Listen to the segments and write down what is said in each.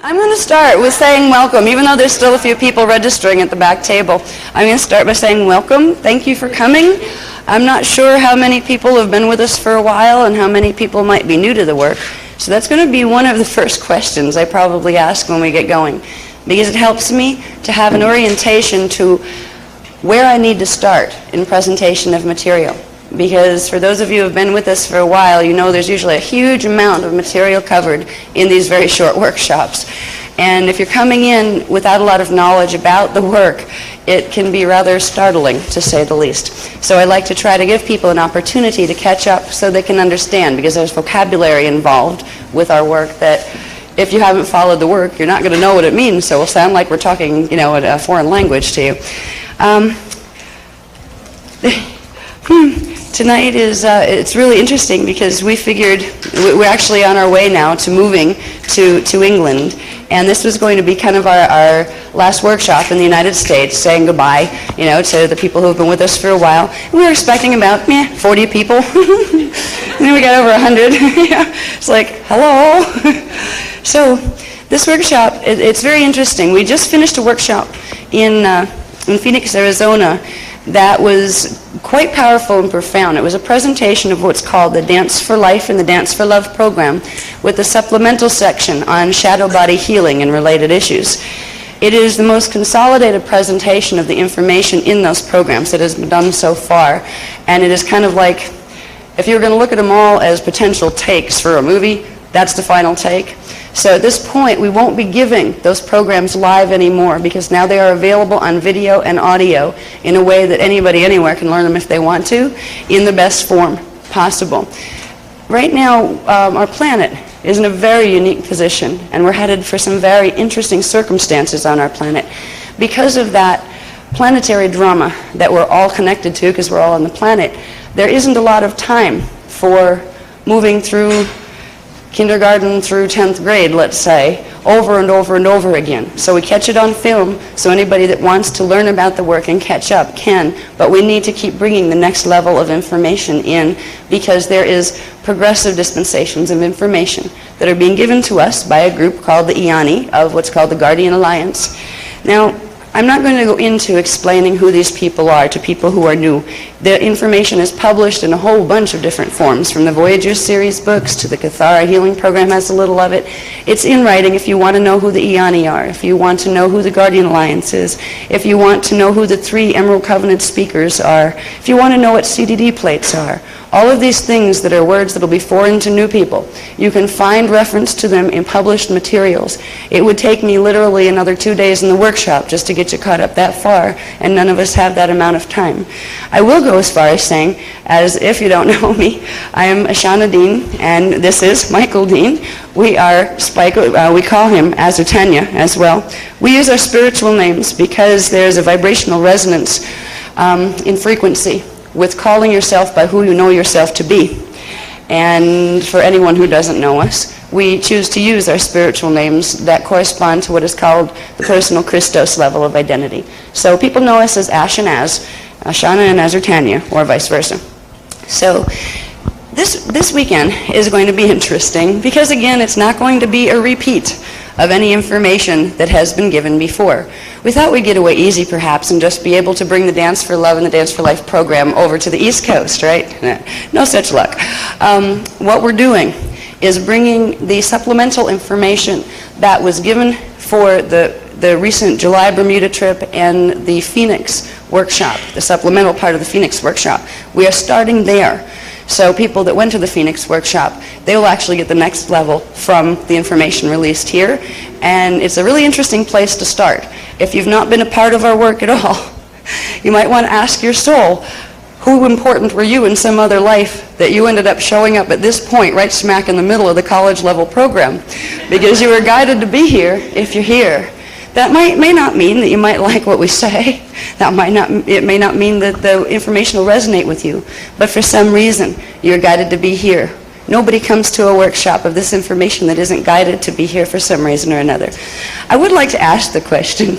I'm going to start with saying welcome, even though there's still a few people registering at the back table. I'm going to start by saying welcome. Thank you for coming. I'm not sure how many people have been with us for a while and how many people might be new to the work. So that's going to be one of the first questions I probably ask when we get going, because it helps me to have an orientation to where I need to start in presentation of material. Because for those of you who have been with us for a while, you know there's usually a huge amount of material covered in these very short workshops. And if you're coming in without a lot of knowledge about the work, it can be rather startling, to say the least. So I like to try to give people an opportunity to catch up so they can understand, because there's vocabulary involved with our work that if you haven't followed the work, you're not going to know what it means, so it'll sound like we're talking, a foreign language to you. Tonight is, it's really interesting because we figured we're actually on our way now to moving to England, and this was going to be kind of our last workshop in the United States, saying goodbye, to the people who have been with us for a while. And we were expecting about 40 people, and then we got over 100. It's like, hello. So this workshop, it's very interesting. We just finished a workshop in Phoenix, Arizona, that was quite powerful and profound. It was a presentation of what's called the Dance for Life and the Dance for Love program, with a supplemental section on shadow body healing and related issues. It is the most consolidated presentation of the information in those programs that has been done so far, and it is kind of like, if you were going to look at them all as potential takes for a movie, that's the final take. So at this point, we won't be giving those programs live anymore, because now they are available on video and audio in a way that anybody anywhere can learn them if they want to, in the best form possible. Right now, our planet is in a very unique position, and we're headed for some very interesting circumstances on our planet. Because of that planetary drama that we're all connected to, because we're all on the planet, there isn't a lot of time for moving through kindergarten through 10th grade, let's say, over and over and over again. So we catch it on film, so anybody that wants to learn about the work and catch up can, but we need to keep bringing the next level of information in, because there is progressive dispensations of information that are being given to us by a group called the IANI, of what's called the Guardian Alliance. Now, I'm not going to go into explaining who these people are to people who are new. The information is published in a whole bunch of different forms, from the Voyager series books to the Cathara Healing Program has a little of it. It's in writing if you want to know who the IANI are, if you want to know who the Guardian Alliance is, if you want to know who the 3 Emerald Covenant speakers are, if you want to know what CDD plates are. All of these things that are words that will be foreign to new people, you can find reference to them in published materials. It would take me literally another 2 days in the workshop just to get you caught up that far, and none of us have that amount of time. I will go as far as saying, as if you don't know me, I am Ashana Dean, and this is Michael Dean. We are Spike, we call him Azutanya as well. We use our spiritual names because there's a vibrational resonance in frequency with calling yourself by who you know yourself to be. And for anyone who doesn't know us, we choose to use our spiritual names that correspond to what is called the personal Christos level of identity. So people know us as Ash and Az, Ashana and Azurtanya, or vice versa. So this weekend is going to be interesting because, again, it's not going to be a repeat of any information that has been given before. We thought we'd get away easy, perhaps, and just be able to bring the Dance for Love and the Dance for Life program over to the East Coast, right? No such luck. What we're doing is bringing the supplemental information that was given for the recent July Bermuda trip and the Phoenix workshop, the supplemental part of the Phoenix workshop. We are starting there. So people that went to the Phoenix workshop, they will actually get the next level from the information released here. And it's a really interesting place to start. If you've not been a part of our work at all, you might want to ask your soul, who important were you in some other life that you ended up showing up at this point, right smack in the middle of the college level program? Because you were guided to be here if you're here. That may not mean that you might like what we say. It may not mean that the information will resonate with you. But for some reason, you're guided to be here. Nobody comes to a workshop of this information that isn't guided to be here for some reason or another. I would like to ask the question,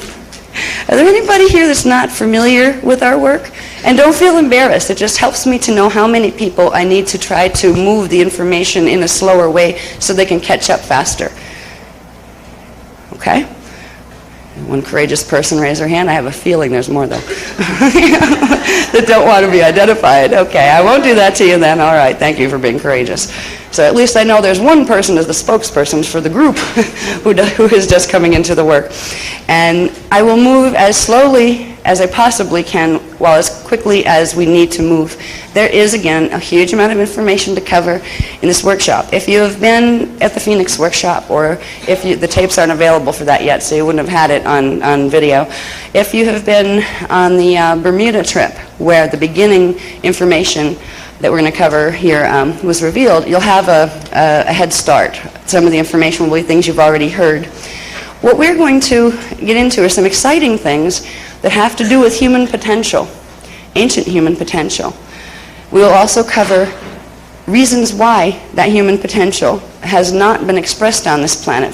are there anybody here that's not familiar with our work? And don't feel embarrassed. It just helps me to know how many people I need to try to move the information in a slower way so they can catch up faster. Okay? One courageous person raise their hand. I have a feeling there's more, though, that don't want to be identified. Okay, I won't do that to you then. All right, thank you for being courageous. So at least I know there's one person as the spokesperson for the group who is just coming into the work. And I will move as slowly as I possibly can, while as quickly as we need to move. There is, again, a huge amount of information to cover in this workshop. If you have been at the Phoenix workshop, or if the tapes aren't available for that yet, so you wouldn't have had it on video. If you have been on the Bermuda trip, where the beginning information that we're going to cover here was revealed, you'll have a head start. Some of the information will be things you've already heard. What we're going to get into are some exciting things that have to do with human potential, ancient human potential. We will also cover reasons why that human potential has not been expressed on this planet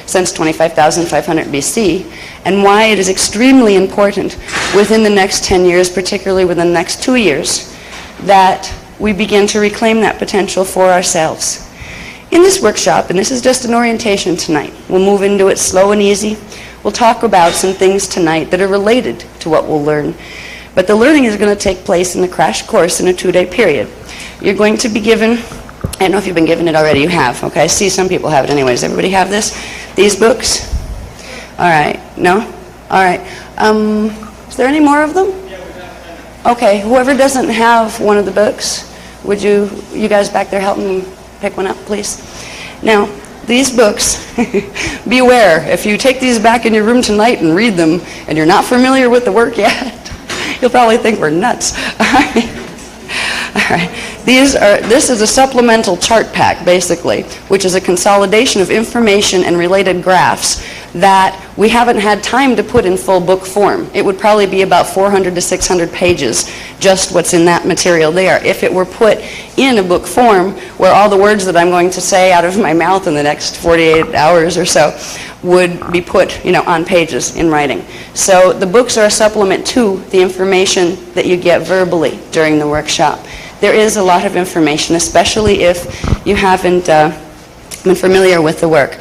since 25,500 BC, and why it is extremely important within the next 10 years, particularly within the next 2 years, that we begin to reclaim that potential for ourselves. In this workshop, and this is just an orientation tonight, we'll move into it slow and easy. We'll talk about some things tonight that are related to what we'll learn. But the learning is going to take place in the crash course in a 2-day period. You're going to be given, I don't know if you've been given it already, you have, okay? I see some people have it anyways. Everybody have this? These books? All right, no? All right. Is there any more of them? Okay, whoever doesn't have one of the books, would you guys back there help me pick one up, please? Now, these books, beware, if you take these back in your room tonight and read them, and you're not familiar with the work yet, you'll probably think we're nuts. All right. This is a supplemental chart pack, basically, which is a consolidation of information and related graphs that we haven't had time to put in full book form. It would probably be about 400 to 600 pages, just what's in that material there. If it were put in a book form, where all the words that I'm going to say out of my mouth in the next 48 hours or so would be put, on pages in writing. So the books are a supplement to the information that you get verbally during the workshop. There is a lot of information, especially if you haven't been familiar with the work.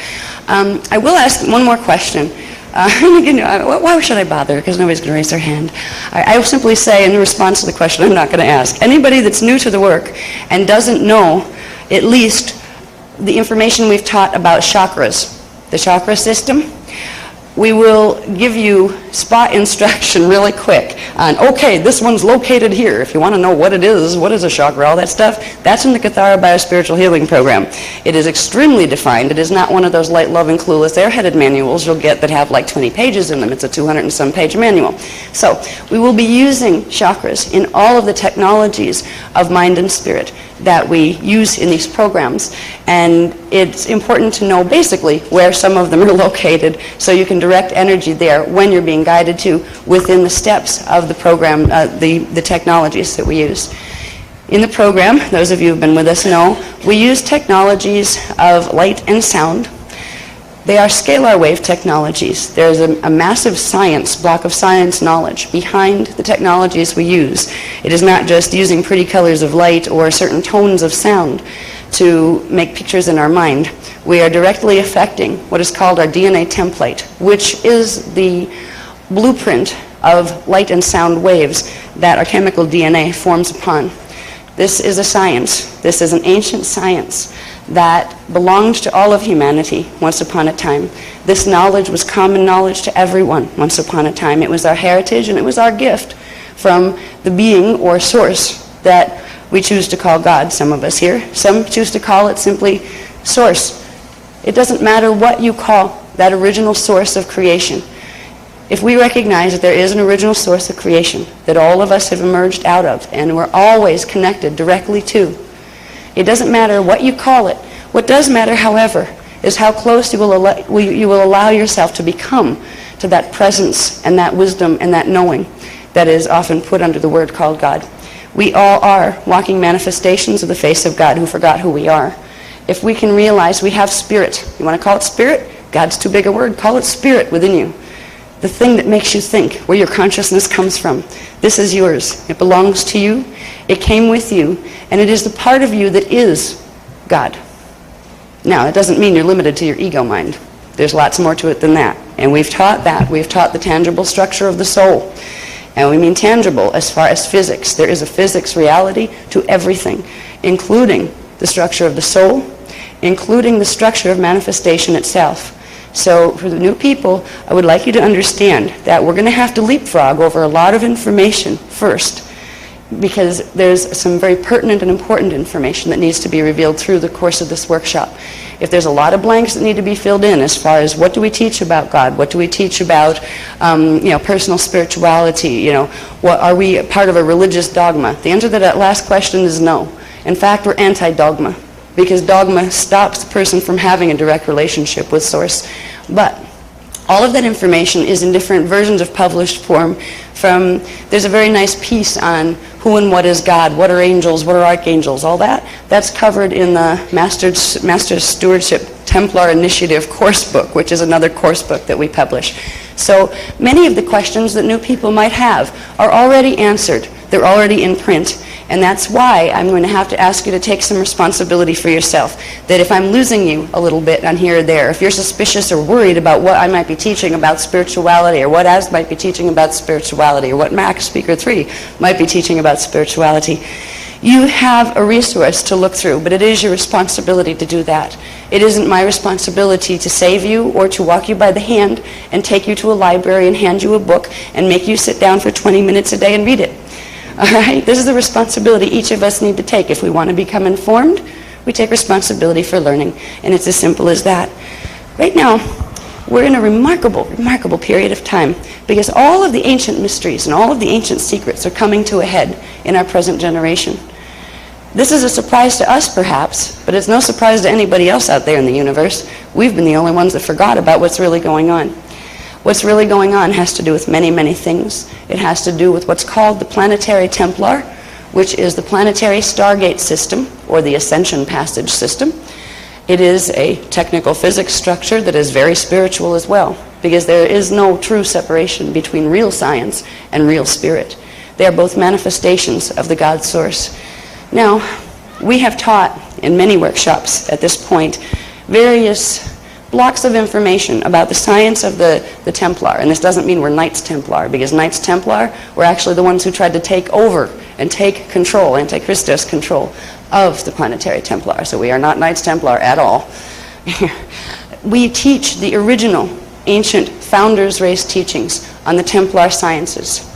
I will ask one more question. Why should I bother? Because nobody's going to raise their hand. I will simply say in response to the question, I'm not going to ask. Anybody that's new to the work and doesn't know at least the information we've taught about chakras, the chakra system, we will give you spot instruction really quick on, okay, this one's located here. If you want to know what it is, what is a chakra, all that stuff, that's in the Kathara Biospiritual Healing Program. It is extremely defined. It is not one of those light, love, and clueless airheaded manuals you'll get that have like 20 pages in them. It's a 200 and some page manual. So we will be using chakras in all of the technologies of mind and spirit that we use in these programs. And it's important to know basically where some of them are located so you can direct energy there when you're being guided to within the steps of the program, the technologies that we use. In the program, those of you who have been with us know, we use technologies of light and sound. They are scalar wave technologies. There's a massive block of science knowledge behind the technologies we use. It is not just using pretty colors of light or certain tones of sound to make pictures in our mind. We are directly affecting what is called our DNA template, which is the blueprint of light and sound waves that our chemical DNA forms upon. This is a science. This is an ancient science that belonged to all of humanity once upon a time. This knowledge was common knowledge to everyone once upon a time. It was our heritage and it was our gift from the being or source that we choose to call God, some of us here. Some choose to call it simply source. It doesn't matter what you call that original source of creation. If we recognize that there is an original source of creation that all of us have emerged out of and we're always connected directly to, it doesn't matter what you call it. What does matter, however, is how close you will allow yourself to become to that presence and that wisdom and that knowing that is often put under the word called God. We all are walking manifestations of the face of God who forgot who we are. If we can realize we have spirit, you want to call it spirit? God's too big a word. Call it spirit within you. The thing that makes you think, where your consciousness comes from. This is yours. It belongs to you. It came with you. And it is the part of you that is God. Now, it doesn't mean you're limited to your ego mind. There's lots more to it than that. And we've taught that. We've taught the tangible structure of the soul. And we mean tangible as far as physics. There is a physics reality to everything, including the structure of the soul, including the structure of manifestation itself. So for the new people, I would like you to understand that we're going to have to leapfrog over a lot of information first, because there's some very pertinent and important information that needs to be revealed through the course of this workshop. If there's a lot of blanks that need to be filled in as far as what do we teach about God, what do we teach about personal spirituality, what are we part of a religious dogma? The answer to that last question is no. In fact, we're anti-dogma, because dogma stops the person from having a direct relationship with Source. But all of that information is in different versions of published form. There's a very nice piece on who and what is God, what are angels, what are archangels, all that. That's covered in the Master Stewardship Templar Initiative course book, which is another course book that we publish. So many of the questions that new people might have are already answered. They're already in print. And that's why I'm going to have to ask you to take some responsibility for yourself. That if I'm losing you a little bit on here or there, if you're suspicious or worried about what I might be teaching about spirituality, or what Az might be teaching about spirituality, or what Max Speaker 3 might be teaching about spirituality, you have a resource to look through, but it is your responsibility to do that. It isn't my responsibility to save you or to walk you by the hand and take you to a library and hand you a book and make you sit down for 20 minutes a day and read it. All right? This is the responsibility each of us need to take. If we want to become informed, we take responsibility for learning. And it's as simple as that. Right now, we're in a remarkable, remarkable period of time, because all of the ancient mysteries and all of the ancient secrets are coming to a head in our present generation. This is a surprise to us, perhaps, but it's no surprise to anybody else out there in the universe. We've been the only ones that forgot about what's really going on. What's really going on has to do with many, many things. It has to do with what's called the Planetary Templar, which is the planetary Stargate system, or the Ascension Passage system. It is a technical physics structure that is very spiritual as well, because there is no true separation between real science and real spirit. They are both manifestations of the God Source. Now, we have taught in many workshops at this point various blocks of information about the science of the Templar. And this doesn't mean we're Knights Templar, because Knights Templar were actually the ones who tried to take over and take control, Antichristos control, of the Planetary Templar. So we are not Knights Templar at all. We teach the original ancient founders' race teachings on the Templar sciences.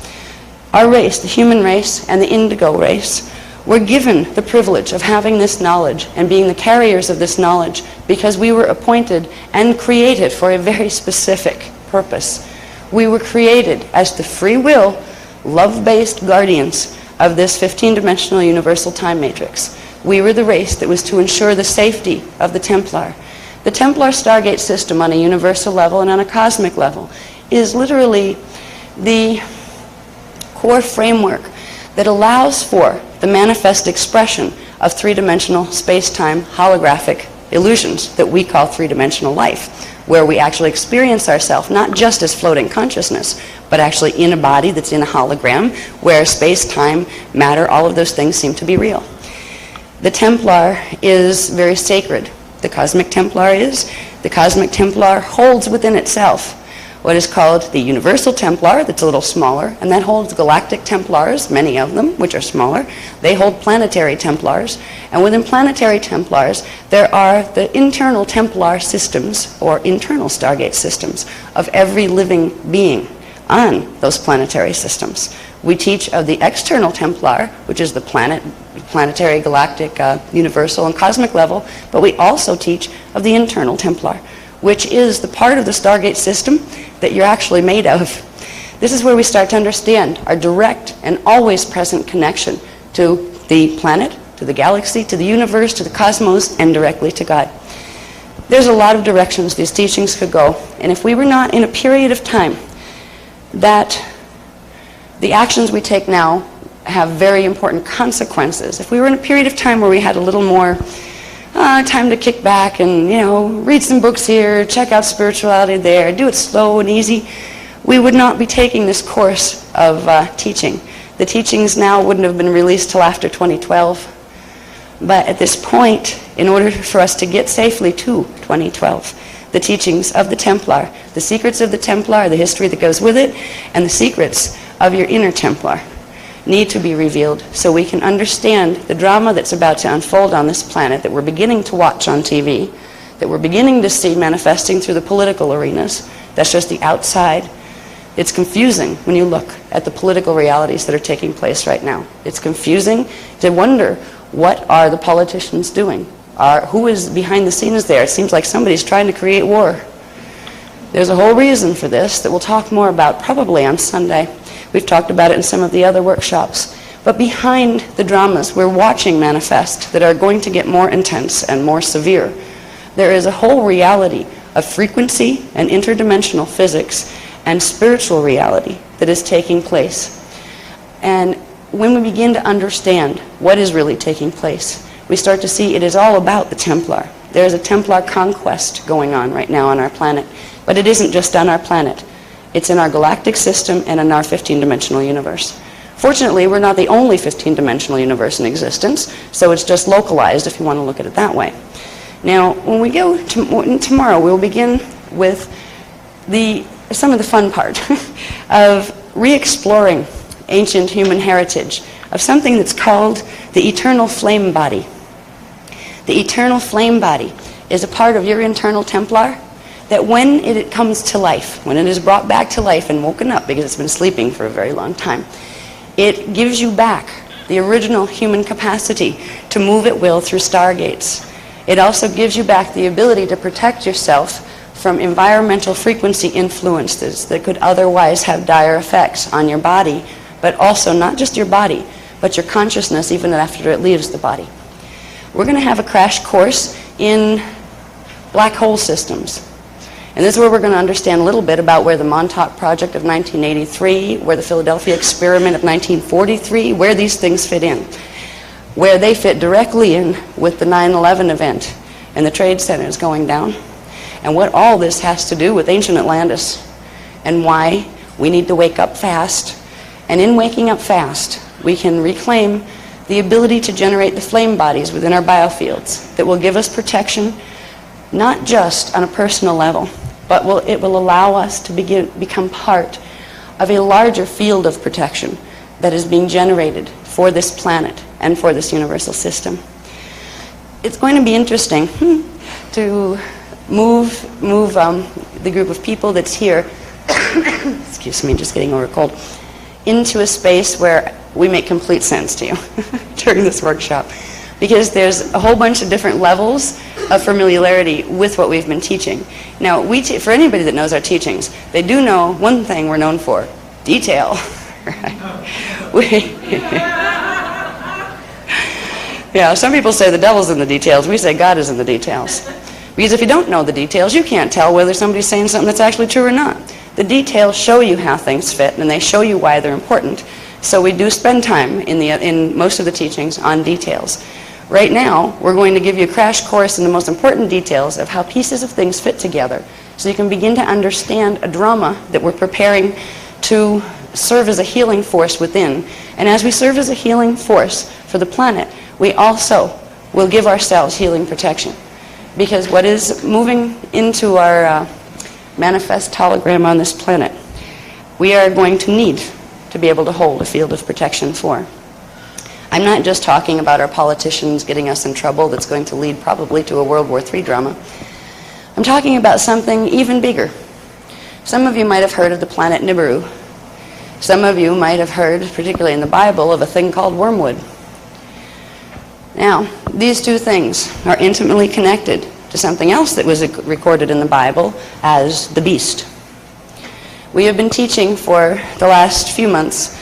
Our race, the human race and the indigo race, were given the privilege of having this knowledge and being the carriers of this knowledge because we were appointed and created for a very specific purpose. We were created as the free will, love-based guardians of this 15-dimensional universal time matrix. We were the race that was to ensure the safety of the Templar. The Templar Stargate system on a universal level and on a cosmic level is literally the core framework that allows for the manifest expression of three-dimensional space-time holographic illusions that we call three-dimensional life, where we actually experience ourselves not just as floating consciousness, but actually in a body that's in a hologram, where space-time, matter, all of those things seem to be real. The Templar is very sacred. The Cosmic Templar is. The Cosmic Templar holds within itself what is called the Universal Templar, that's a little smaller, and that holds Galactic Templars, many of them, which are smaller. They hold Planetary Templars, and within Planetary Templars, there are the internal Templar systems, or internal Stargate systems, of every living being on those planetary systems. We teach of the external Templar, which is the planetary, galactic, universal, and cosmic level, but we also teach of the internal Templar, which is the part of the Stargate system that you're actually made of. This is where we start to understand our direct and always present connection to the planet, to the galaxy, to the universe, to the cosmos, and directly to God. There's a lot of directions these teachings could go, and if we were not in a period of time that the actions we take now have very important consequences, if we were in a period of time where we had a little more time to kick back and, read some books here, check out spirituality there, do it slow and easy, we would not be taking this course of teaching. The teachings now wouldn't have been released till after 2012. But at this point, in order for us to get safely to 2012, the teachings of the Templar, the secrets of the Templar, the history that goes with it, and the secrets of your inner Templar need to be revealed so we can understand the drama that's about to unfold on this planet that we're beginning to watch on TV, that we're beginning to see manifesting through the political arenas. That's just the outside. It's confusing when you look at the political realities that are taking place right now. It's confusing to wonder, what are the politicians doing? Who is behind the scenes there? It seems like somebody's trying to create war. There's a whole reason for this that we'll talk more about probably on Sunday. We've talked about it in some of the other workshops. But behind the dramas we're watching manifest that are going to get more intense and more severe, there is a whole reality of frequency and interdimensional physics and spiritual reality that is taking place. And when we begin to understand what is really taking place, we start to see it is all about the Templar. There is a Templar conquest going on right now on our planet. But it isn't just on our planet. It's in our galactic system and in our 15-dimensional universe. Fortunately, we're not the only 15-dimensional universe in existence, so it's just localized if you want to look at it that way. Now, when we go tomorrow, we'll begin with some of the fun part of re-exploring ancient human heritage of something that's called the eternal flame body. The eternal flame body is a part of your internal Templar that when it comes to life, when it is brought back to life and woken up because it's been sleeping for a very long time, it gives you back the original human capacity to move at will through stargates. It also gives you back the ability to protect yourself from environmental frequency influences that could otherwise have dire effects on your body, but also not just your body, but your consciousness even after it leaves the body. We're going to have a crash course in black hole systems. And this is where we're going to understand a little bit about where the Montauk Project of 1983, where the Philadelphia Experiment of 1943, where these things fit in. Where they fit directly in with the 9/11 event and the Trade Centers going down. And what all this has to do with ancient Atlantis and why we need to wake up fast. And in waking up fast, we can reclaim the ability to generate the flame bodies within our biofields that will give us protection, not just on a personal level, but it will allow us to become part of a larger field of protection that is being generated for this planet and for this universal system. It's going to be interesting to move the group of people that's here, excuse me, just getting over a cold, into a space where we make complete sense to you during this workshop. Because there's a whole bunch of different levels of familiarity with what we've been teaching. Now, for anybody that knows our teachings, they do know one thing we're known for: detail. Yeah, some people say the devil's in the details. We say God is in the details. Because if you don't know the details, you can't tell whether somebody's saying something that's actually true or not. The details show you how things fit, and they show you why they're important. So we do spend time in most of the teachings on details. Right now, we're going to give you a crash course in the most important details of how pieces of things fit together, so you can begin to understand a drama that we're preparing to serve as a healing force within. And as we serve as a healing force for the planet, we also will give ourselves healing protection. Because what is moving into our manifest hologram on this planet, we are going to need to be able to hold a field of protection for. I'm not just talking about our politicians getting us in trouble that's going to lead probably to a World War III drama. I'm talking about something even bigger. Some of you might have heard of the planet Nibiru. Some of you might have heard, particularly in the Bible, of a thing called wormwood. Now, these two things are intimately connected to something else that was recorded in the Bible as the beast. We have been teaching for the last few months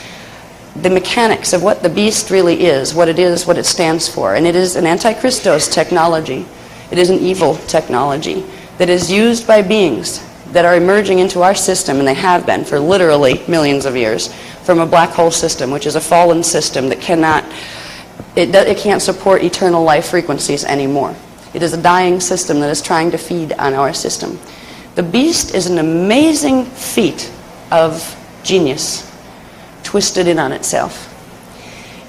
the mechanics of what the beast really is, what it stands for. And it is an antichristos technology. It is an evil technology that is used by beings that are emerging into our system, and they have been for literally millions of years, from a black hole system, which is a fallen system that it can't support eternal life frequencies anymore. It is a dying system that is trying to feed on our system. The beast is an amazing feat of genius, twisted in on itself.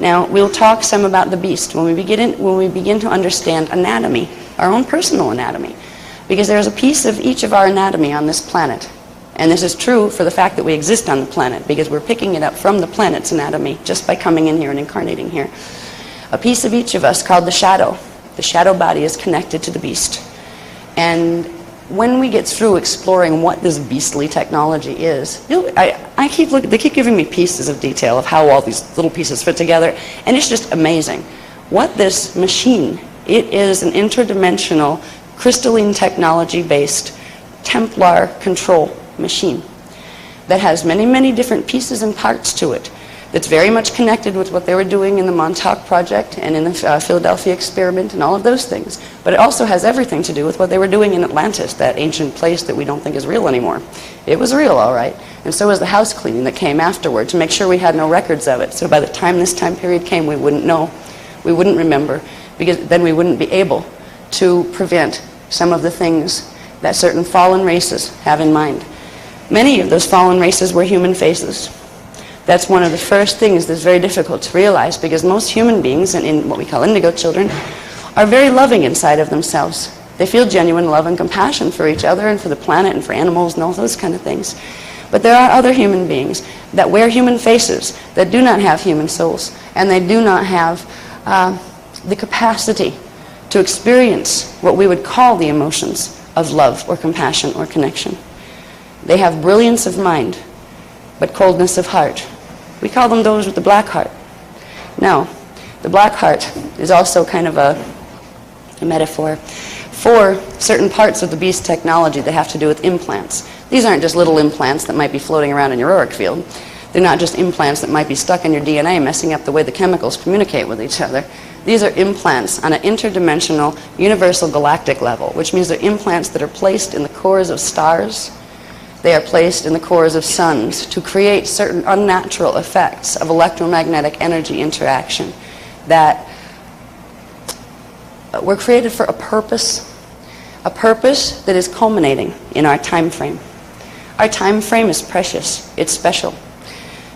Now, we'll talk some about the beast when we begin to understand anatomy, our own personal anatomy, because there's a piece of each of our anatomy on this planet. And this is true for the fact that we exist on the planet, because we're picking it up from the planet's anatomy just by coming in here and incarnating here. A piece of each of us called the shadow. The shadow body is connected to the beast. And when we get through exploring what this beastly technology is, they keep giving me pieces of detail of how all these little pieces fit together, and it's just amazing. What this machine, it is an interdimensional, crystalline technology-based Templar control machine that has many, many different pieces and parts to it, that's very much connected with what they were doing in the Montauk Project and in the Philadelphia experiment and all of those things. But it also has everything to do with what they were doing in Atlantis, that ancient place that we don't think is real anymore. It was real, all right. And so was the house cleaning that came afterward to make sure we had no records of it. So by the time this time period came, we wouldn't know, we wouldn't remember, because then we wouldn't be able to prevent some of the things that certain fallen races have in mind. Many of those fallen races were human faces. That's one of the first things that's very difficult to realize, because most human beings, and in what we call indigo children, are very loving inside of themselves. They feel genuine love and compassion for each other and for the planet and for animals and all those kind of things. But there are other human beings that wear human faces, that do not have human souls, and they do not have the capacity to experience what we would call the emotions of love or compassion or connection. They have brilliance of mind, but coldness of heart. We call them those with the black heart. Now, the black heart is also kind of a metaphor for certain parts of the beast technology that have to do with implants. These aren't just little implants that might be floating around in your auric field. They're not just implants that might be stuck in your DNA, messing up the way the chemicals communicate with each other. These are implants on an interdimensional, universal galactic level, which means they're implants that are placed in the cores of stars. They are placed in the cores of suns to create certain unnatural effects of electromagnetic energy interaction that were created for a purpose that is culminating in our time frame. Our time frame is precious. It's special.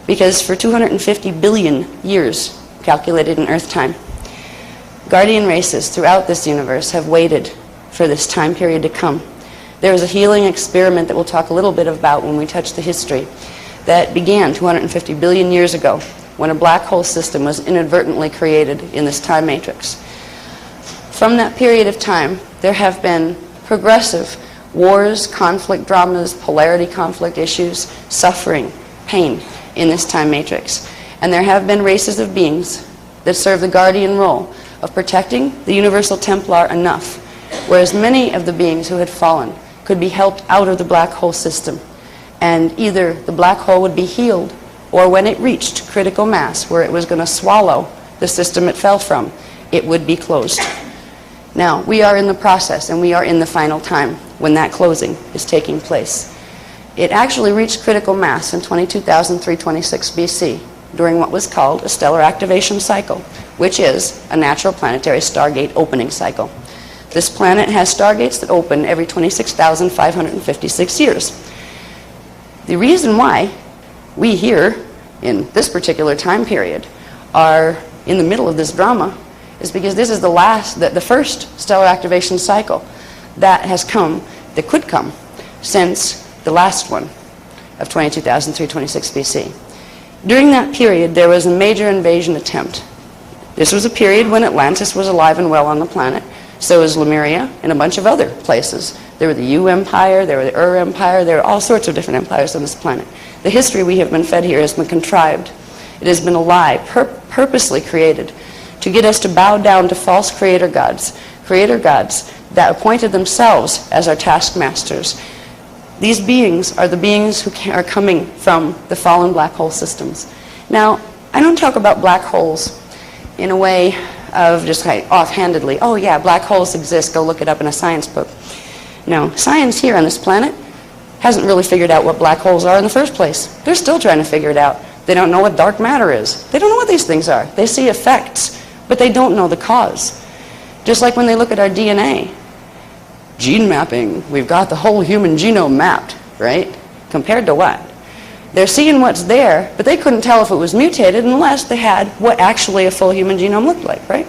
Because for 250 billion years, calculated in Earth time, guardian races throughout this universe have waited for this time period to come. There was a healing experiment that we'll talk a little bit about when we touch the history that began 250 billion years ago when a black hole system was inadvertently created in this time matrix. From that period of time, there have been progressive wars, conflict dramas, polarity conflict issues, suffering, pain in this time matrix. And there have been races of beings that serve the guardian role of protecting the universal Templar enough, whereas many of the beings who had fallen could be helped out of the black hole system, and either the black hole would be healed, or when it reached critical mass where it was going to swallow the system it fell from, it would be closed. Now, we are in the process, and we are in the final time when that closing is taking place. It actually reached critical mass in 22,326 BC during what was called a stellar activation cycle, which is a natural planetary stargate opening cycle. This planet has stargates that open every 26,556 years. The reason why we here, in this particular time period, are in the middle of this drama is because this is the first stellar activation cycle that has come, that could come, since the last one of 22,326 BC. During that period, there was a major invasion attempt. This was a period when Atlantis was alive and well on the planet. So was Lemuria and a bunch of other places. There were the Yu Empire, there were the Ur Empire, there were all sorts of different empires on this planet. The history we have been fed here has been contrived. It has been a lie, purposely created to get us to bow down to false creator gods that appointed themselves as our taskmasters. These beings are the beings who are coming from the fallen black hole systems. Now, I don't talk about black holes in a way of just kind of offhandedly, oh yeah, black holes exist, go look it up in a science book. No, science here on this planet hasn't really figured out what black holes are in the first place. They're still trying to figure it out. They don't know what dark matter is. They don't know what these things are. They see effects, but they don't know the cause. Just like when they look at our DNA. Gene mapping, we've got the whole human genome mapped, right? Compared to what? They're seeing what's there, but they couldn't tell if it was mutated unless they had what actually a full human genome looked like, right?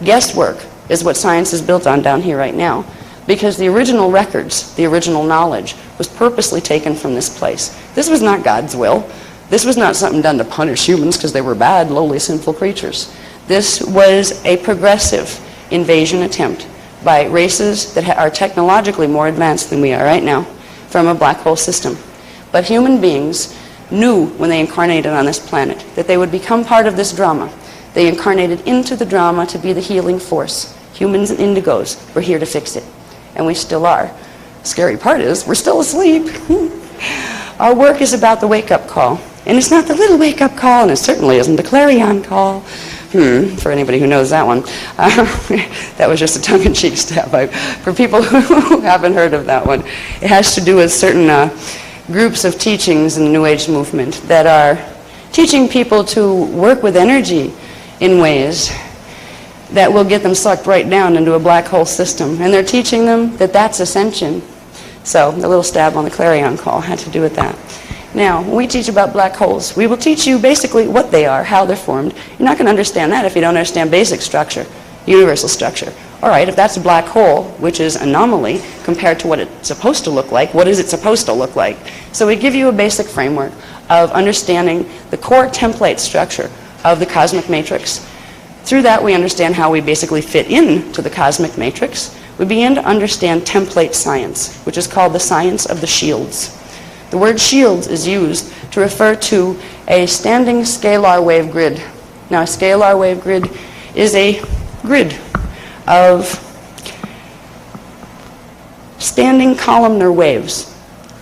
Guesswork is what science is built on down here right now, because the original records, the original knowledge, was purposely taken from this place. This was not God's will. This was not something done to punish humans because they were bad, lowly, sinful creatures. This was a progressive invasion attempt by races that are technologically more advanced than we are right now from a black hole system. But human beings knew when they incarnated on this planet that they would become part of this drama. They incarnated into the drama to be the healing force. Humans and indigos were here to fix it, and we still are. The scary part is we're still asleep. Our work is about the wake-up call, and it's not the little wake-up call, and it certainly isn't the clarion call. For anybody who knows that one. That was just a tongue-in-cheek stab. For people who haven't heard of that one, it has to do with certain groups of teachings in the New Age movement that are teaching people to work with energy in ways that will get them sucked right down into a black hole system. And they're teaching them that that's ascension. So the little stab on the clarion call had to do with that. Now, when we teach about black holes, we will teach you basically what they are, how they're formed. You're not going to understand that if you don't understand basic structure, universal structure. All right, if that's a black hole, which is anomaly compared to what it's supposed to look like, what is it supposed to look like? So we give you a basic framework of understanding the core template structure of the cosmic matrix. Through that, we understand how we basically fit into the cosmic matrix. We begin to understand template science, which is called the science of the shields. The word shields is used to refer to a standing scalar wave grid. Now, a scalar wave grid is a grid of standing columnar waves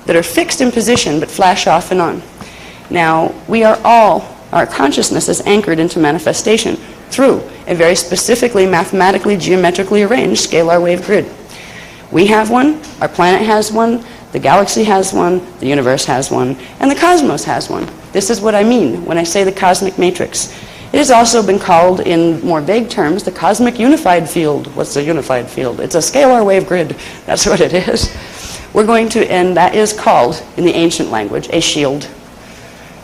that are fixed in position but flash off and on. Now, our consciousness is anchored into manifestation through a very specifically mathematically, geometrically arranged scalar wave grid. We have one, our planet has one, the galaxy has one, the universe has one, and the cosmos has one. This is what I mean when I say the cosmic matrix. It has also been called, in more vague terms, the cosmic unified field. What's a unified field? It's a scalar wave grid. That's what it is. And that is called, in the ancient language, a shield.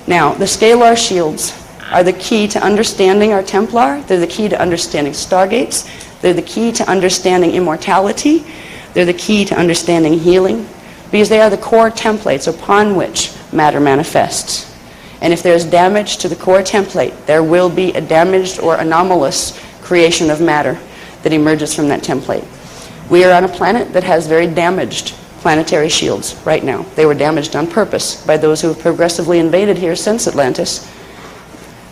Now, the scalar shields are the key to understanding our Templar. They're the key to understanding stargates. They're the key to understanding immortality. They're the key to understanding healing, because they are the core templates upon which matter manifests. And if there's damage to the core template, there will be a damaged or anomalous creation of matter that emerges from that template. We are on a planet that has very damaged planetary shields right now. They were damaged on purpose by those who have progressively invaded here since Atlantis.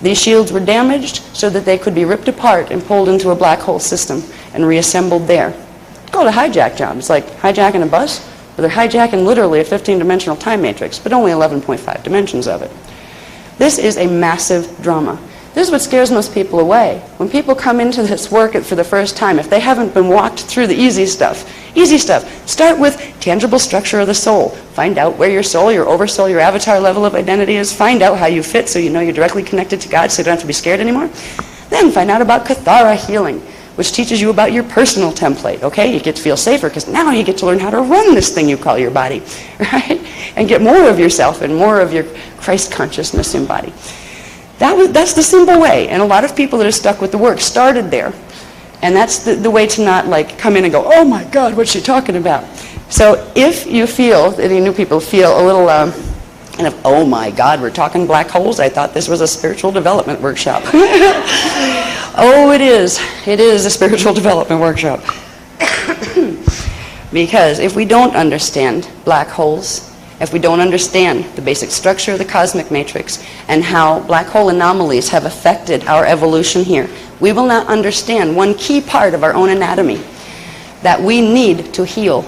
These shields were damaged so that they could be ripped apart and pulled into a black hole system and reassembled there. It's called a hijack job. It's like hijacking a bus. But they're hijacking literally a 15-dimensional time matrix, but only 11.5 dimensions of it. This is a massive drama. This is what scares most people away. When people come into this work for the first time, if they haven't been walked through the easy stuff, start with tangible structure of the soul. Find out where your soul, your oversoul, your avatar level of identity is. Find out how you fit so you know you're directly connected to God so you don't have to be scared anymore. Then find out about Kathara healing, which teaches you about your personal template, okay? You get to feel safer because now you get to learn how to run this thing you call your body, right? And get more of yourself and more of your Christ consciousness embodied. That's the simple way, and a lot of people that are stuck with the work started there. And that's the way to not like come in and go, oh my God, what's she talking about? So if you feel, any new people feel a little kind of, oh my God, we're talking black holes, I thought this was a spiritual development workshop. Oh, it is. It is a spiritual development workshop. Because if we don't understand black holes, if we don't understand the basic structure of the cosmic matrix and how black hole anomalies have affected our evolution here, we will not understand one key part of our own anatomy that we need to heal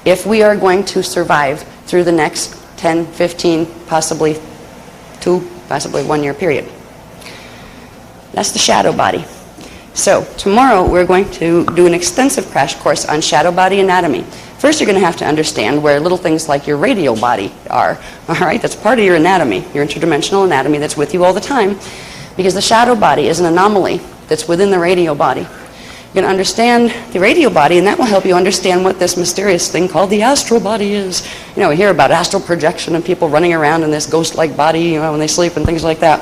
if we are going to survive through the next 10, 15, possibly 1 year period. That's the shadow body. So tomorrow we're going to do an extensive crash course on shadow body anatomy. First, you're going to have to understand where little things like your radial body are. All right, that's part of your anatomy, your interdimensional anatomy that's with you all the time, because the shadow body is an anomaly that's within the radial body. You're going to understand the radial body, and that will help you understand what this mysterious thing called the astral body is. You know, we hear about astral projection and people running around in this ghost-like body, you know, when they sleep and things like that.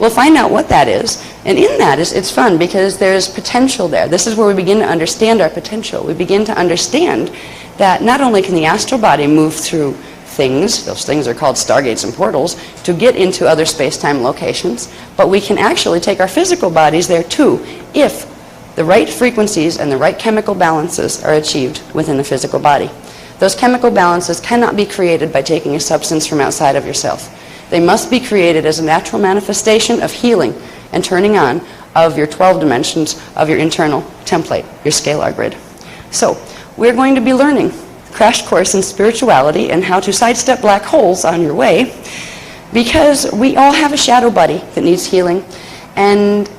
We'll find out what that is, And in that, it's fun because there's potential there. This is where we begin to understand our potential. We begin to understand that not only can the astral body move through things, those things are called stargates and portals, to get into other space-time locations, but we can actually take our physical bodies there too, if the right frequencies and the right chemical balances are achieved within the physical body. Those chemical balances cannot be created by taking a substance from outside of yourself. They must be created as a natural manifestation of healing and turning on of your 12 dimensions of your internal template, your scalar grid. So, we're going to be learning a crash course in spirituality and how to sidestep black holes on your way, because we all have a shadow body that needs healing. And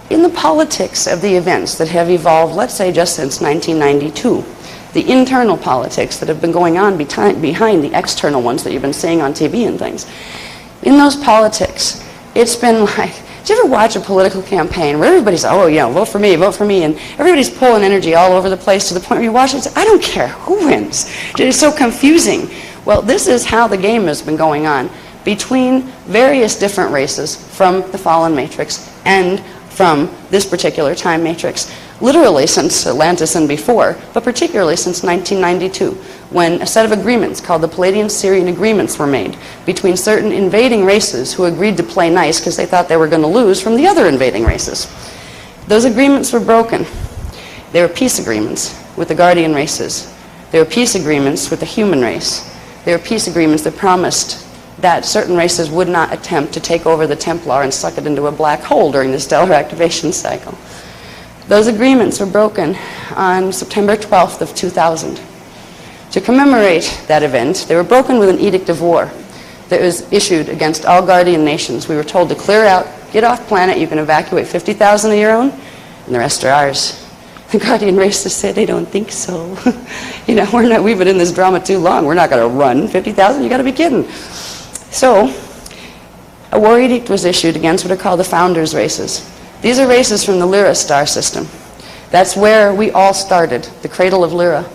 in the politics of the events that have evolved, let's say just since 1992, the internal politics that have been going on behind the external ones that you've been seeing on TV and things, in those politics, it's been like, did you ever watch a political campaign where everybody's, oh yeah, vote for me, and everybody's pulling energy all over the place to the point where you watch it and say, I don't care who wins. It's so confusing. Well, this is how the game has been going on between various different races from the fallen matrix and from this particular time matrix, literally since Atlantis and before, but particularly since 1992, when a set of agreements called the Palladian-Syrian agreements were made between certain invading races who agreed to play nice because they thought they were going to lose from the other invading races. Those agreements were broken. They were peace agreements with the guardian races. They were peace agreements with the human race. They were peace agreements that promised that certain races would not attempt to take over the Templar and suck it into a black hole during the stellar activation cycle. Those agreements were broken on September 12th of 2000. To commemorate that event, they were broken with an edict of war that was issued against all guardian nations. We were told to clear out, get off planet, you can evacuate 50,000 of your own, and the rest are ours. The guardian races said they don't think so. You know, we've been in this drama too long, we're not going to run 50,000, you got to be kidding. So, a war edict was issued against what are called the founders' races. These are races from the Lyra star system. That's where we all started, the cradle of Lyra.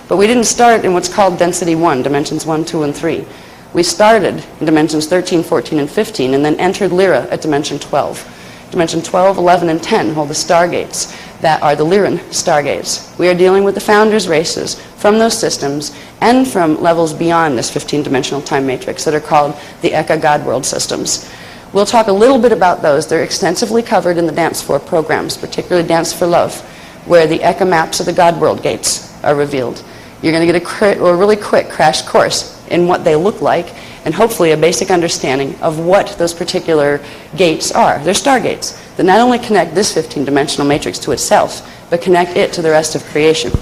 But we didn't start in what's called density 1, dimensions 1, 2, and 3. We started in dimensions 13, 14, and 15, and then entered Lyra at dimension 12. Dimension 12, 11, and 10 hold the stargates that are the Lyran stargates. We are dealing with the founders' races from those systems and from levels beyond this 15-dimensional time matrix that are called the Eka God World systems. We'll talk a little bit about those. They're extensively covered in the Dance for programs, particularly Dance for Love, where the Eka maps of the God World gates are revealed. You're going to get a really quick crash course in what they look like, and hopefully a basic understanding of what those particular gates are. They're stargates that not only connect this 15-dimensional matrix to itself, but connect it to the rest of creation.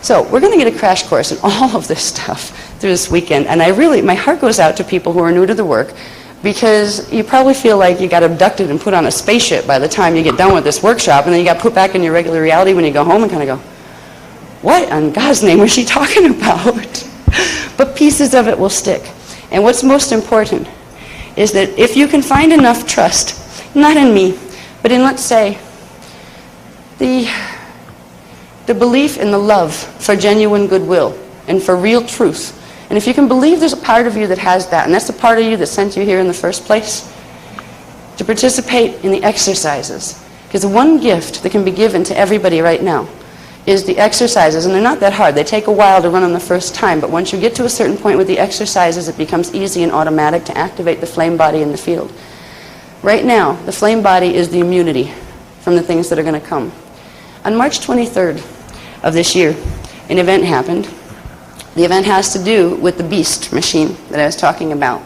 So we're going to get a crash course in all of this stuff through this weekend, and my heart goes out to people who are new to the work, because you probably feel like you got abducted and put on a spaceship by the time you get done with this workshop, and then you got put back in your regular reality when you go home and kind of go, what in God's name was she talking about? But pieces of it will stick. And what's most important is that if you can find enough trust, not in me, but in, let's say, the belief in the love for genuine goodwill and for real truth, and if you can believe there's a part of you that has that, and that's the part of you that sent you here in the first place, to participate in the exercises. Because the one gift that can be given to everybody right now is the exercises, and they're not that hard. They take a while to run them the first time, but once you get to a certain point with the exercises, it becomes easy and automatic to activate the flame body in the field. Right now, the flame body is the immunity from the things that are going to come. On March 23rd of this year, an event happened. The event has to do with the beast machine that I was talking about.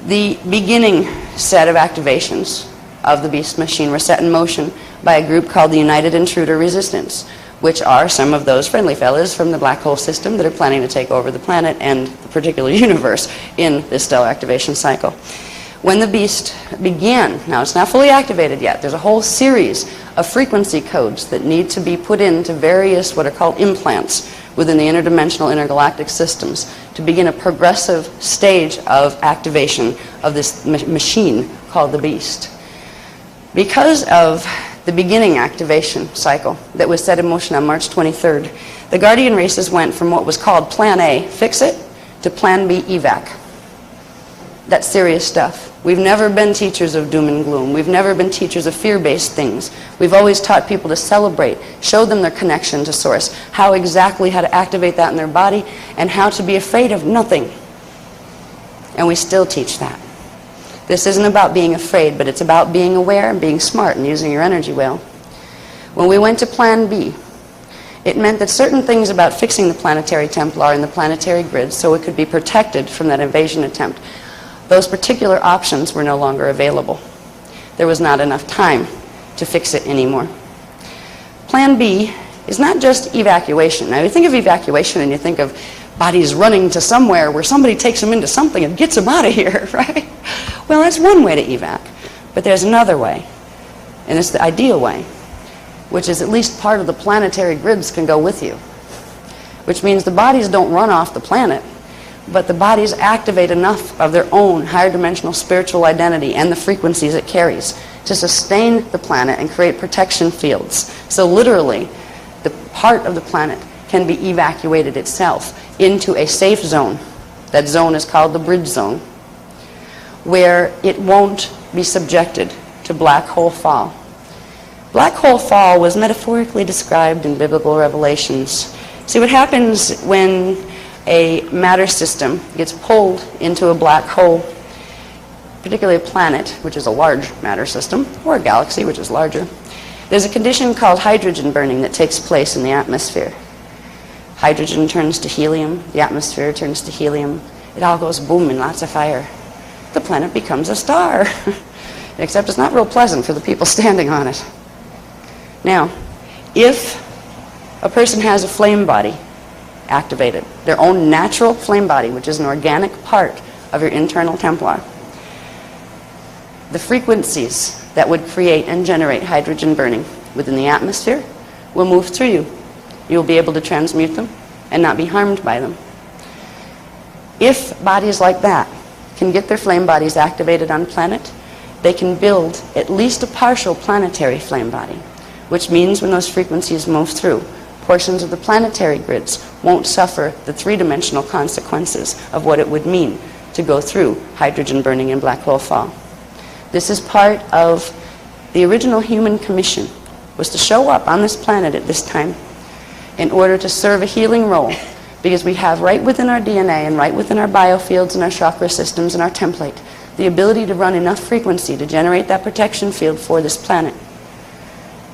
The beginning set of activations of the beast machine were set in motion by a group called the United Intruder Resistance, which are some of those friendly fellas from the black hole system that are planning to take over the planet and the particular universe in this stellar activation cycle. When the beast began, now it's not fully activated yet, there's a whole series of frequency codes that need to be put into various what are called implants within the interdimensional intergalactic systems to begin a progressive stage of activation of this machine called the beast. Because of the beginning activation cycle that was set in motion on March 23rd, the guardian races went from what was called Plan A, fix it, to Plan B, evac. That's serious stuff. We've never been teachers of doom and gloom. We've never been teachers of fear-based things. We've always taught people to celebrate, show them their connection to Source, how to activate that in their body, and how to be afraid of nothing. And we still teach that. This isn't about being afraid, but it's about being aware and being smart and using your energy well. When we went to Plan B, it meant that certain things about fixing the planetary Templar and the planetary grid so it could be protected from that invasion attempt, those particular options were no longer available. There was not enough time to fix it anymore. Plan B is not just evacuation. Now, you think of evacuation and you think of bodies running to somewhere where somebody takes them into something and gets them out of here, right? Well, that's one way to evac. But there's another way, and it's the ideal way, which is at least part of the planetary grids can go with you, which means the bodies don't run off the planet, but the bodies activate enough of their own higher dimensional spiritual identity and the frequencies it carries to sustain the planet and create protection fields. So literally, the part of the planet can be evacuated itself into a safe zone. That zone is called the bridge zone, where it won't be subjected to black hole fall. Black hole fall was metaphorically described in biblical revelations. See, what happens when a matter system gets pulled into a black hole, particularly a planet, which is a large matter system, or a galaxy, which is larger, there's a condition called hydrogen burning that takes place in the atmosphere. Hydrogen turns to helium, the atmosphere turns to helium, it all goes boom and lots of fire. The planet becomes a star, except it's not real pleasant for the people standing on it. Now, if a person has a flame body activated, their own natural flame body, which is an organic part of your internal Templar, the frequencies that would create and generate hydrogen burning within the atmosphere will move through you. You'll be able to transmute them and not be harmed by them. If bodies like that can get their flame bodies activated on planet, they can build at least a partial planetary flame body, which means when those frequencies move through, portions of the planetary grids won't suffer the three-dimensional consequences of what it would mean to go through hydrogen burning and black hole fall. This is part of the original human commission, was to show up on this planet at this time in order to serve a healing role, because we have right within our DNA and right within our biofields and our chakra systems and our template the ability to run enough frequency to generate that protection field for this planet.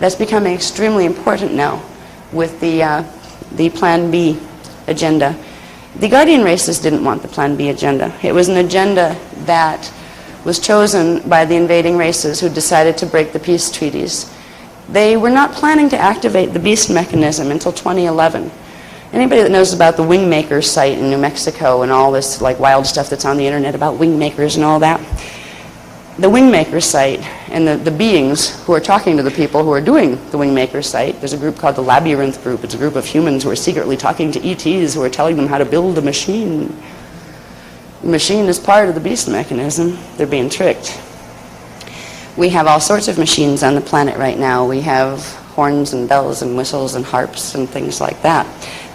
That's becoming extremely important now with the Plan B agenda. The Guardian races didn't want the Plan B agenda. It was an agenda that was chosen by the invading races who decided to break the peace treaties. They were not planning to activate the beast mechanism until 2011. Anybody that knows about the Wingmaker site in New Mexico and all this like wild stuff that's on the internet about wingmakers and all that, the Wingmaker site and the beings who are talking to the people who are doing the Wingmaker site, there's a group called the Labyrinth Group. It's a group of humans who are secretly talking to ETs who are telling them how to build a machine. The machine is part of the beast mechanism. They're being tricked. We have all sorts of machines on the planet right now. We have horns and bells and whistles and harps and things like that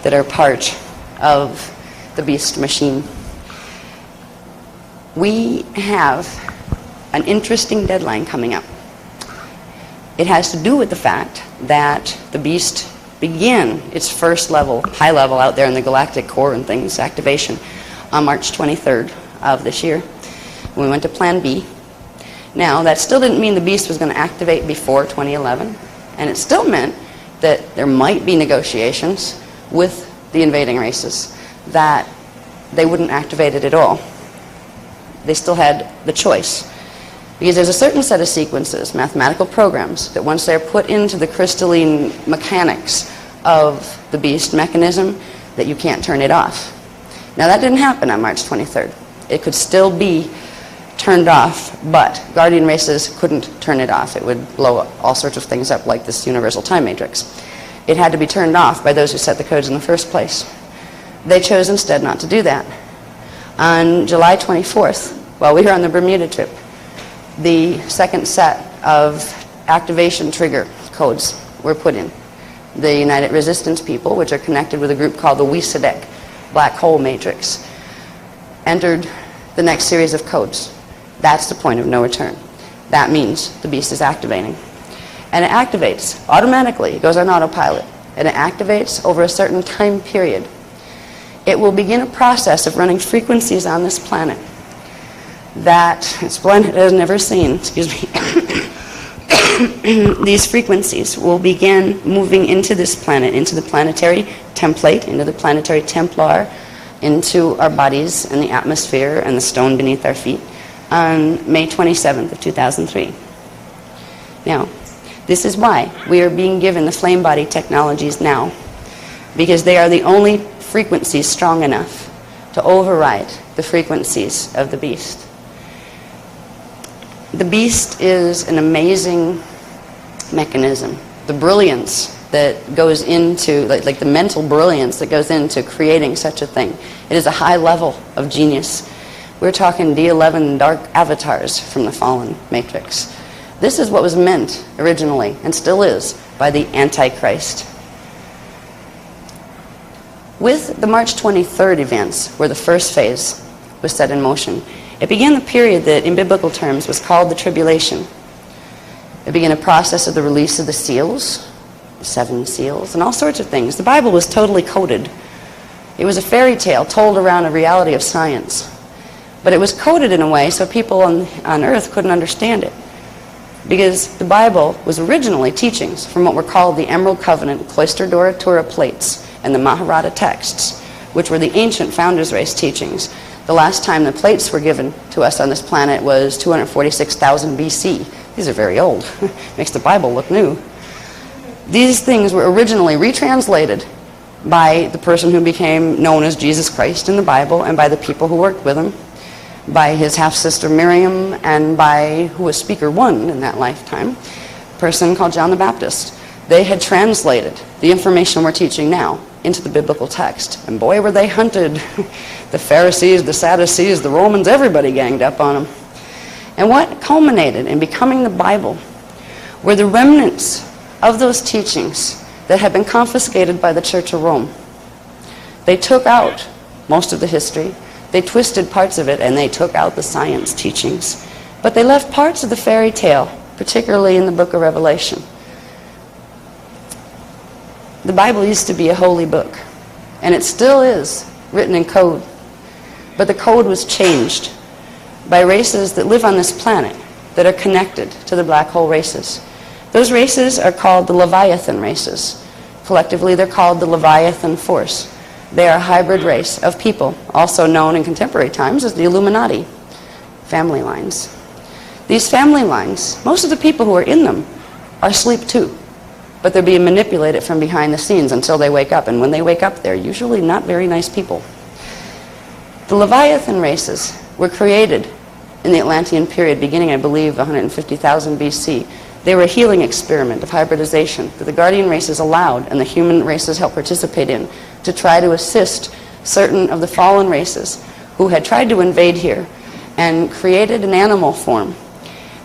that are part of the beast machine. We have an interesting deadline coming up. It has to do with the fact that the beast began its first level, high level out there in the galactic core and things, activation, on March 23rd of this year. We went to Plan B. Now, that still didn't mean the beast was going to activate before 2011, and it still meant that there might be negotiations with the invading races that they wouldn't activate it at all. They still had the choice. Because there's a certain set of sequences, mathematical programs, that once they're put into the crystalline mechanics of the beast mechanism, that you can't turn it off. Now, that didn't happen on March 23rd. It could still be turned off, but Guardian races couldn't turn it off. It would blow all sorts of things up like this universal time matrix. It had to be turned off by those who set the codes in the first place. They chose instead not to do that. On July 24th, while we were on the Bermuda trip, the second set of activation trigger codes were put in. The United Resistance people, which are connected with a group called the Wisadek Black Hole Matrix, entered the next series of codes. That's the point of no return. That means the beast is activating. And it activates automatically. It goes on autopilot. And it activates over a certain time period. It will begin a process of running frequencies on this planet that this planet has never seen. Excuse me. These frequencies will begin moving into this planet, into the planetary template, into the planetary Templar, into our bodies and the atmosphere and the stone beneath our feet on May 27th of 2003. Now, this is why we are being given the flame body technologies now, because they are the only frequencies strong enough to override the frequencies of the beast. The beast is an amazing mechanism. The brilliance that goes into, like the mental brilliance that goes into creating such a thing. It is a high level of genius. We're talking D11 dark avatars from the fallen matrix. This is what was meant originally, and still is, by the Antichrist. With the March 23rd events, where the first phase was set in motion, it began the period that, in biblical terms, was called the tribulation. It began a process of the release of the seals, the 7 seals, and all sorts of things. The Bible was totally coded. It was a fairy tale told around a reality of science. But it was coded in a way so people on Earth couldn't understand it. Because the Bible was originally teachings from what were called the Emerald Covenant, Cloister Doratura plates, and the Mahabharata texts, which were the ancient Founders Race teachings. The last time the plates were given to us on this planet was 246,000 BC. These are very old. Makes the Bible look new. These things were originally retranslated by the person who became known as Jesus Christ in the Bible, and by the people who worked with him, by his half-sister Miriam, and by who was Speaker 1 in that lifetime, a person called John the Baptist. They had translated the information we're teaching now into the biblical text. And boy, were they hunted. The Pharisees, the Sadducees, the Romans, everybody ganged up on them. And what culminated in becoming the Bible were the remnants of those teachings that had been confiscated by the Church of Rome. They took out most of the history, they twisted parts of it, and they took out the science teachings. But they left parts of the fairy tale, particularly in the book of Revelation. The Bible used to be a holy book, and it still is written in code. But the code was changed by races that live on this planet that are connected to the black hole races. Those races are called the Leviathan races. Collectively, they're called the Leviathan Force. They are a hybrid race of people, also known in contemporary times as the Illuminati family lines. These family lines, most of the people who are in them are asleep too, but they're being manipulated from behind the scenes until they wake up, and when they wake up, they're usually not very nice people. The Leviathan races were created in the Atlantean period, beginning, I believe, 150,000 BC. They were a healing experiment of hybridization that the guardian races allowed and the human races helped participate in to try to assist certain of the fallen races who had tried to invade here and created an animal form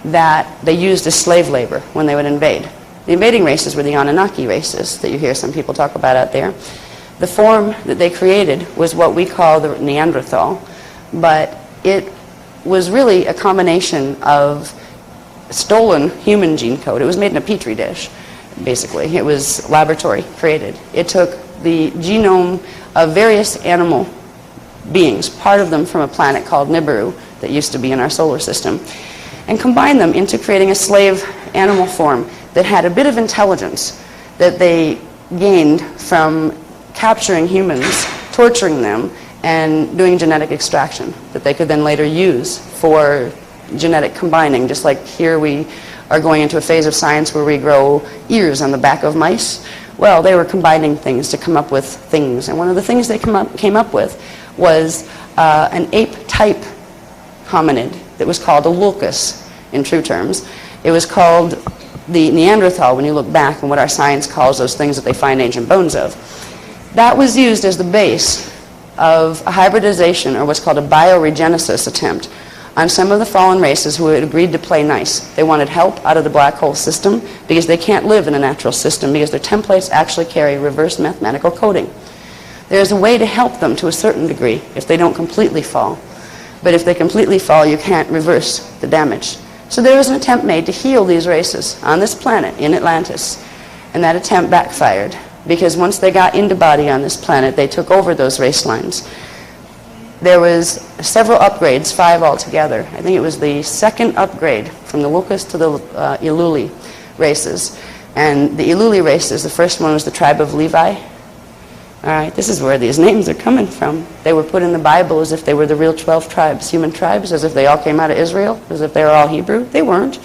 that they used as slave labor when they would invade. The invading races were the Anunnaki races that you hear some people talk about out there. The form that they created was what we call the Neanderthal, but it was really a combination of stolen human gene code. It was made in a petri dish, basically. It was laboratory created. It took the genome of various animal beings, part of them from a planet called Nibiru that used to be in our solar system, and combined them into creating a slave animal form that had a bit of intelligence that they gained from capturing humans, torturing them, and doing genetic extraction that they could then later use for genetic combining, just like here we are going into a phase of science where we grow ears on the back of mice. Well, they were combining things to come up with things, and one of the things they came up with was an ape-type hominid that was called a lulcus in true terms. It was called the Neanderthal when you look back and what our science calls those things that they find ancient bones of. That was used as the base of a hybridization, or what's called a bioregenesis attempt, on some of the fallen races who had agreed to play nice. They wanted help out of the black hole system because they can't live in a natural system because their templates actually carry reverse mathematical coding. There's a way to help them to a certain degree if they don't completely fall. But if they completely fall, you can't reverse the damage. So there was an attempt made to heal these races on this planet in Atlantis. And that attempt backfired, because once they got into body on this planet, they took over those race lines. There was several upgrades, 5 altogether. I think it was the second upgrade from the Lucas to the Iluli races. And the Iluli races, the first one was the tribe of Levi. All right, this is where these names are coming from. They were put in the Bible as if they were the real 12 tribes, human tribes, as if they all came out of Israel, as if they were all Hebrew. They weren't.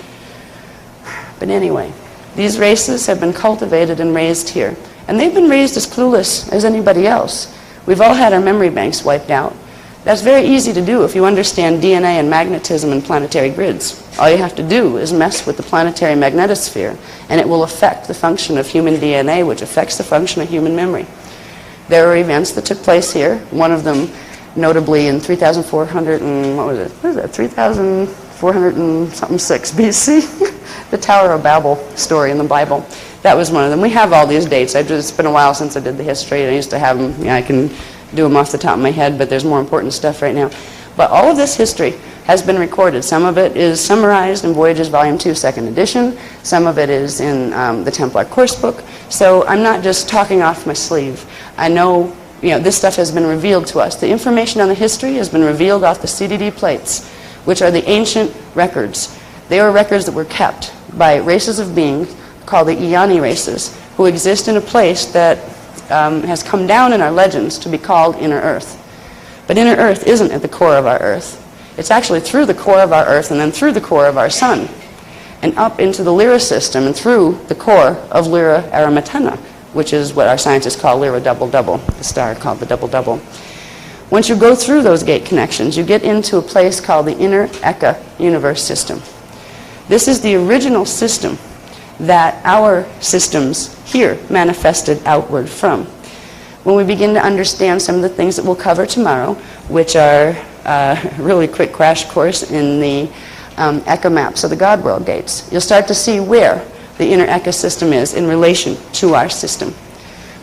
But anyway, these races have been cultivated and raised here. And they've been raised as clueless as anybody else. We've all had our memory banks wiped out. That's very easy to do if you understand DNA and magnetism and planetary grids. All you have to do is mess with the planetary magnetosphere, and it will affect the function of human DNA, which affects the function of human memory. There are events that took place here, one of them notably in 3,400 and, what was it? What is that, 3,400 and something 6 BC? The Tower of Babel story in the Bible. That was one of them. We have all these dates. It's been a while since I did the history, and I used to have them. I can do them off the top of my head, but there's more important stuff right now. But all of this history has been recorded. Some of it is summarized in Voyages Volume 2, 2nd edition. Some of it is in the Templar course book. So I'm not just talking off my sleeve. I know, this stuff has been revealed to us. The information on the history has been revealed off the CDD plates, which are the ancient records. They were records that were kept by races of beings called the Iani races, who exist in a place that has come down in our legends to be called Inner Earth. But Inner Earth isn't at the core of our Earth. It's actually through the core of our Earth and then through the core of our Sun, and up into the Lyra system and through the core of Lyra Aramatena, which is what our scientists call Lyra Double-Double, the star called the Double-Double. Once you go through those gate connections, you get into a place called the Inner Eka universe system. This is the original system that our systems here manifested outward from. When we begin to understand some of the things that we'll cover tomorrow, which are a really quick crash course in the Eka maps of the God World gates, you'll start to see where the Inner Eka system is in relation to our system.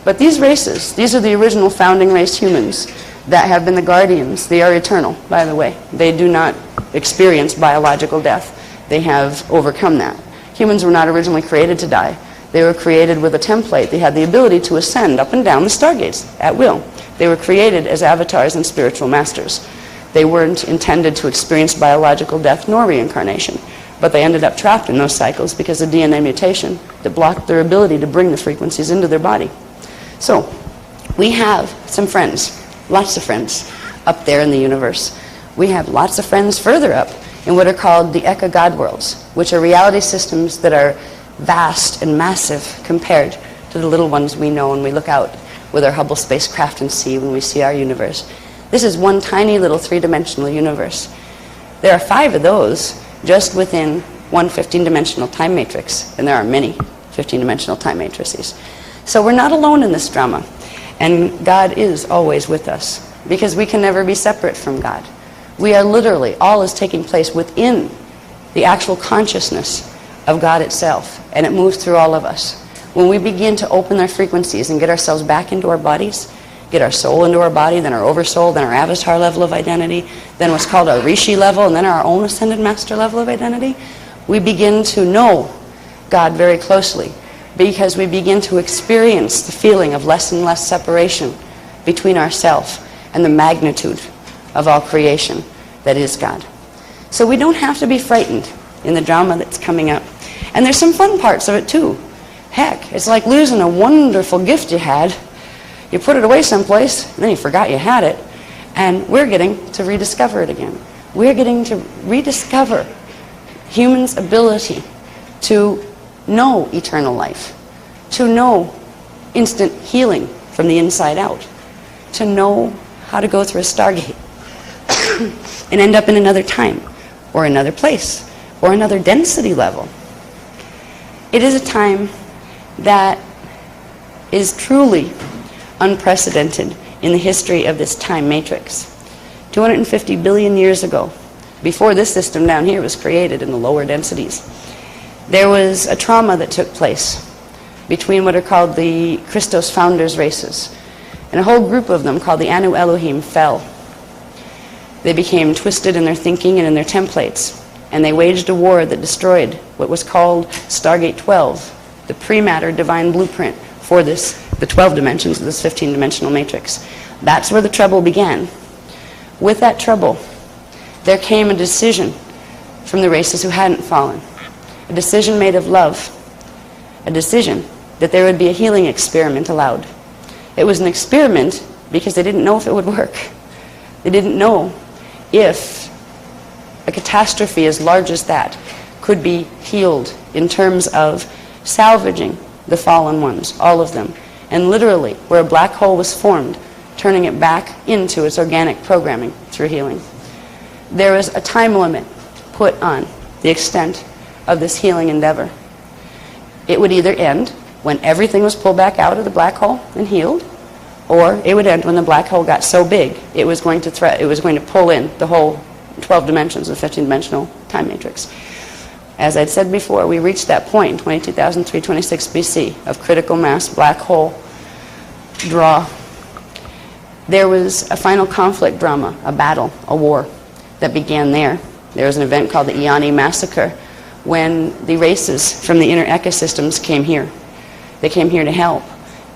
But these races, these are the original founding race humans that have been the guardians. They are eternal, by the way. They do not experience biological death. They have overcome that. Humans were not originally created to die. They were created with a template. They had the ability to ascend up and down the stargates at will. They were created as avatars and spiritual masters. They weren't intended to experience biological death nor reincarnation, but they ended up trapped in those cycles because of DNA mutation that blocked their ability to bring the frequencies into their body. So we have some friends, lots of friends, up there in the universe. We have lots of friends further up in what are called the Eka God worlds, which are reality systems that are vast and massive compared to the little ones we know when we look out with our Hubble spacecraft and see when we see our universe. This is one tiny little three-dimensional universe. There are 5 of those just within one 15-dimensional time matrix, and there are many 15-dimensional time matrices. So we're not alone in this drama, and God is always with us because we can never be separate from God. We are literally, all is taking place within the actual consciousness of God itself, and it moves through all of us. When we begin to open our frequencies and get ourselves back into our bodies, get our soul into our body, then our oversoul, then our avatar level of identity, then what's called our rishi level, and then our own ascended master level of identity, we begin to know God very closely because we begin to experience the feeling of less and less separation between ourselves and the magnitude of all creation that is God. So we don't have to be frightened in the drama that's coming up. And there's some fun parts of it too. Heck, it's like losing a wonderful gift you had. You put it away someplace, and then you forgot you had it, and we're getting to rediscover it again. We're getting to rediscover humans' ability to know eternal life, to know instant healing from the inside out, to know how to go through a stargate and end up in another time, or another place, or another density level. It is a time that is truly unprecedented in the history of this time matrix. 250 billion years ago, before this system down here was created in the lower densities, there was a trauma that took place between what are called the Christos founders races, and a whole group of them called the Anu Elohim fell. They became twisted in their thinking and in their templates, and they waged a war that destroyed what was called Stargate 12, the pre-matter divine blueprint for the 12 dimensions of this 15-dimensional matrix. That's where the trouble began. With that trouble, there came a decision from the races who hadn't fallen, a decision made of love, a decision that there would be a healing experiment allowed. It was an experiment because they didn't know if it would work. They didn't know if a catastrophe as large as that could be healed in terms of salvaging the fallen ones, all of them, and literally where a black hole was formed, turning it back into its organic programming through healing. There was a time limit put on the extent of this healing endeavor. It would either end when everything was pulled back out of the black hole and healed, or it would end when the black hole got so big it was going to pull in the whole 12 dimensions of the 15-dimensional time matrix. As I'd said before, we reached that point, 22,326 BC, of critical mass black hole draw. There was a final conflict drama, a battle, a war that began there. There was an event called the Iani Massacre when the races from the inner ecosystems came here. They came here to help,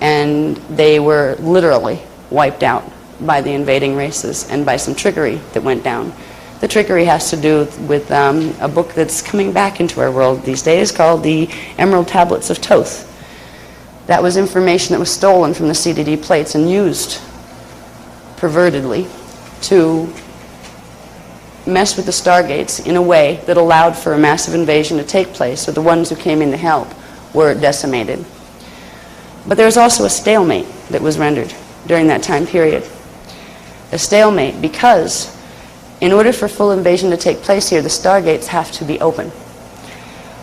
and they were literally wiped out by the invading races and by some trickery that went down. The trickery has to do with a book that's coming back into our world these days called the Emerald Tablets of Thoth. That was information that was stolen from the CDD plates and used pervertedly to mess with the stargates in a way that allowed for a massive invasion to take place, so the ones who came in to help were decimated. But there was also a stalemate that was rendered during that time period. A stalemate because in order for full invasion to take place here, the stargates have to be open.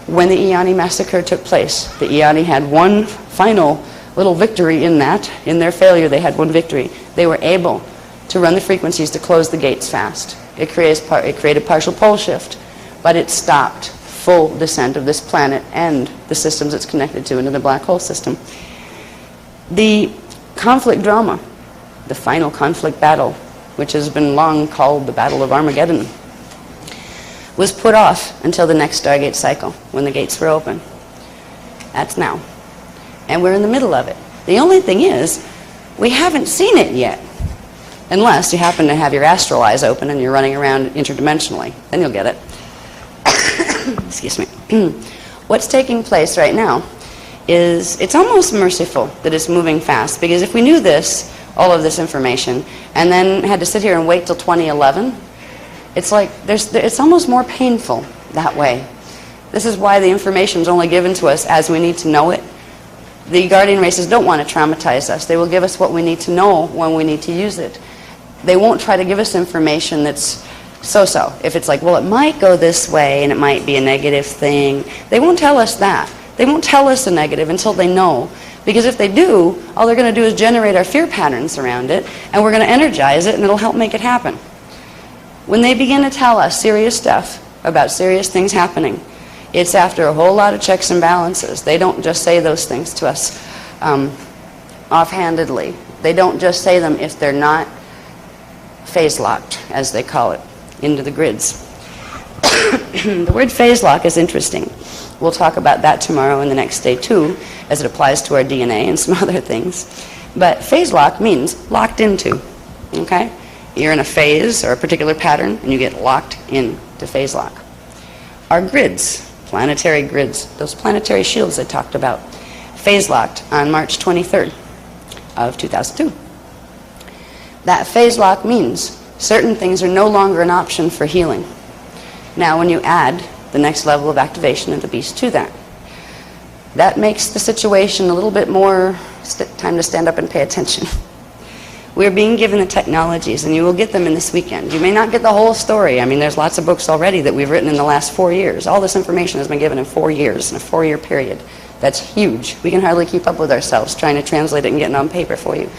When the Iani Massacre took place, the Iani had one final little victory in that. In their failure, they had one victory. They were able to run the frequencies to close the gates fast. It created partial pole shift, but it stopped full descent of this planet and the systems it's connected to into the black hole system. The conflict drama, the final conflict battle, which has been long called the Battle of Armageddon, was put off until the next Stargate cycle, when the gates were open. That's now. And we're in the middle of it. The only thing is, we haven't seen it yet. Unless you happen to have your astral eyes open and you're running around interdimensionally. Then you'll get it. Excuse me. What's taking place right now is, it's almost merciful that it's moving fast, because if we knew this, all of this information, and then had to sit here and wait till 2011, it's like, it's almost more painful that way. This is why the information is only given to us as we need to know it. The guardian races don't want to traumatize us. They will give us what we need to know when we need to use it. They won't try to give us information that's so-so. If it's like, well, it might go this way and it might be a negative thing, they won't tell us that. They won't tell us a negative until they know. Because if they do, all they're going to do is generate our fear patterns around it, and we're going to energize it, and it'll help make it happen. When they begin to tell us serious stuff about serious things happening, it's after a whole lot of checks and balances. They don't just say those things to us offhandedly. They don't just say them if they're not phase locked, as they call it, into the grids. The word phase lock is interesting. We'll talk about that tomorrow and the next day too, as it applies to our DNA and some other things. But phase lock means locked into, okay? You're in a phase or a particular pattern and you get locked into phase lock. Our grids, planetary grids, those planetary shields I talked about, phase locked on March 23rd of 2002. That phase lock means certain things are no longer an option for healing. Now when you add the next level of activation of the beast to that, that makes the situation a little bit more time to stand up and pay attention. We're being given the technologies, and you will get them in this weekend. You may not get the whole story. I mean, there's lots of books already that we've written in the last 4 years. All this information has been given in 4 years, in a 4-year period. That's huge. We can hardly keep up with ourselves trying to translate it and get it on paper for you.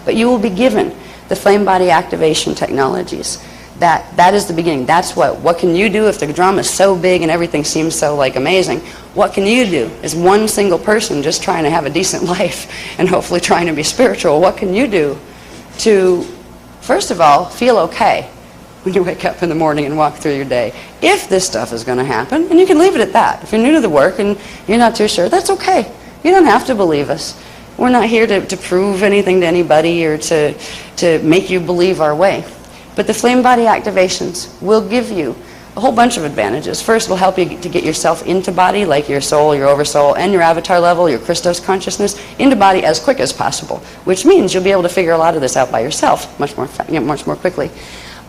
But you will be given the flame body activation technologies. That is the beginning. That's what can you do if the drama is so big and everything seems so like amazing? What can you do as one single person just trying to have a decent life and hopefully trying to be spiritual? What can you do to, first of all, feel okay when you wake up in the morning and walk through your day. If this stuff is going to happen, and you can leave it at that. If you're new to the work and you're not too sure, that's okay. You don't have to believe us. We're not here to prove anything to anybody or to make you believe our way. But the flame body activations will give you a whole bunch of advantages. First, it'll help you to get yourself into body, like your soul, your oversoul, and your avatar level, your Christos consciousness, into body as quick as possible, which means you'll be able to figure a lot of this out by yourself much more quickly.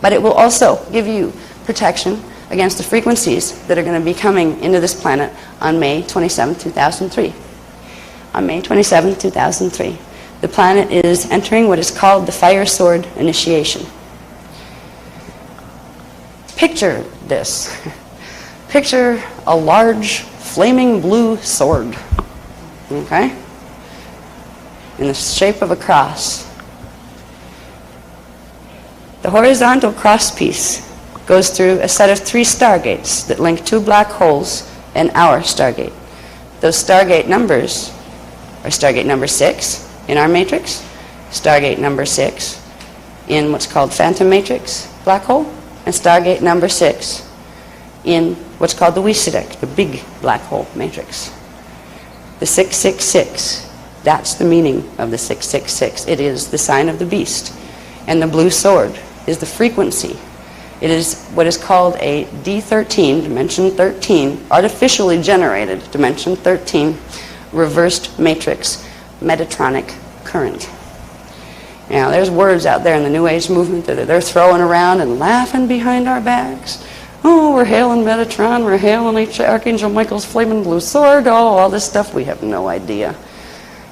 But it will also give you protection against the frequencies that are going to be coming into this planet on May 27, 2003. On May 27, 2003, the planet is entering what is called the Fire Sword Initiation. Picture this. Picture a large flaming blue sword, okay, in the shape of a cross. The horizontal crosspiece goes through a set of 3 stargates that link 2 black holes and our stargate. Those stargate numbers are stargate number 6 in our matrix, stargate number 6 in what's called phantom matrix black hole, and stargate number 6 in what's called the Wysidek, the big black hole matrix. The 666, that's the meaning of the 666. It is the sign of the beast. And the blue sword is the frequency. It is what is called a D13, dimension 13, artificially generated dimension 13, reversed matrix Metatronic current. Now, there's words out there in the New Age movement that they're throwing around and laughing behind our backs. Oh, we're hailing Metatron, we're hailing Archangel Michael's flaming blue sword, all this stuff. We have no idea.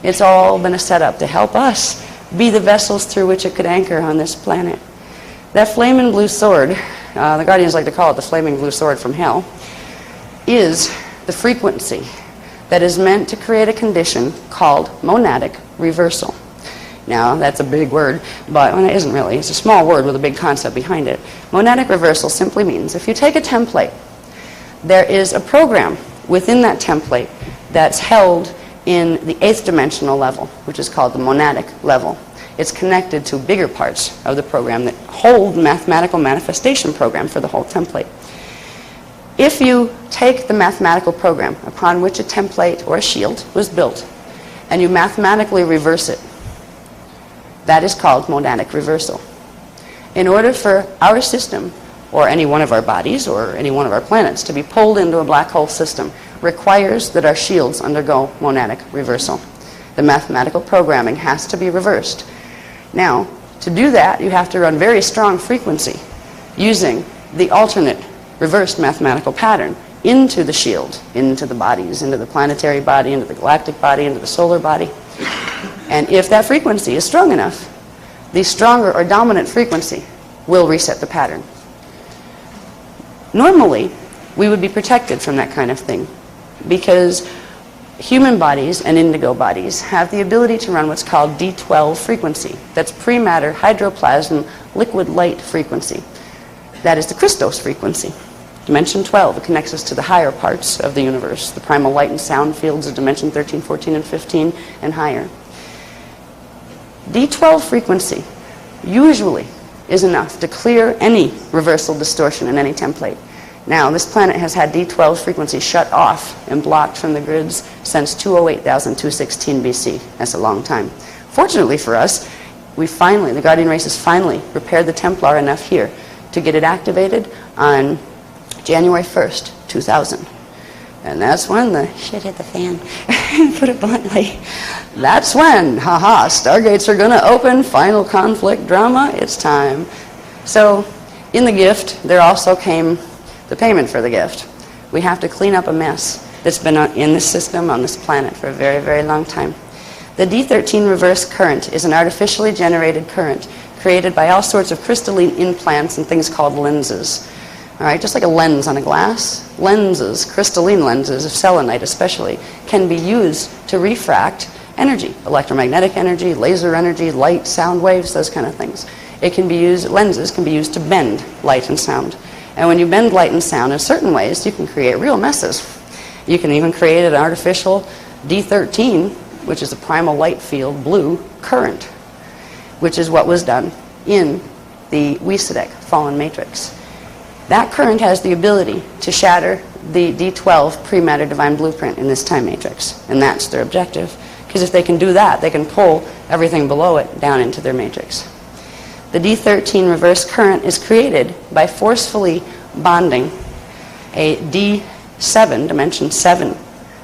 It's all been a setup to help us be the vessels through which it could anchor on this planet. That flaming blue sword, the Guardians like to call it the flaming blue sword from hell, is the frequency that is meant to create a condition called monadic reversal. Now, that's a big word, but it isn't really. It's a small word with a big concept behind it. Monadic reversal simply means if you take a template, there is a program within that template that's held in the 8th dimensional level, which is called the monadic level. It's connected to bigger parts of the program that hold the mathematical manifestation program for the whole template. If you take the mathematical program upon which a template or a shield was built, and you mathematically reverse it, that is called monadic reversal. In order for our system, or any one of our bodies, or any one of our planets, to be pulled into a black hole system, requires that our shields undergo monadic reversal. The mathematical programming has to be reversed. Now, to do that, you have to run very strong frequency using the alternate reversed mathematical pattern into the shield, into the bodies, into the planetary body, into the galactic body, into the solar body. And if that frequency is strong enough, the stronger or dominant frequency will reset the pattern. Normally, we would be protected from that kind of thing because human bodies and indigo bodies have the ability to run what's called D12 frequency. That's pre-matter hydroplasm liquid light frequency. That is the Christos frequency. Dimension 12, it connects us to the higher parts of the universe, the primal light and sound fields of dimension 13, 14, and 15, and higher. D12 frequency usually is enough to clear any reversal distortion in any template. Now, this planet has had D12 frequency shut off and blocked from the grids since 208,216 BC. That's a long time. Fortunately for us, the Guardian race has finally repaired the Templar enough here to get it activated on January 1st, 2000. And that's when the shit hit the fan, put it bluntly. That's when, stargates are going to open, final conflict drama, it's time. So, in the gift, there also came the payment for the gift. We have to clean up a mess that's been in this system, on this planet, for a very, very long time. The D13 reverse current is an artificially generated current created by all sorts of crystalline implants and things called lenses. All right, just like a lens on a glass, lenses, crystalline lenses of selenite especially, can be used to refract energy, electromagnetic energy, laser energy, light, sound waves, those kind of things. Lenses can be used to bend light and sound. And when you bend light and sound in certain ways, you can create real messes. You can even create an artificial D13, which is a primal light field blue current, which is what was done in the Wesedeck fallen matrix. That current has the ability to shatter the D12 pre-matter divine blueprint in this time matrix, and that's their objective. Because if they can do that, they can pull everything below it down into their matrix. The D13 reverse current is created by forcefully bonding a D7, dimension 7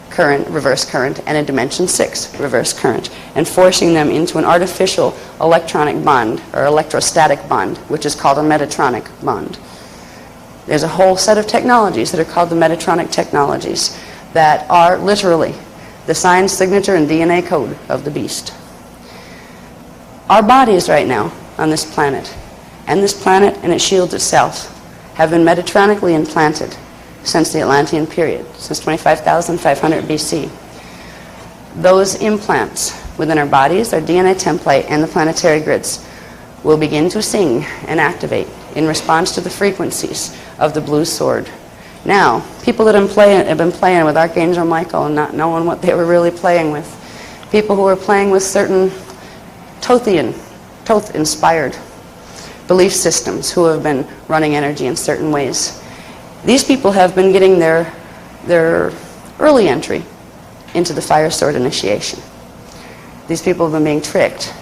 current, reverse current, and a dimension 6 reverse current, and forcing them into an artificial electronic bond, or electrostatic bond, which is called a metatronic bond. There's a whole set of technologies that are called the metatronic technologies that are literally the sign, signature, and DNA code of the beast. Our bodies right now on this planet and its shields itself have been metatronically implanted since the Atlantean period, since 25,500 BC. Those implants within our bodies, our DNA template, and the planetary grids will begin to sing and activate in response to the frequencies of the blue sword. Now, people that have been playing with Archangel Michael and not knowing what they were really playing with, people who were playing with certain Thoth-inspired belief systems who have been running energy in certain ways. These people have been getting their early entry into the fire sword initiation. These people have been being tricked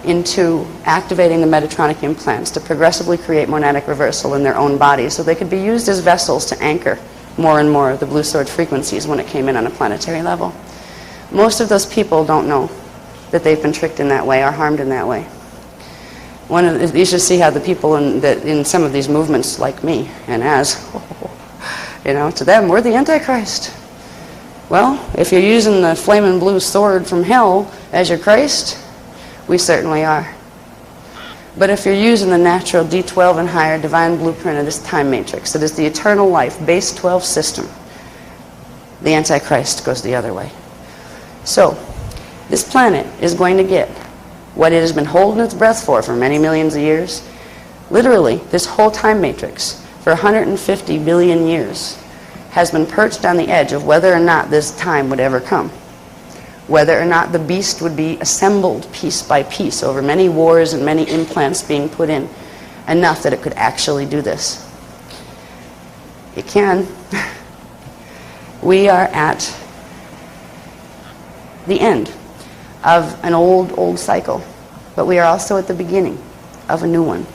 into activating the metatronic implants to progressively create monadic reversal in their own bodies so they could be used as vessels to anchor more and more of the blue sword frequencies when it came in on a planetary level. Most of those people don't know that they've been tricked in that way or harmed in that way. You should see how the people in some of these movements, like me and to them, we're the Antichrist. Well, if you're using the flaming blue sword from hell as your Christ, we certainly are. But if you're using the natural D12 and higher divine blueprint of this time matrix, that is the eternal life base 12 system, the Antichrist goes the other way. So, this planet is going to get what it has been holding its breath for many millions of years. Literally, this whole time matrix, for 150 billion years, has been perched on the edge of whether or not this time would ever come. Whether or not the beast would be assembled piece by piece over many wars and many implants being put in, enough that it could actually do this. It can. We are at the end of an old cycle, but we are also at the beginning of a new one.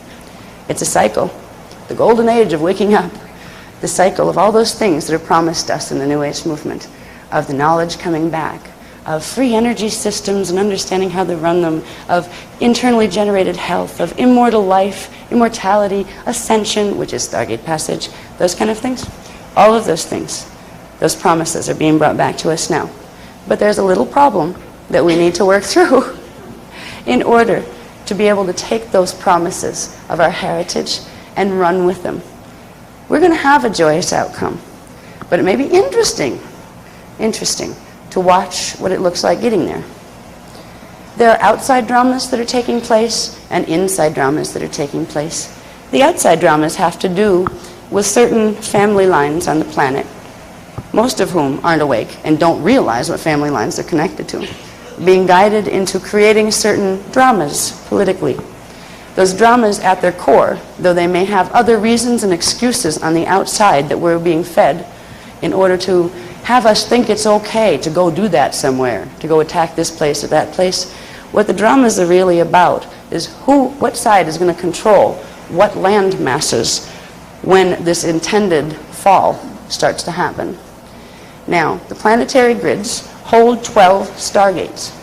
It's a cycle, the golden age of waking up, the cycle of all those things that are promised us in the New Age movement, of the knowledge coming back, of free energy systems and understanding how to run them, of internally generated health, of immortal life, immortality, ascension, which is Stargate passage, those kind of things. All of those things, those promises are being brought back to us now. But there's a little problem that we need to work through in order to be able to take those promises of our heritage and run with them. We're going to have a joyous outcome, but it may be interesting to watch what it looks like getting there. There are outside dramas that are taking place and inside dramas that are taking place. The outside dramas have to do with certain family lines on the planet, most of whom aren't awake and don't realize what family lines they're connected to, being guided into creating certain dramas politically. Those dramas at their core, though they may have other reasons and excuses on the outside that we're being fed in order to have us think it's okay to go do that somewhere, to go attack this place or that place. What the dramas are really about is what side is going to control what land masses when this intended fall starts to happen. Now, the planetary grids hold 12 stargates.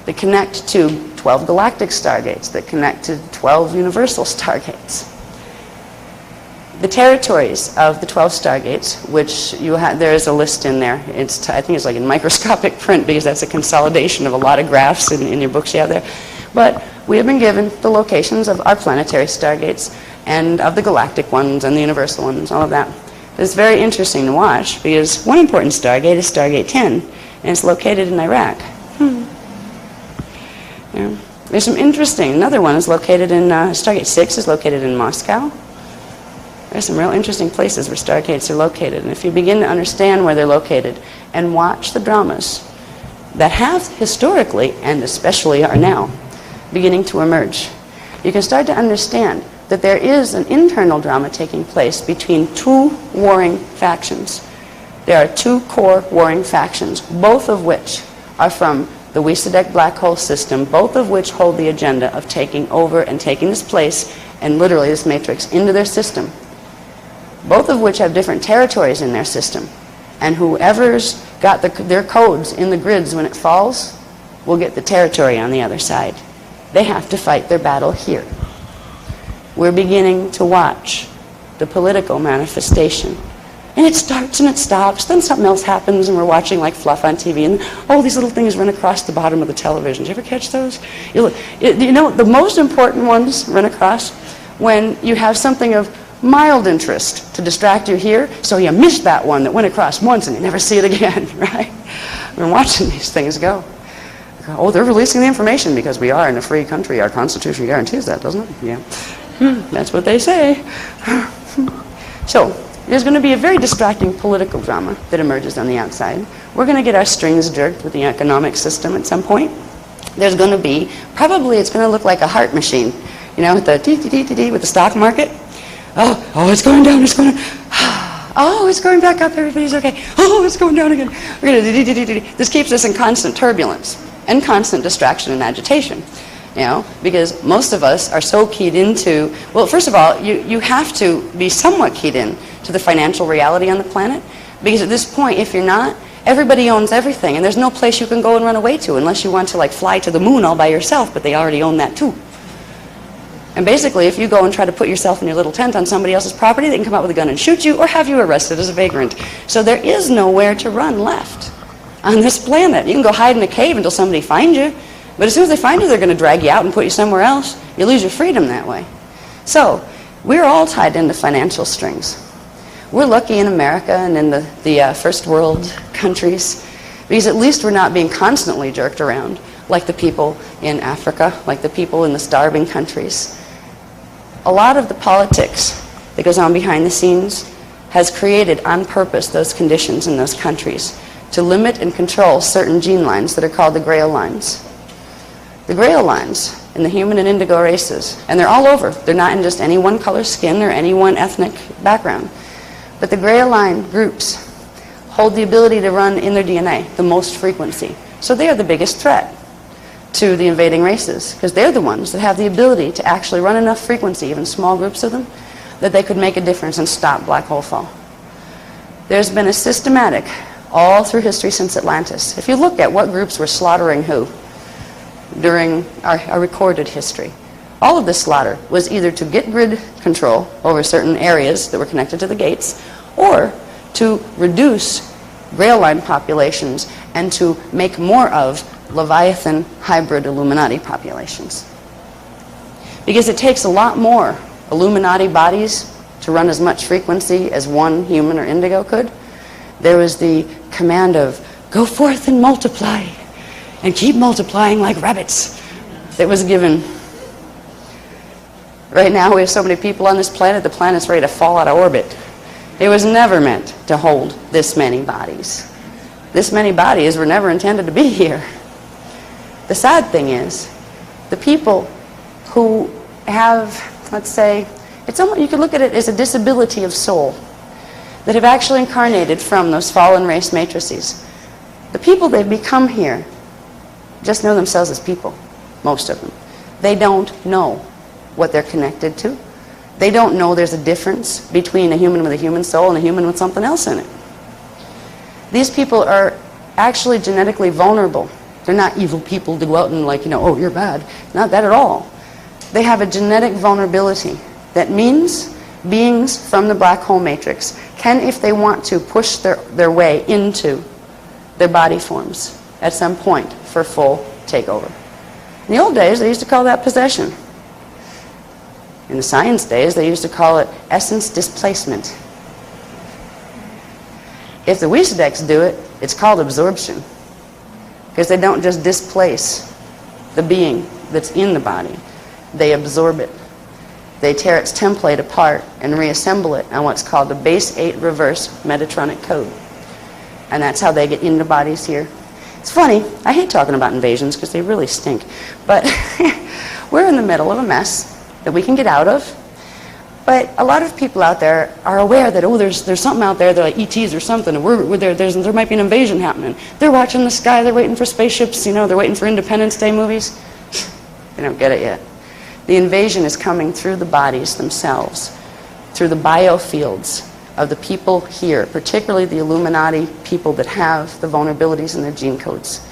They connect to 12 galactic stargates that connect to 12 universal stargates. The territories of the 12 stargates, which there is a list in there. I think it's like in microscopic print because that's a consolidation of a lot of graphs in your books you have there. But we have been given the locations of our planetary stargates and of the galactic ones and the universal ones, all of that. It's very interesting to watch because one important stargate is Stargate 10, and it's located in Iraq. Yeah. There's some interesting, another one is located in, Stargate 6 is located in Moscow. There's some real interesting places where stargates are located, and if you begin to understand where they're located and watch the dramas that have historically, and especially are now, beginning to emerge, you can start to understand that there is an internal drama taking place between two warring factions. There are two core warring factions, both of which are from the Wysadek black hole system, both of which hold the agenda of taking over and taking this place and literally this matrix into their system. Both of which have different territories in their system. And whoever's got their codes in the grids when it falls will get the territory on the other side. They have to fight their battle here. We're beginning to watch the political manifestation. And it starts and it stops, then something else happens and we're watching like fluff on TV and all these little things run across the bottom of the television. Did you ever catch those? You know, the most important ones run across when you have something of mild interest to distract you here, so you missed that one that went across once and you never see it again, right? We're watching these things go. Oh, they're releasing the information because we are in a free country. Our Constitution guarantees that, doesn't it? Yeah. That's what they say. So, there's going to be a very distracting political drama that emerges on the outside. We're going to get our strings jerked with the economic system at some point. There's going to be, probably it's going to look like a heart machine, you know, with the dee-dee-dee-dee-dee with the stock market. Oh, it's going down, it's going oh, it's going back up, everybody's okay. Oh, it's going down again. We're going to dee-dee-dee-dee-dee. This keeps us in constant turbulence and constant distraction and agitation. You know, because most of us are so keyed into, well, first of all, you have to be somewhat keyed in to the financial reality on the planet, because at this point, if you're not, everybody owns everything, and there's no place you can go and run away to unless you want to like fly to the moon all by yourself, but they already own that too. And basically, if you go and try to put yourself in your little tent on somebody else's property, they can come out with a gun and shoot you or have you arrested as a vagrant. So there is nowhere to run left on this planet. You can go hide in a cave until somebody finds you, but as soon as they find you, they're going to drag you out and put you somewhere else. You lose your freedom that way. So we're all tied into financial strings. We're lucky in America and in the first world countries, because at least we're not being constantly jerked around like the people in Africa, like the people in the starving countries. A lot of the politics that goes on behind the scenes has created on purpose those conditions in those countries to limit and control certain gene lines that are called the Grail lines. The Grail lines in the human and indigo races, and they're all over. They're not in just any one color skin or any one ethnic background. But the Grail line groups hold the ability to run in their DNA the most frequency. So they are the biggest threat to the invading races, because they're the ones that have the ability to actually run enough frequency, even small groups of them, that they could make a difference and stop black hole fall. There's been a systematic, all through history since Atlantis. If you look at what groups were slaughtering who during our recorded history, all of this slaughter was either to get grid control over certain areas that were connected to the gates, or to reduce Grail line populations and to make more of Leviathan hybrid Illuminati populations. Because it takes a lot more Illuminati bodies to run as much frequency as one human or indigo could. There was the command of, go forth and multiply, and keep multiplying like rabbits, that was given. Right now we have so many people on this planet, the planet's ready to fall out of orbit. It was never meant to hold this many bodies. This many bodies were never intended to be here. The sad thing is, the people who have, let's say, it's almost, you could look at it as a disability of soul, that have actually incarnated from those fallen race matrices. The people they've become here just know themselves as people, most of them. They don't know what they're connected to. They don't know there's a difference between a human with a human soul and a human with something else in it. These people are actually genetically vulnerable. They're not evil people to go out and like, oh, you're bad. Not that at all. They have a genetic vulnerability. That means beings from the black hole matrix can, if they want to, push their way into their body forms at some point for full takeover. In the old days, they used to call that possession. In the science days, they used to call it essence displacement. If the Wysadeks do it, it's called absorption, because they don't just displace the being that's in the body. They absorb it. They tear its template apart and reassemble it on what's called the base 8 reverse Metatronic code. And that's how they get into bodies here. It's funny, I hate talking about invasions because they really stink. But we're in the middle of a mess that we can get out of. But a lot of people out there are aware that, oh, there's something out there, they're like ETs or something, and there might be an invasion happening. They're watching the sky, they're waiting for spaceships, you know, they're waiting for Independence Day movies. They don't get it yet. The invasion is coming through the bodies themselves, through the biofields of the people here, particularly the Illuminati people that have the vulnerabilities in their gene codes.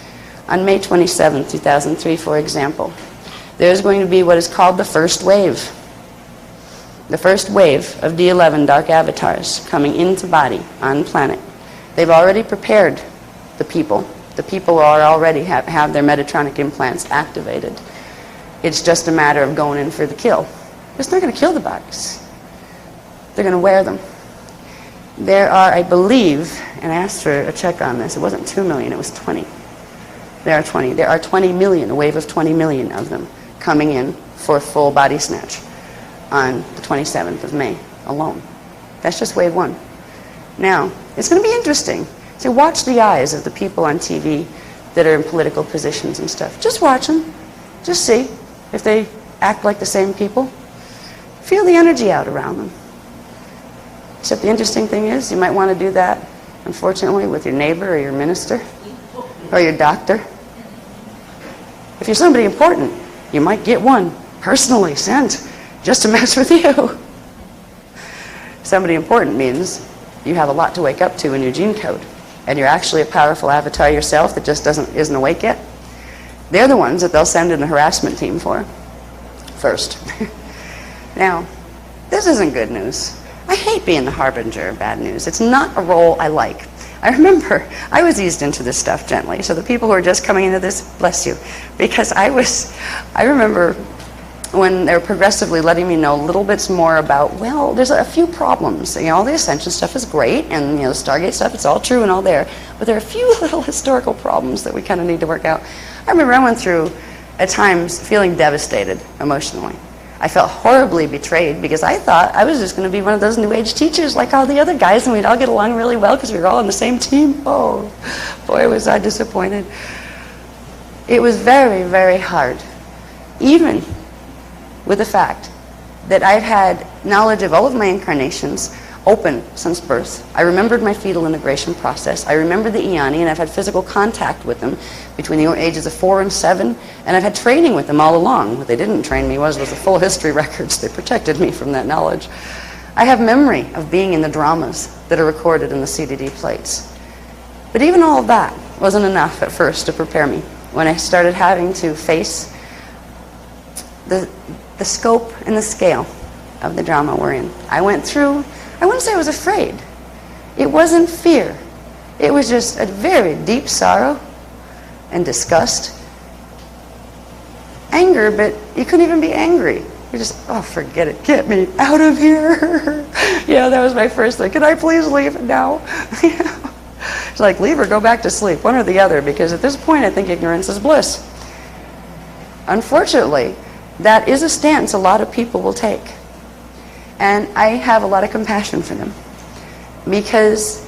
On May 27, 2003, for example, there's going to be what is called the first wave. The first wave of D11 dark avatars coming into body on planet. They've already prepared the people. The people are already have their Metatronic implants activated. It's just a matter of going in for the kill. It's not going to kill the bodies. They're going to wear them. There are, I believe, and I asked for a check on this, it wasn't 2 million, it was 20. There are 20. There are 20 million, a wave of 20 million of them coming in for full body snatch on the 27th of May alone. That's just wave one. Now, it's going to be interesting. So watch the eyes of the people on TV that are in political positions and stuff. Just watch them. Just see if they act like the same people. Feel the energy out around them. Except the interesting thing is, you might want to do that, unfortunately, with your neighbor or your minister or your doctor. If you're somebody important, you might get one personally sent just to mess with you. Somebody important means you have a lot to wake up to in your gene code, and you're actually a powerful avatar yourself that just isn't awake yet. They're the ones that they'll send in the harassment team for first. Now, this isn't good news. I hate being the harbinger of bad news. It's not a role I like. I remember I was eased into this stuff gently, so the people who are just coming into this, bless you, because I remember when they're progressively letting me know little bits more about, well, there's a few problems. You know, all the Ascension stuff is great, and you know, the Stargate stuff, it's all true and all there, but there are a few little historical problems that we kind of need to work out. I remember I went through, at times, feeling devastated emotionally. I felt horribly betrayed because I thought I was just going to be one of those New Age teachers like all the other guys, and we'd all get along really well because we were all on the same team. Oh, boy, was I disappointed. It was very, very hard, even with the fact that I've had knowledge of all of my incarnations open since birth. I remembered my fetal integration process. I remember the Eoni, and I've had physical contact with them between the ages of 4 and 7, and I've had training with them all along. What they didn't train me was the full history records. They protected me from that knowledge. I have memory of being in the dramas that are recorded in the CDD plates. But even all of that wasn't enough at first to prepare me. When I started having to face the scope and the scale of the drama we're in, I went through, I wouldn't say I was afraid. It wasn't fear. It was just a very deep sorrow and disgust. Anger, but you couldn't even be angry. You're just, oh, forget it. Get me out of here. Yeah, that was my first thing. Can I please leave now? It's like, leave or go back to sleep, one or the other, because at this point I think ignorance is bliss. Unfortunately, that is a stance a lot of people will take. And I have a lot of compassion for them, because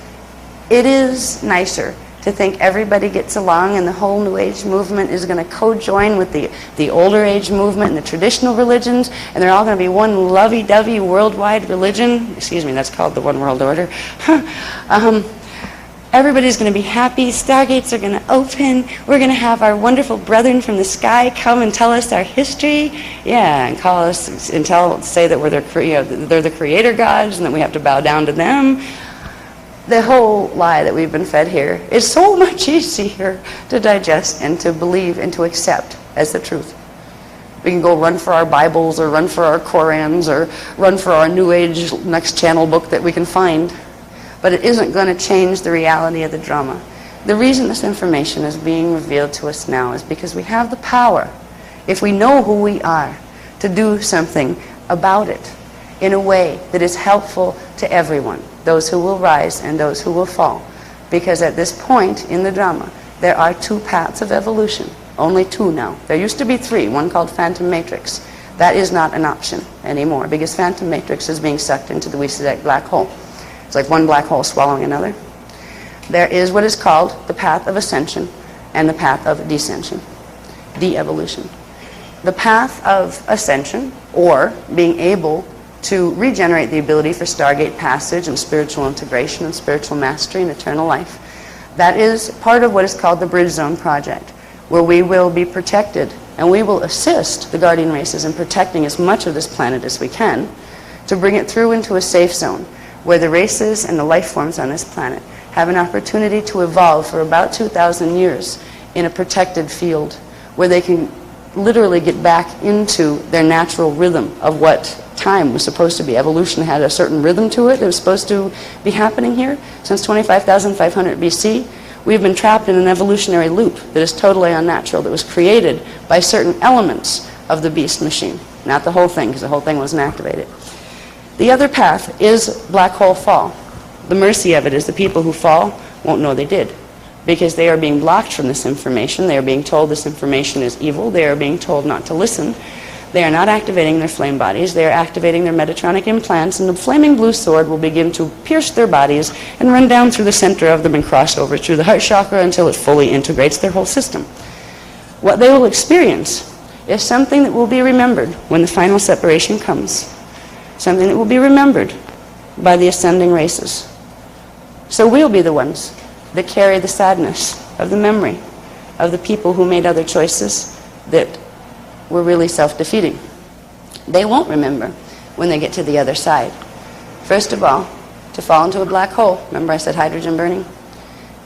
it is nicer to think everybody gets along and the whole New Age movement is going to co-join with the older age movement and the traditional religions, and they're all going to be one lovey-dovey worldwide religion. Excuse me, that's called the One World Order. Everybody's going to be happy. Stargates are going to open. We're going to have our wonderful brethren from the sky come and tell us our history. Yeah, and call us and say that they're the creator gods and that we have to bow down to them. The whole lie that we've been fed here is so much easier to digest and to believe and to accept as the truth. We can go run for our Bibles or run for our Korans or run for our New Age next channel book that we can find. But it isn't going to change the reality of the drama. The reason this information is being revealed to us now is because we have the power, if we know who we are, to do something about it in a way that is helpful to everyone, those who will rise and those who will fall. Because at this point in the drama, there are 2 paths of evolution, only 2 now. There used to be 3, one called Phantom Matrix. That is not an option anymore, because Phantom Matrix is being sucked into the Weesadek black hole. It's like one black hole swallowing another. There is what is called the path of ascension and the path of descension, de-evolution. the path of ascension, or being able to regenerate the ability for Stargate passage and spiritual integration and spiritual mastery and eternal life. That is part of what is called the Bridge Zone Project, where we will be protected and we will assist the guardian races in protecting as much of this planet as we can to bring it through into a safe zone where the races and the life forms on this planet have an opportunity to evolve for about 2,000 years in a protected field where they can literally get back into their natural rhythm of what time was supposed to be. Evolution had a certain rhythm to it that was supposed to be happening here. Since 25,500 BC, we've been trapped in an evolutionary loop that is totally unnatural, that was created by certain elements of the beast machine. Not the whole thing, because the whole thing wasn't activated. The other path is black hole fall. The mercy of it is the people who fall won't know they did, because they are being blocked from this information. They are being told this information is evil. They are being told not to listen. They are not activating their flame bodies. They are activating their Metatronic implants, and the flaming blue sword will begin to pierce their bodies and run down through the center of them and cross over through the heart chakra until it fully integrates their whole system. What they will experience is something that will be remembered when the final separation comes, something that will be remembered by the ascending races. So we'll be the ones that carry the sadness of the memory of the people who made other choices that were really self-defeating. They won't remember when they get to the other side. First of all, to fall into a black hole, remember I said hydrogen burning?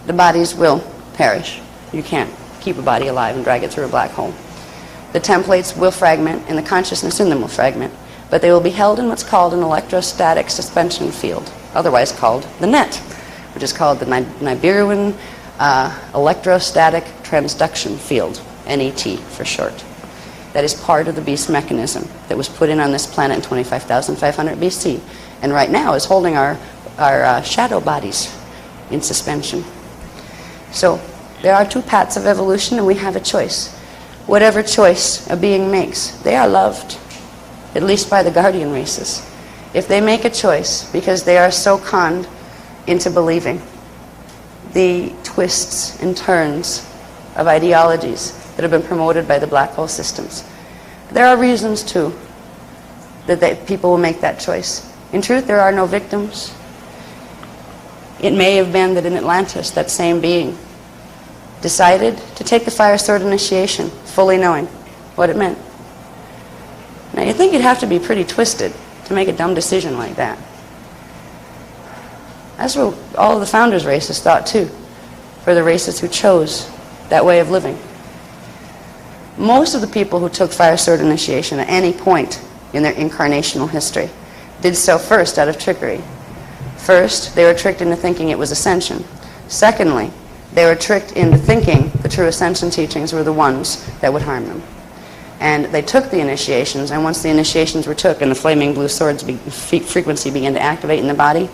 The bodies will perish. You can't keep a body alive and drag it through a black hole. The templates will fragment and the consciousness in them will fragment, but they will be held in what's called an electrostatic suspension field, otherwise called the net, which is called the Nibiruan electrostatic transduction field, NET for short. That is part of the beast mechanism that was put in on this planet in 25,500 BC, and right now is holding our shadow bodies in suspension. So there are two paths of evolution, and we have a choice. Whatever choice a being makes, they are loved, at least by the guardian races. If they make a choice because they are so conned into believing the twists and turns of ideologies that have been promoted by the black hole systems. There are reasons, too, that people will make that choice. In truth, there are no victims. It may have been that in Atlantis, that same being decided to take the fire sword initiation, fully knowing what it meant. Now, you'd think you'd have to be pretty twisted to make a dumb decision like that. That's what all of the founders' races thought, too, for the races who chose that way of living. Most of the people who took fire sword initiation at any point in their incarnational history did so first out of trickery. First, they were tricked into thinking it was ascension. Secondly, they were tricked into thinking the true ascension teachings were the ones that would harm them. And they took the initiations, and once the initiations were took and the flaming blue sword's frequency began to activate in the body,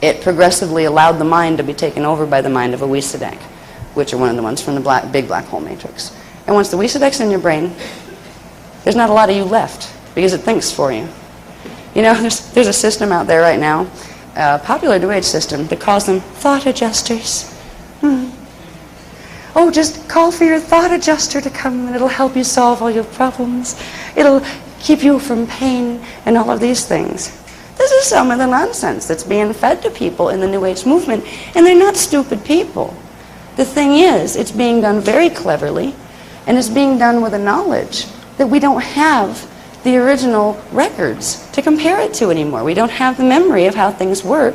it progressively allowed the mind to be taken over by the mind of a Wisadek, which are one of the ones from the big black hole matrix. And once the Wisadek's in your brain, there's not a lot of you left, because it thinks for you. You know, there's a system out there right now, a popular New Age system, that calls them thought adjusters. Oh, just call for your thought adjuster to come and it'll help you solve all your problems. It'll keep you from pain and all of these things. This is some of the nonsense that's being fed to people in the New Age movement, and they're not stupid people. The thing is, it's being done very cleverly, and it's being done with a knowledge that we don't have the original records to compare it to anymore. We don't have the memory of how things work.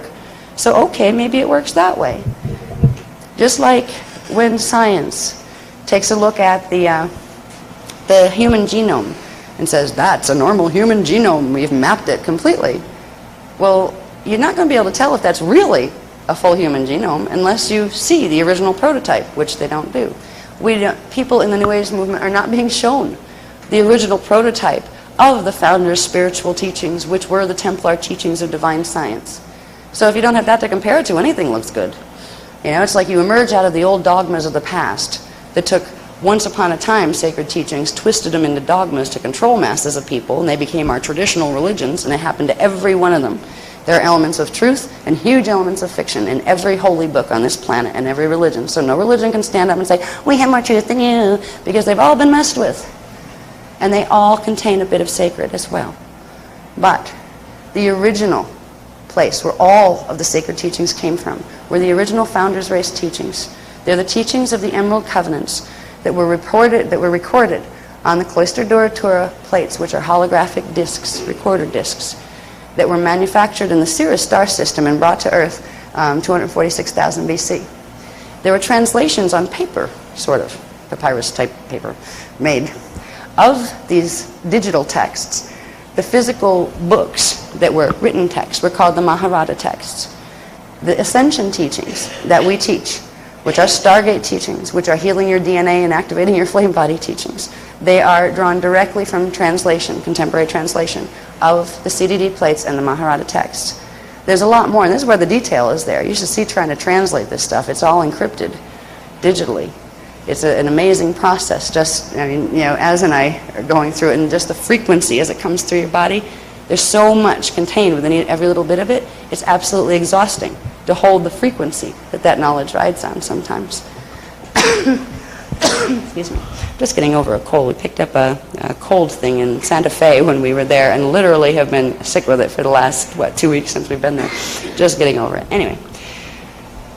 So, okay, maybe it works that way. Just like when science takes a look at the human genome and says, that's a normal human genome, we've mapped it completely. Well, you're not going to be able to tell if that's really a full human genome unless you see the original prototype, which they don't do. People in the New Age movement are not being shown the original prototype of the founders' spiritual teachings, which were the Templar teachings of divine science. So if you don't have that to compare it to, anything looks good. You know, it's like you emerge out of the old dogmas of the past that took once upon a time sacred teachings, twisted them into dogmas to control masses of people, and they became our traditional religions, and it happened to every one of them. There are elements of truth and huge elements of fiction in every holy book on this planet and every religion. So no religion can stand up and say, we have more truth than you, because they've all been messed with. and they all contain a bit of sacred as well. But the original place where all of the sacred teachings came from were the original Founders Race teachings. They're the teachings of the Emerald Covenants that were recorded on the Cloister Doratura plates, which are holographic discs, recorder discs, that were manufactured in the Sirius star system and brought to Earth 246,000 BC. There were translations on paper, sort of, papyrus-type paper, made of these digital texts. The physical books that were written texts were called the Mahabharata texts. The ascension teachings that we teach, which are Stargate teachings, which are healing your DNA and activating your flame body teachings, they are drawn directly from translation, contemporary translation, of the CDD plates and the Mahabharata texts. There's a lot more, and this is where the detail is there. You should see trying to translate this stuff. It's all encrypted digitally. It's an amazing process. Just, I mean, Az and I are going through it, and just the frequency as it comes through your body, there's so much contained within every little bit of it. It's absolutely exhausting to hold the frequency that knowledge rides on sometimes. Excuse me. Just getting over a cold. We picked up a cold thing in Santa Fe when we were there, and literally have been sick with it for the last, 2 weeks since we've been there. Just getting over it. Anyway.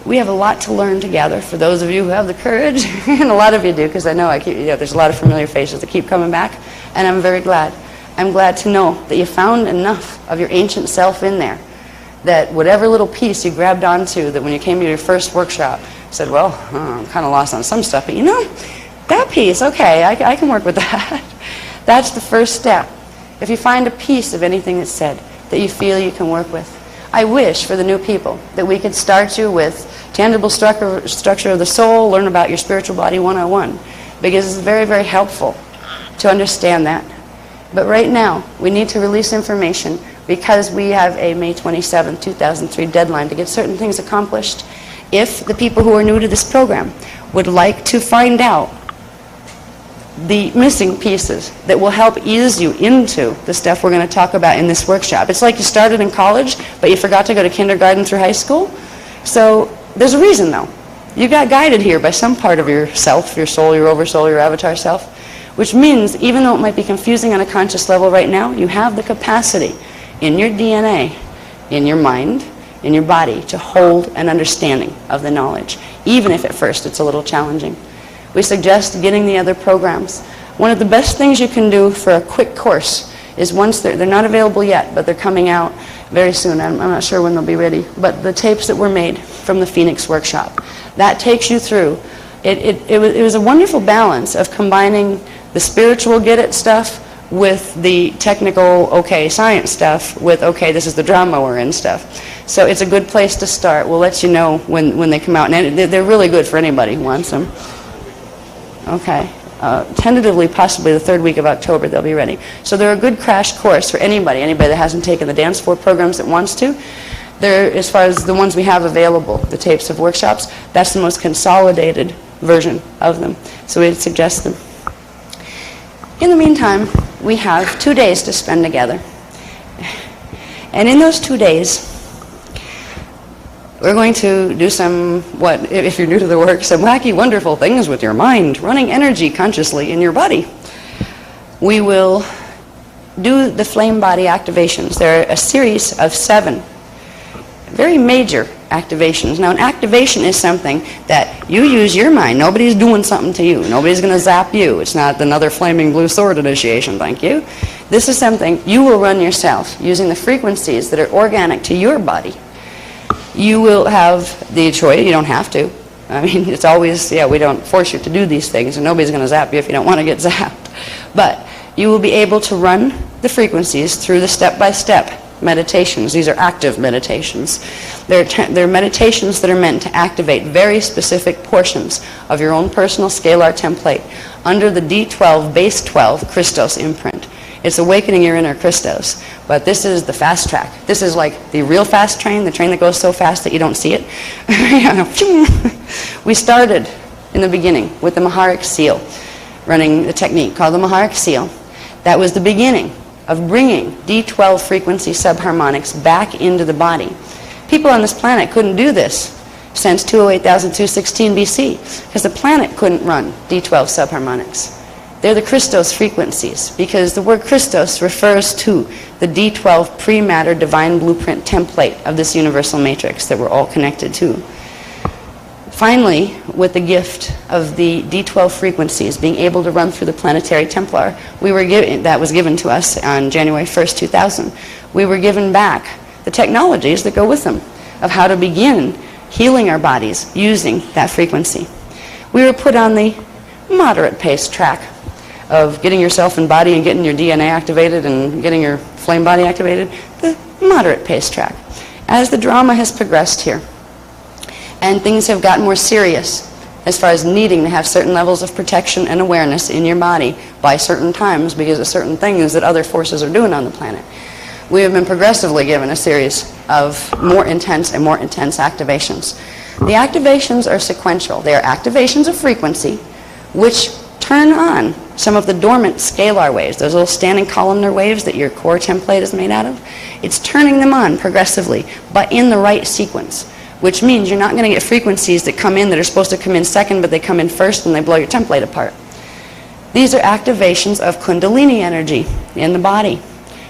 We have a lot to learn together for those of you who have the courage, and a lot of you do, because I know there's a lot of familiar faces that keep coming back, and I'm very glad. I'm glad to know that you found enough of your ancient self in there, that whatever little piece you grabbed onto, that when you came to your first workshop, said, well, I'm kind of lost on some stuff, but that piece, okay, I can work with that. That's the first step. If you find a piece of anything that's said that you feel you can work with, I wish for the new people that we could start you with tangible structure of the soul, learn about your spiritual body 101, because it's very, very helpful to understand that. But right now, we need to release information because we have a May 27, 2003 deadline to get certain things accomplished. If the people who are new to this program would like to find out the missing pieces that will help ease you into the stuff we're going to talk about in this workshop. It's like you started in college, but you forgot to go to kindergarten through high school. So there's a reason, though. You got guided here by some part of yourself, your soul, your oversoul, your avatar self, which means even though it might be confusing on a conscious level right now, you have the capacity in your DNA, in your mind, in your body to hold an understanding of the knowledge, even if at first it's a little challenging. We suggest getting the other programs. One of the best things you can do for a quick course is once they're not available yet, but they're coming out very soon. I'm not sure when they'll be ready, but the tapes that were made from the Phoenix workshop, that takes you through. It was a wonderful balance of combining the spiritual get it stuff with the technical, okay, science stuff with, okay, this is the drama we're in stuff. So it's a good place to start. We'll let you know when they come out, and they're really good for anybody who wants them. Okay. Tentatively, possibly the 3rd week of October, they'll be ready. So they're a good crash course for anybody that hasn't taken the Dance 4 programs that wants to. They're, as far as the ones we have available, the tapes of workshops, that's the most consolidated version of them. So we'd suggest them. In the meantime, we have 2 days to spend together. And in those 2 days, we're going to do some, if you're new to the work, some wacky, wonderful things with your mind, running energy consciously in your body. We will do the flame body activations. There are a series of 7 very major activations. Now, an activation is something that you use your mind. Nobody's doing something to you. Nobody's going to zap you. It's not another flaming blue sword initiation, thank you. This is something you will run yourself using the frequencies that are organic to your body. You will have the choice. You don't have to. I mean, it's always, we don't force you to do these things, and nobody's going to zap you if you don't want to get zapped. But you will be able to run the frequencies through the step-by-step meditations. These are active meditations. They're meditations that are meant to activate very specific portions of your own personal scalar template under the D12 base 12 Christos imprint. It's awakening your inner Christos. But this is the fast track. This is like the real fast train, the train that goes so fast that you don't see it. We started in the beginning with the Maharic seal, running the technique called the Maharic seal. That was the beginning of bringing D12 frequency subharmonics back into the body. People on this planet couldn't do this since 208,216 BC because the planet couldn't run D12 subharmonics. They're the Christos frequencies, because the word Christos refers to the D12 pre-matter divine blueprint template of this universal matrix that we're all connected to. Finally, with the gift of the D12 frequencies being able to run through the planetary Templar, that was given to us on January 1st, 2000, we were given back the technologies that go with them of how to begin healing our bodies using that frequency. We were put on the moderate pace track of getting yourself in body and getting your DNA activated and getting your flame body activated, the moderate pace track. As the drama has progressed here and things have gotten more serious as far as needing to have certain levels of protection and awareness in your body by certain times because of certain things that other forces are doing on the planet, we have been progressively given a series of more intense and more intense activations. The activations are sequential. They are activations of frequency which turn on some of the dormant scalar waves, those little standing columnar waves that your core template is made out of. It's turning them on progressively, but in the right sequence, which means you're not going to get frequencies that come in that are supposed to come in second, but they come in first and they blow your template apart. These are activations of Kundalini energy in the body,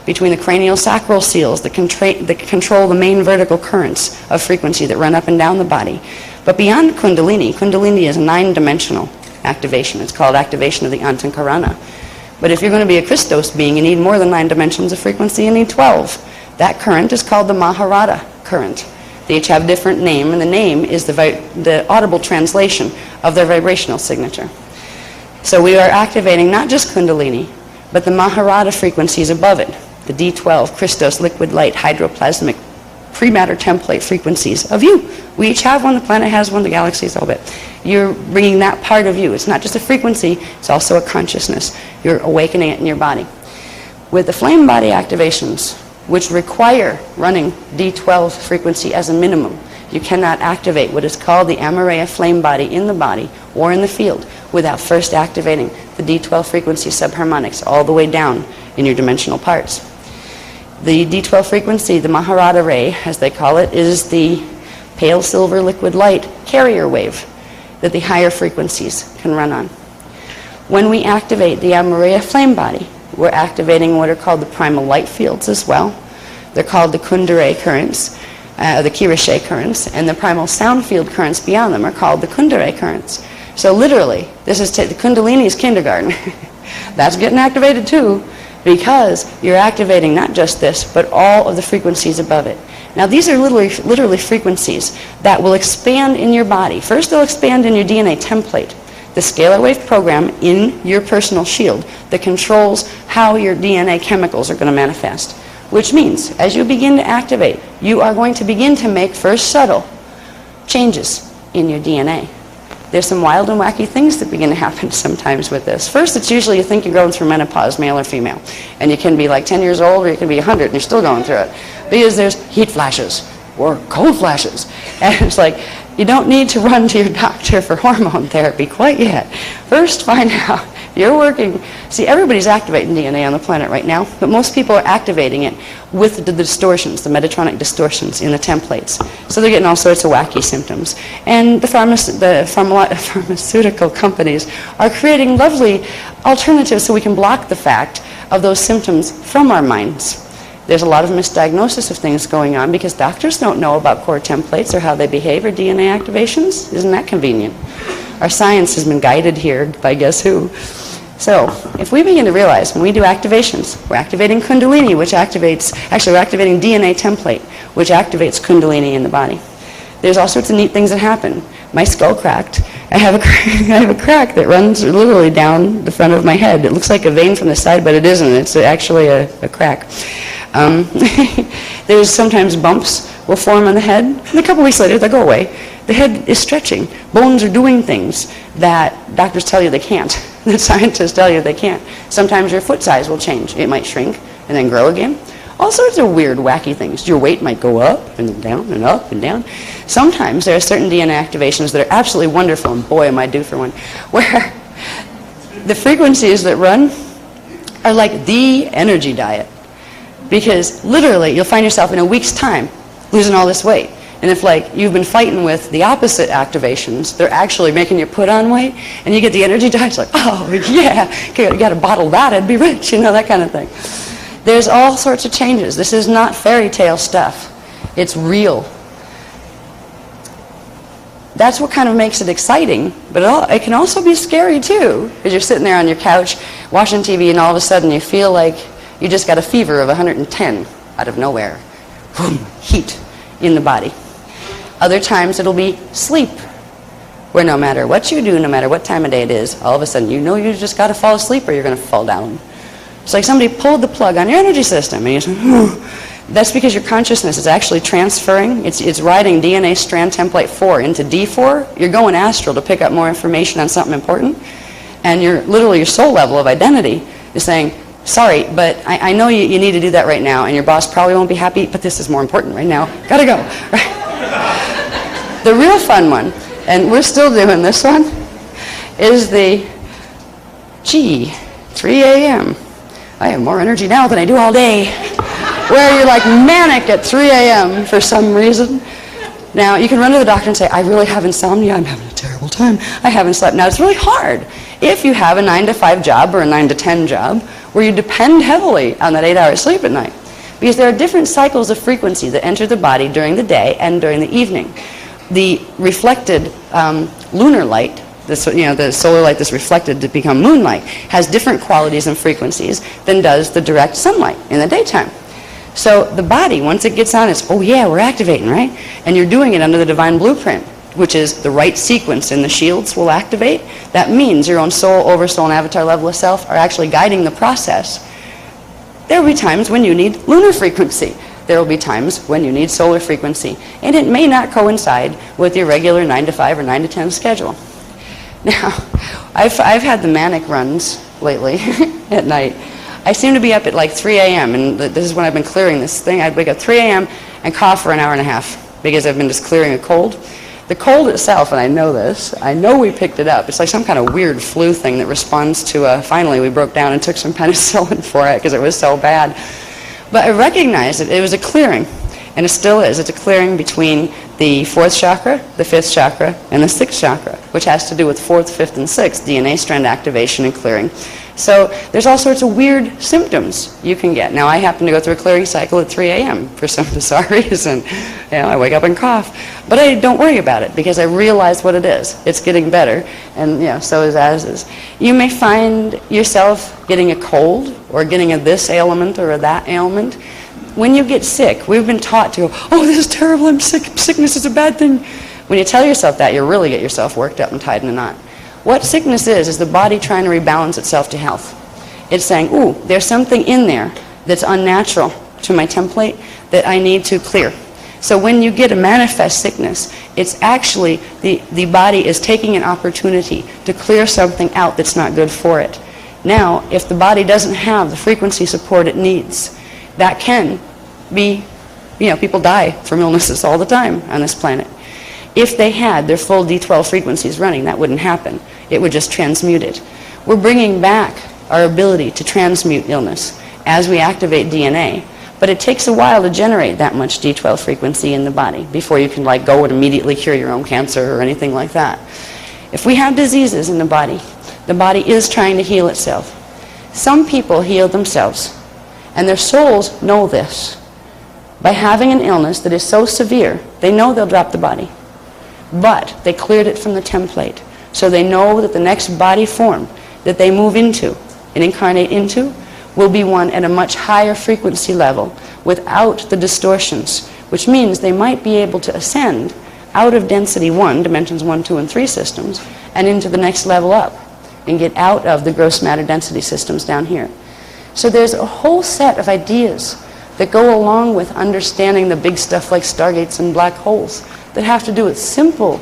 between the cranial sacral seals that control the main vertical currents of frequency that run up and down the body. But beyond Kundalini, Kundalini is a 9-dimensional activation. It's called activation of the Antakarana. But if you're going to be a Christos being, you need more than 9 dimensions of frequency, you need 12. That current is called the Maharada current. They each have a different name, and the name is the audible translation of their vibrational signature. So we are activating not just Kundalini, but the Maharada frequencies above it, the D12, Christos, liquid light, hydroplasmic, pre-matter template frequencies of you. We each have one, the planet has one, the galaxy is all bit. You're bringing that part of you. It's not just a frequency, it's also a consciousness. You're awakening it in your body. With the flame body activations, which require running D12 frequency as a minimum, you cannot activate what is called the Amareya flame body in the body or in the field without first activating the D12 frequency subharmonics all the way down in your dimensional parts. The D12 frequency, the Maharada ray, as they call it, is the pale silver liquid light carrier wave that the higher frequencies can run on. When we activate the Amareya flame body, we're activating what are called the primal light fields as well. They're called the Kundare currents, the Kirishe currents, and the primal sound field currents beyond them are called the Kundare currents. So literally, this is the Kundalini is kindergarten. That's getting activated too, because you're activating not just this, but all of the frequencies above it. Now these are literally frequencies that will expand in your body. First they'll expand in your DNA template, the scalar wave program in your personal shield that controls how your DNA chemicals are going to manifest. Which means, as you begin to activate, you are going to begin to make first subtle changes in your DNA. There's some wild and wacky things that begin to happen sometimes with this. First, it's usually you think you're going through menopause, male or female. And you can be like 10 years old or you can be 100 and you're still going through it. Because there's heat flashes or cold flashes. And it's like, you don't need to run to your doctor for hormone therapy quite yet. First, find out you're working. See, everybody's activating DNA on the planet right now, but most people are activating it with the distortions, the Metatronic distortions in the templates. So they're getting all sorts of wacky symptoms. And the pharmaceutical companies are creating lovely alternatives so we can block the fact of those symptoms from our minds. There's a lot of misdiagnosis of things going on because doctors don't know about core templates or how they behave or DNA activations. Isn't that convenient? Our science has been guided here by guess who? So if we begin to realize when we do activations, we're activating Kundalini, which activates, actually we're activating DNA template, which activates Kundalini in the body. There's all sorts of neat things that happen. My skull cracked. I have a crack that runs literally down the front of my head. It looks like a vein from the side, but it isn't. It's actually a crack. There's sometimes bumps will form on the head, and a couple weeks later they'll go away. The head is stretching. Bones are doing things that doctors tell you they can't, that scientists tell you they can't. Sometimes your foot size will change. It might shrink and then grow again. All sorts of weird, wacky things. Your weight might go up and down and up and down. Sometimes there are certain DNA activations that are absolutely wonderful, and boy, am I due for one, where the frequencies that run are like the energy diet. Because literally, you'll find yourself in a week's time losing all this weight. And if like you've been fighting with the opposite activations, they're actually making you put on weight, and you get the energy diet, like, oh yeah, you got to bottle that, I'd be rich, that kind of thing. There's all sorts of changes. This is not fairy tale stuff. It's real. That's what kind of makes it exciting, but it can also be scary too, because you're sitting there on your couch watching TV, and all of a sudden you feel like you just got a fever of 110 out of nowhere. Boom, heat in the body. Other times it'll be sleep, where no matter what you do, no matter what time of day it is, all of a sudden you just got to fall asleep or you're going to fall down. It's like somebody pulled the plug on your energy system, and you say, that's because your consciousness is actually transferring. It's writing DNA strand template 4 into D4. You're going astral to pick up more information on something important, and literally your soul level of identity is saying, sorry, but I know you need to do that right now, and your boss probably won't be happy, but this is more important right now. Gotta go. Right? The real fun one, and we're still doing this one, is the 3 a.m. I have more energy now than I do all day. Where you're like manic at 3 a.m. for some reason. Now, you can run to the doctor and say, I really have insomnia, I'm having a terrible time, I haven't slept. Now, it's really hard if you have a 9-to-5 job or a 9-to-10 job where you depend heavily on that 8-hour sleep at night. Because there are different cycles of frequency that enter the body during the day and during the evening. The reflected lunar light, the solar light that's reflected to become moonlight, has different qualities and frequencies than does the direct sunlight in the daytime. So the body, once it gets on, it's, oh yeah, we're activating, right? And you're doing it under the divine blueprint, which is the right sequence in the shields will activate. That means your own soul, oversoul, and avatar level of self are actually guiding the process. There will be times when you need lunar frequency. There will be times when you need solar frequency. And it may not coincide with your regular 9-to-5 or 9-to-10 schedule. Now, I've had the manic runs lately at night. I seem to be up at like 3 a.m. and this is when I've been clearing this thing. I'd wake up 3 a.m. and cough for an hour and a half because I've been just clearing a cold. The cold itself, and I know this, I know we picked it up. It's like some kind of weird flu thing that responds to, finally we broke down and took some penicillin for it because it was so bad. But I recognized it was a clearing, and it still is. It's a clearing between the 4th chakra, the 5th chakra, and the 6th chakra, which has to do with 4th, 5th, and 6th DNA strand activation and clearing. So there's all sorts of weird symptoms you can get. Now, I happen to go through a clearing cycle at 3 a.m. for some bizarre reason. I wake up and cough. But I don't worry about it because I realize what it is. It's getting better, and so is as. You may find yourself getting a cold or getting a this ailment or a that ailment. When you get sick, we've been taught to go, oh, this is terrible, I'm sick, sickness is a bad thing. When you tell yourself that, you really get yourself worked up and tied in a knot. What sickness is the body trying to rebalance itself to health. It's saying, ooh, there's something in there that's unnatural to my template that I need to clear. So when you get a manifest sickness, it's actually the body is taking an opportunity to clear something out that's not good for it. Now, if the body doesn't have the frequency support it needs, that can be, people die from illnesses all the time on this planet. If they had their full D12 frequencies running, that wouldn't happen. It would just transmute it. We're bringing back our ability to transmute illness as we activate DNA, but it takes a while to generate that much D12 frequency in the body before you can go and immediately cure your own cancer or anything like that. If we have diseases in the body is trying to heal itself. Some people heal themselves, and their souls know this. By having an illness that is so severe, they know they'll drop the body. But they cleared it from the template. So they know that the next body form that they move into and incarnate into will be one at a much higher frequency level without the distortions, which means they might be able to ascend out of density 1, dimensions 1, 2, and 3 systems, and into the next level up and get out of the gross matter density systems down here. So there's a whole set of ideas that go along with understanding the big stuff like stargates and black holes that have to do with simple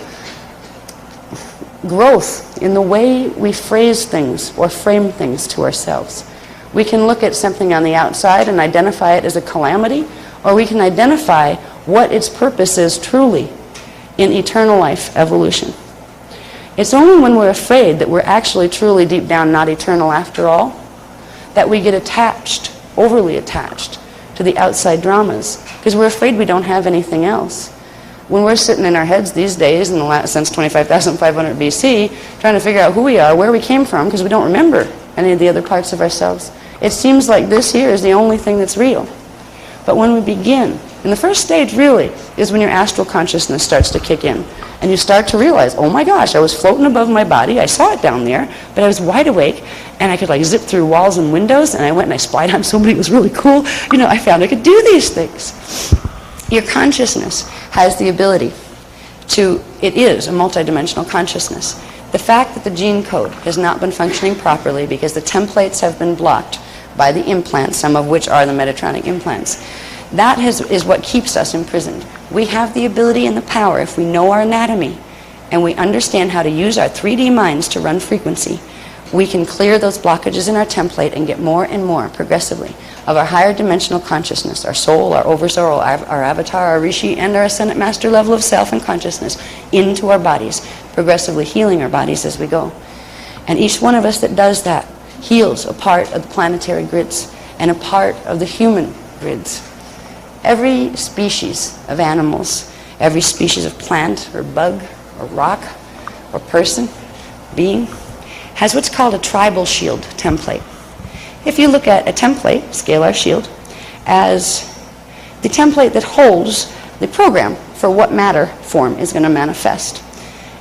growth in the way we phrase things or frame things to ourselves. We can look at something on the outside and identify it as a calamity, or we can identify what its purpose is truly in eternal life evolution. It's only when we're afraid that we're actually truly deep down not eternal after all that we get attached, overly attached, to the outside dramas, because we're afraid we don't have anything else. When we're sitting in our heads these days, since 25,500 BC, trying to figure out who we are, where we came from, because we don't remember any of the other parts of ourselves, it seems like this here is the only thing that's real. But when we begin, and the first stage really is when your astral consciousness starts to kick in, and you start to realize, oh my gosh, I was floating above my body, I saw it down there, but I was wide awake, and I could like zip through walls and windows, and I went and I spied on somebody, it was really cool. You know, I found I could do these things. Your consciousness has the ability it is a multidimensional consciousness. The fact that the gene code has not been functioning properly because the templates have been blocked by the implants, some of which are the Metatronic implants, that is what keeps us imprisoned. We have the ability and the power, if we know our anatomy and we understand how to use our 3D minds to run frequency, we can clear those blockages in our template and get more and more progressively of our higher dimensional consciousness, our soul, our oversoul, our avatar, our rishi, and our ascendant master level of self and consciousness into our bodies, progressively healing our bodies as we go. And each one of us that does that heals a part of the planetary grids and a part of the human grids. Every species of animals, every species of plant or bug or rock or person, being, has what's called a tribal shield template. If you look at a template, scalar shield, as the template that holds the program for what matter form is going to manifest.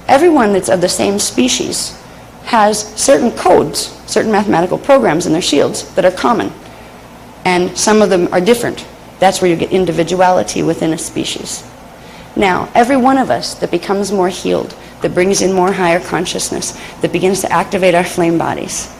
Everyone that's of the same species has certain codes, certain mathematical programs in their shields that are common, and some of them are different. That's where you get individuality within a species. Now, every one of us that becomes more healed, that brings in more higher consciousness, that begins to activate our flame bodies,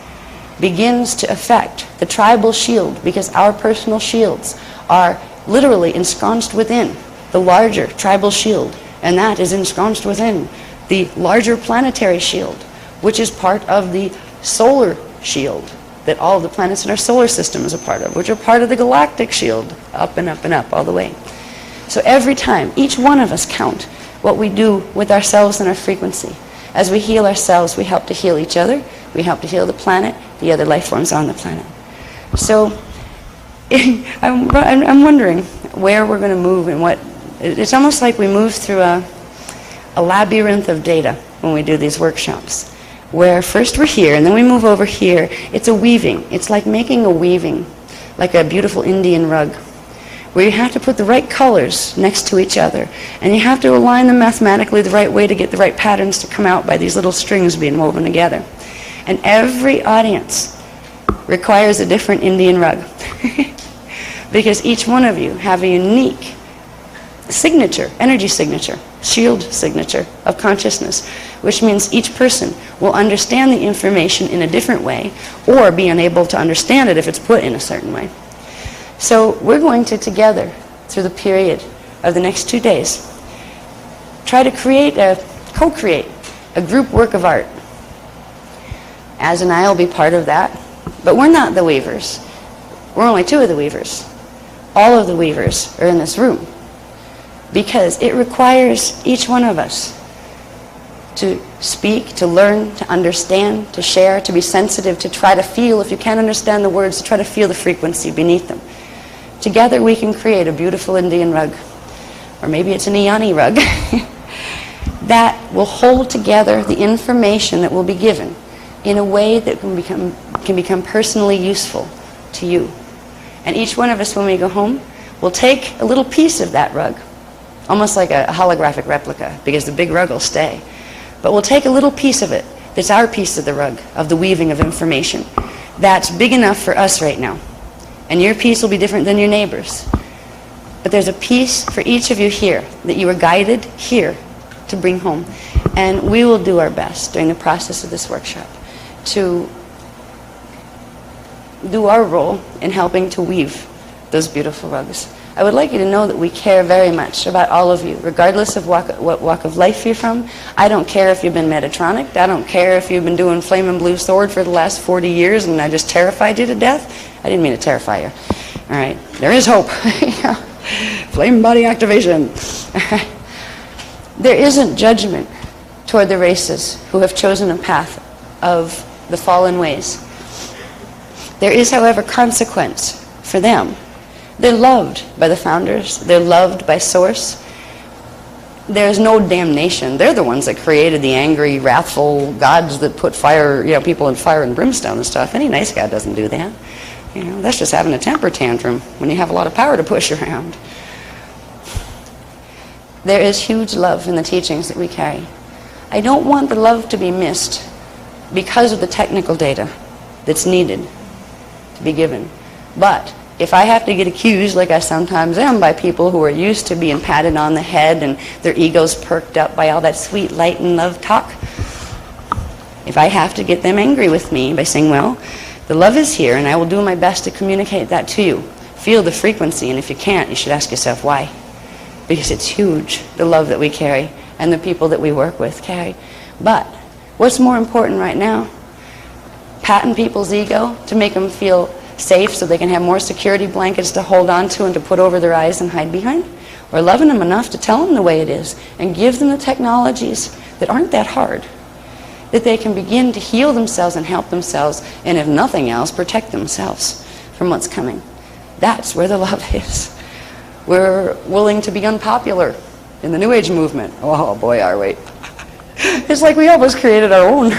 begins to affect the tribal shield, because our personal shields are literally ensconced within the larger tribal shield, and that is ensconced within the larger planetary shield, which is part of the solar shield that all of the planets in our solar system is a part of, which are part of the galactic shield, up and up and up all the way. So every time, each one of us count what we do with ourselves and our frequency. As we heal ourselves, we help to heal each other, we help to heal the planet, the other life forms on the planet. So I'm wondering where we're going to move and what. It's almost like we move through a labyrinth of data when we do these workshops, where first we're here and then we move over here. It's a weaving. It's like making a weaving, like a beautiful Indian rug, where you have to put the right colors next to each other, and you have to align them mathematically the right way to get the right patterns to come out by these little strings being woven together. And every audience requires a different Indian rug because each one of you have a unique signature, energy signature, shield signature of consciousness, which means each person will understand the information in a different way or be unable to understand it if it's put in a certain way. So we're going to, together, through the period of the next 2 days, try to co-create a group work of art. Az and I will be part of that, but we're not the weavers. We're only 2 of the weavers. All of the weavers are in this room, because it requires each one of us to speak, to learn, to understand, to share, to be sensitive, to try to feel, if you can't understand the words, to try to feel the frequency beneath them. Together we can create a beautiful Indian rug, or maybe it's an Iani rug, that will hold together the information that will be given in a way that can become personally useful to you. And each one of us, when we go home, will take a little piece of that rug, almost like a holographic replica, because the big rug will stay. But we'll take a little piece of it that's our piece of the rug, of the weaving of information, that's big enough for us right now. And your piece will be different than your neighbor's. But there's a piece for each of you here that you were guided here to bring home. And we will do our best during the process of this workshop to do our role in helping to weave those beautiful rugs. I would like you to know that we care very much about all of you, regardless of what walk of life you're from. I don't care if you've been Metatronic. I don't care if you've been doing Flame and Blue Sword for the last 40 years and I just terrified you to death. I didn't mean to terrify you. All right, there is hope. Flame body activation. There isn't judgment toward the races who have chosen a path of the fallen ways. There is, however, consequence for them. They're loved by the founders. They're loved by Source. there's no damnation. They're the ones that created the angry, wrathful gods that put fire, people in fire and brimstone and stuff. Any nice guy doesn't do that. That's just having a temper tantrum when you have a lot of power to push around. There is huge love in the teachings that we carry. I don't want the love to be missed because of the technical data that's needed to be given. But if I have to get accused, like I sometimes am, by people who are used to being patted on the head and their egos perked up by all that sweet light and love talk, if I have to get them angry with me by saying, well, the love is here and I will do my best to communicate that to you. Feel the frequency, and if you can't, you should ask yourself why. Because it's huge, the love that we carry and the people that we work with carry. But what's more important right now? Patting people's ego to make them feel safe so they can have more security blankets to hold on to and to put over their eyes and hide behind? Or loving them enough to tell them the way it is and give them the technologies that aren't that hard, that they can begin to heal themselves and help themselves, and if nothing else, protect themselves from what's coming. That's where the love is. We're willing to be unpopular in the New Age movement. Oh boy, are we. It's like we almost created our own,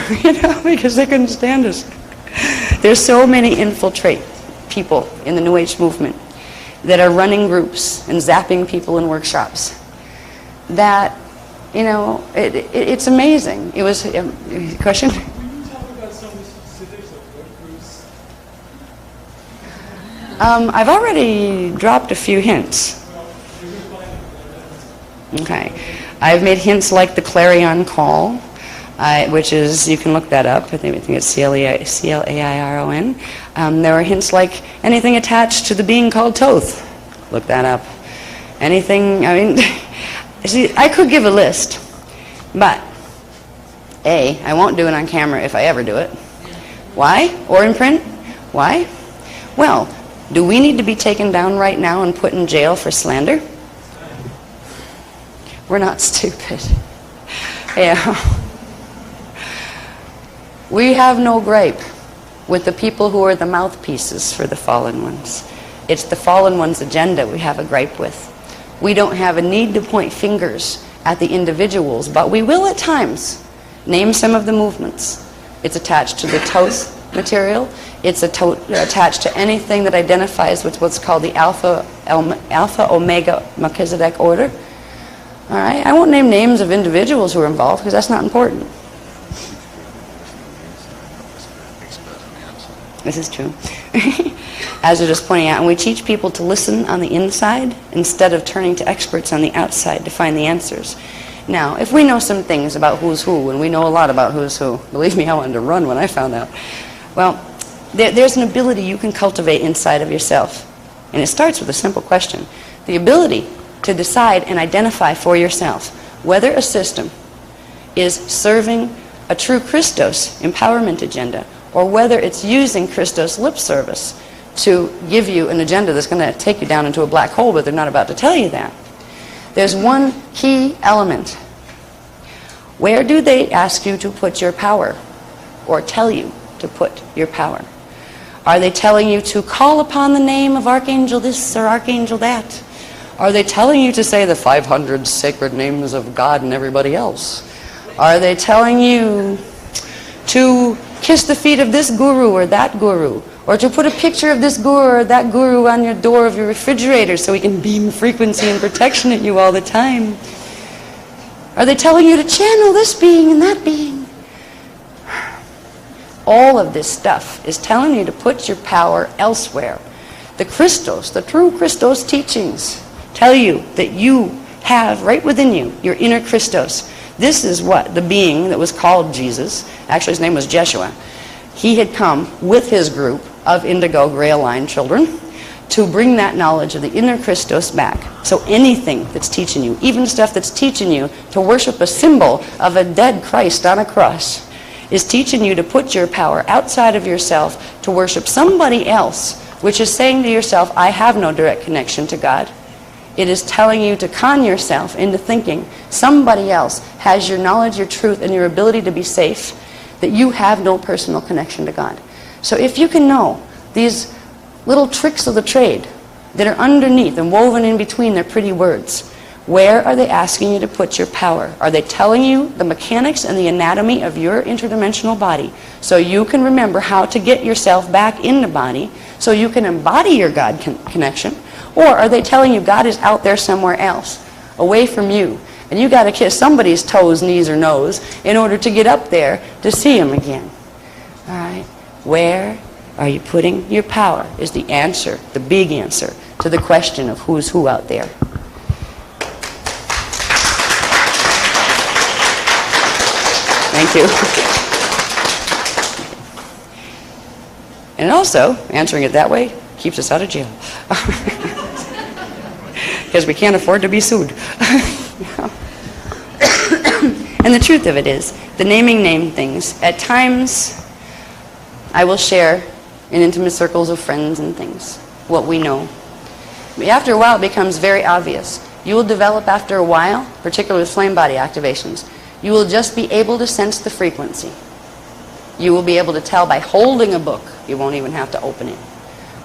because they couldn't stand us. There's so many infiltrate people in the New Age movement that are running groups and zapping people in workshops that, it's amazing. It was, question? Can you talk about some of the specifics of what groups? I've already dropped a few hints. Okay. I've made hints like the Clarion Call, which is, you can look that up. I think it's C-L-A-I-R-O-N. There are hints like anything attached to the being called Thoth. Look that up. Anything, see, I could give a list, but I won't do it on camera if I ever do it. Why? Or in print? Why? Well, do we need to be taken down right now and put in jail for slander? We're not stupid. Yeah. We have no gripe with the people who are the mouthpieces for the fallen ones. It's the fallen ones' agenda we have a gripe with. We don't have a need to point fingers at the individuals, but we will at times name some of the movements. It's attached to the Thoth material. It's attached to anything that identifies with what's called the Alpha Omega Melchizedek order. All right, I won't name names of individuals who are involved because that's not important. This is true. As you're just pointing out, and we teach people to listen on the inside instead of turning to experts on the outside to find the answers. Now, if we know some things about who's who, and we know a lot about who's who, believe me, I wanted to run when I found out. Well, there's an ability you can cultivate inside of yourself. And it starts with a simple question. The ability to decide and identify for yourself whether a system is serving a true Christos empowerment agenda or whether it's using Christos lip service to give you an agenda that's going to take you down into a black hole, but they're not about to tell you that. There's one key element. Where do they ask you to put your power or tell you to put your power? Are they telling you to call upon the name of Archangel this or Archangel that? Are they telling you to say the 500 sacred names of God and everybody else? Are they telling you to kiss the feet of this guru or that guru? Or to put a picture of this guru or that guru on your door of your refrigerator so he can beam frequency and protection at you all the time? Are they telling you to channel this being and that being? All of this stuff is telling you to put your power elsewhere. The Christos, the true Christos teachings, tell you that you have right within you your inner Christos. This is what the being that was called Jesus, actually his name was Jeshua, he had come with his group of indigo gray-aligned children to bring that knowledge of the inner Christos back. So anything that's teaching you, even stuff that's teaching you to worship a symbol of a dead Christ on a cross, is teaching you to put your power outside of yourself to worship somebody else, which is saying to yourself, I have no direct connection to God. It is telling you to con yourself into thinking somebody else has your knowledge, your truth, and your ability to be safe, that you have no personal connection to God. So if you can know these little tricks of the trade that are underneath and woven in between their pretty words, Where are they asking you to put your power? Are they telling you the mechanics and the anatomy of your interdimensional body so you can remember how to get yourself back in the body so you can embody your God connection? Or are they telling you God is out there somewhere else, away from you, and you got to kiss somebody's toes, knees, or nose in order to get up there to see him again? All right? Where are you putting your power is the answer, the big answer to the question of who's who out there. Thank you. And also, answering it that way keeps us out of jail. Because we can't afford to be sued. And the truth of it is, the name things, at times I will share in intimate circles of friends and things what we know. But after a while it becomes very obvious. You will develop after a while, particularly with flame body activations, you will just be able to sense the frequency. You will be able to tell by holding a book, you won't even have to open it,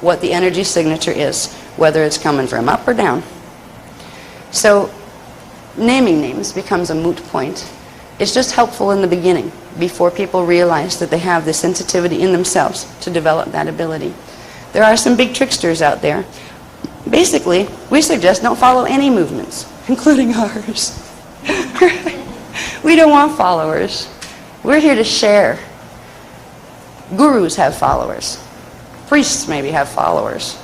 what the energy signature is, whether it's coming from up or down. So naming names becomes a moot point. It's just helpful in the beginning, before people realize that they have the sensitivity in themselves to develop that ability. There are some big tricksters out there. Basically, we suggest don't follow any movements, including ours. We don't want followers. We're here to share. Gurus have followers. Priests maybe have followers.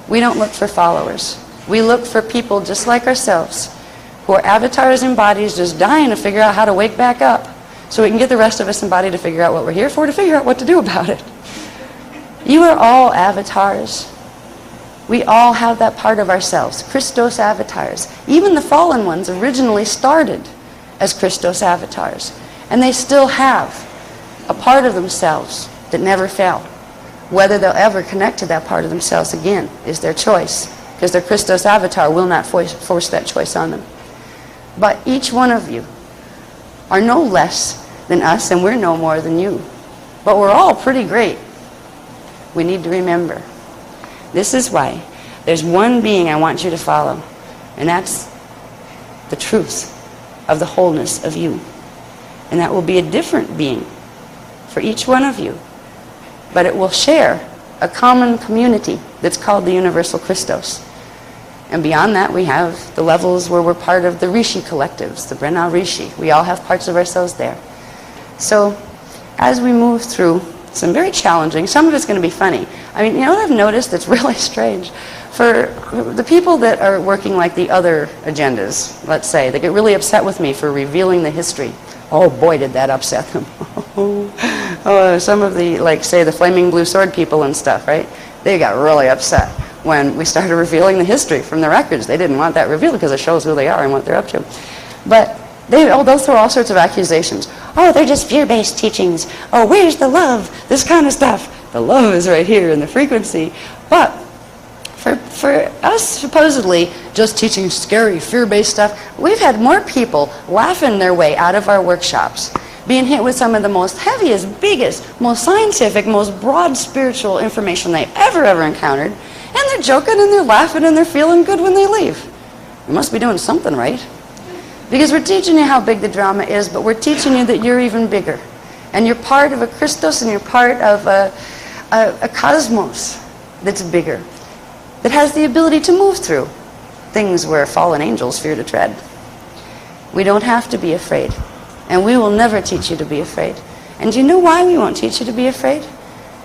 We don't look for followers. We look for people just like ourselves, who are avatars in bodies just dying to figure out how to wake back up so we can get the rest of us in body to figure out what we're here for, to figure out what to do about it. You are all avatars. We all have that part of ourselves, Christos avatars. Even the fallen ones originally started as Christos avatars, and they still have a part of themselves that never fell. Whether they'll ever connect to that part of themselves again is their choice, because their Christos avatar will not force that choice on them. But each one of you are no less than us, and we're no more than you. But we're all pretty great. We need to remember. This is why there's one being I want you to follow, and that's the truth of the wholeness of you. And that will be a different being for each one of you. But it will share a common community that's called the Universal Christos. And beyond that, we have the levels where we're part of the Rishi collectives, the Brenna Rishi. We all have parts of ourselves there. So as we move through some very challenging, some of it's going to be funny. I mean, you know what I've noticed that's really strange? For the people that are working like the other agendas, let's say, they get really upset with me for revealing the history. Oh boy, did that upset them. Some of the, like, say, the Flaming Blue Sword people and stuff, right? They got really upset when we started revealing the history from the records. They didn't want that revealed because it shows who they are and what they're up to. But they'll throw all sorts of accusations. Oh, they're just fear-based teachings. Oh, where's the love? This kind of stuff. The love is right here in the frequency. But for us supposedly just teaching scary fear-based stuff, we've had more people laughing their way out of our workshops, being hit with some of the most heaviest, biggest, most scientific, most broad spiritual information they've ever encountered, and they're joking and they're laughing and they're feeling good when they leave. We must be doing something right. Because we're teaching you how big the drama is, but we're teaching you that you're even bigger. And you're part of a Christos, and you're part of a cosmos that's bigger, that has the ability to move through things where fallen angels fear to tread. We don't have to be afraid, and we will never teach you to be afraid. And do you know why we won't teach you to be afraid?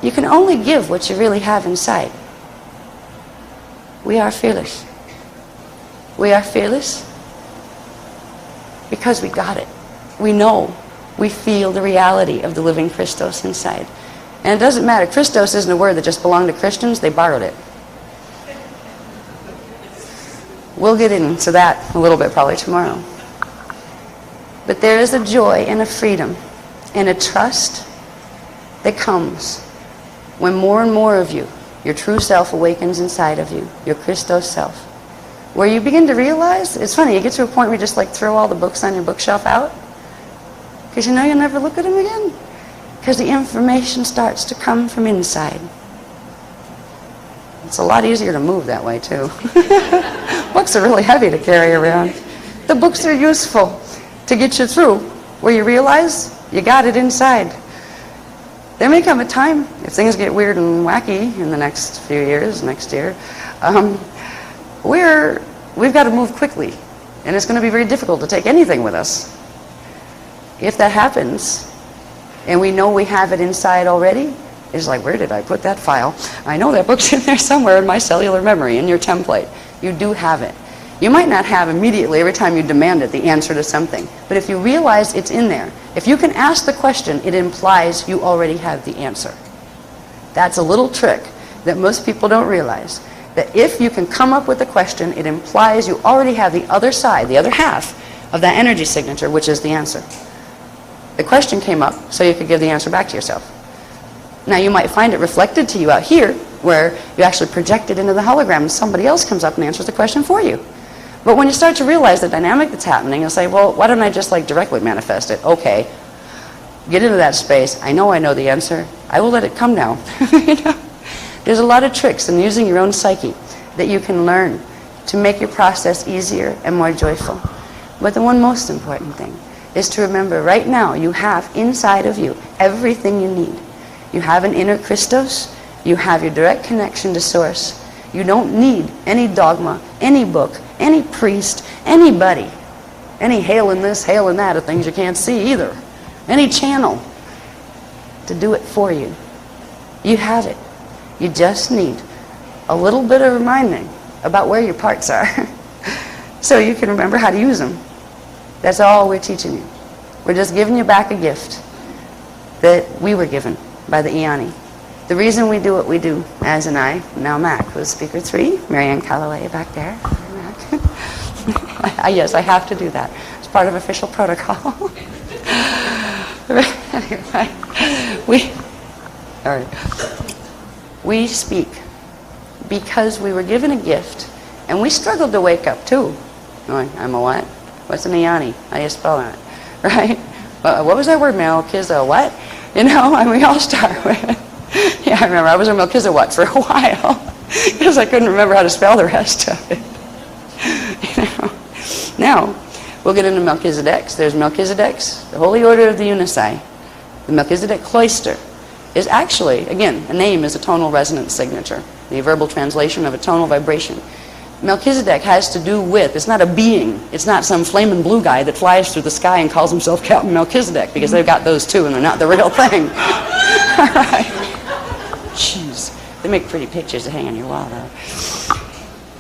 You can only give what you really have inside. We are fearless. We are fearless because we got it. We know. We feel the reality of the living Christos inside. And it doesn't matter. Christos isn't a word that just belonged to Christians. They borrowed it. We'll get into that a little bit probably tomorrow. But there is a joy and a freedom and a trust that comes when more and more of you, your true self awakens inside of you, your Christos self. Where you begin to realize, it's funny, you get to a point where you just like throw all the books on your bookshelf out because you know you'll never look at them again, because the information starts to come from inside. It's a lot easier to move that way too. Books are really heavy to carry around. The books are useful to get you through where you realize you got it inside. There may come a time, if things get weird and wacky in the next few years, next year, we've got to move quickly. And it's going to be very difficult to take anything with us. If that happens, and we know we have it inside already, it's like, where did I put that file? I know that book's in there somewhere in my cellular memory, in your template. You do have it. You might not have immediately, every time you demand it, the answer to something. But if you realize it's in there, if you can ask the question, it implies you already have the answer. That's a little trick that most people don't realize. That if you can come up with a question, it implies you already have the other side, the other half of that energy signature, which is the answer. The question came up so you could give the answer back to yourself. Now you might find it reflected to you out here, where you actually project it into the hologram and somebody else comes up and answers the question for you. But when you start to realize the dynamic that's happening, you'll say, well, why don't I just like directly manifest it? Okay, get into that space. I know the answer. I will let it come now. You know? There's a lot of tricks in using your own psyche that you can learn to make your process easier and more joyful. But the one most important thing is to remember right now you have inside of you everything you need. You have an inner Christos. You have your direct connection to Source. You don't need any dogma, any book, any priest, anybody, any hail in this, hail in that of things you can't see either, any channel to do it for you. You have it. You just need a little bit of reminding about where your parts are so you can remember how to use them. That's all we're teaching you. We're just giving you back a gift that we were given by the Eoni. The reason we do what we do, as and I, now Mac, was speaker 3, Marianne Calloway back there. Yes, I have to do that. It's part of official protocol. We speak because we were given a gift, and we struggled to wake up too. Going, I'm a what? What's an Eoni? How do you spell that? Right? What was that word, Melchiza? What? You know, and we all start with. Yeah, I remember I was a Melchizedek for a while because I couldn't remember how to spell the rest of it. You know? Now, we'll get into Melchizedek's. There's Melchizedek's, the Holy Order of the Unisai. The Melchizedek cloister is actually, again, a name is a tonal resonance signature, the verbal translation of a tonal vibration. Melchizedek has to do with, it's not a being, it's not some flaming blue guy that flies through the sky and calls himself Captain Melchizedek, because they've got those too and they're not the real thing. All right. Jeez. They make pretty pictures to hang on your wall, though.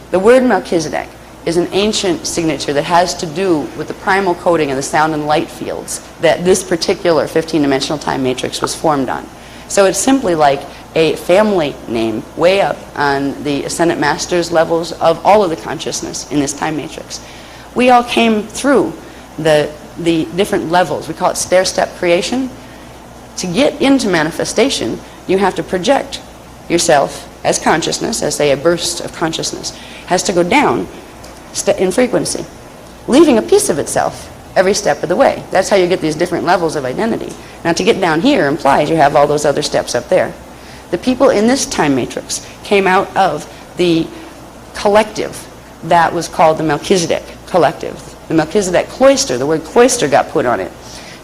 The word Melchizedek is an ancient signature that has to do with the primal coding of the sound and light fields that this particular 15-dimensional time matrix was formed on. So it's simply like a family name way up on the Ascendant Masters levels of all of the consciousness in this time matrix. We all came through the different levels. We call it stair-step creation. To get into manifestation, you have to project yourself as consciousness, as say a burst of consciousness, has to go down in frequency, leaving a piece of itself every step of the way. That's how you get these different levels of identity. Now to get down here implies you have all those other steps up there. The people in this time matrix came out of the collective that was called the Melchizedek collective. The Melchizedek cloister, the word cloister got put on it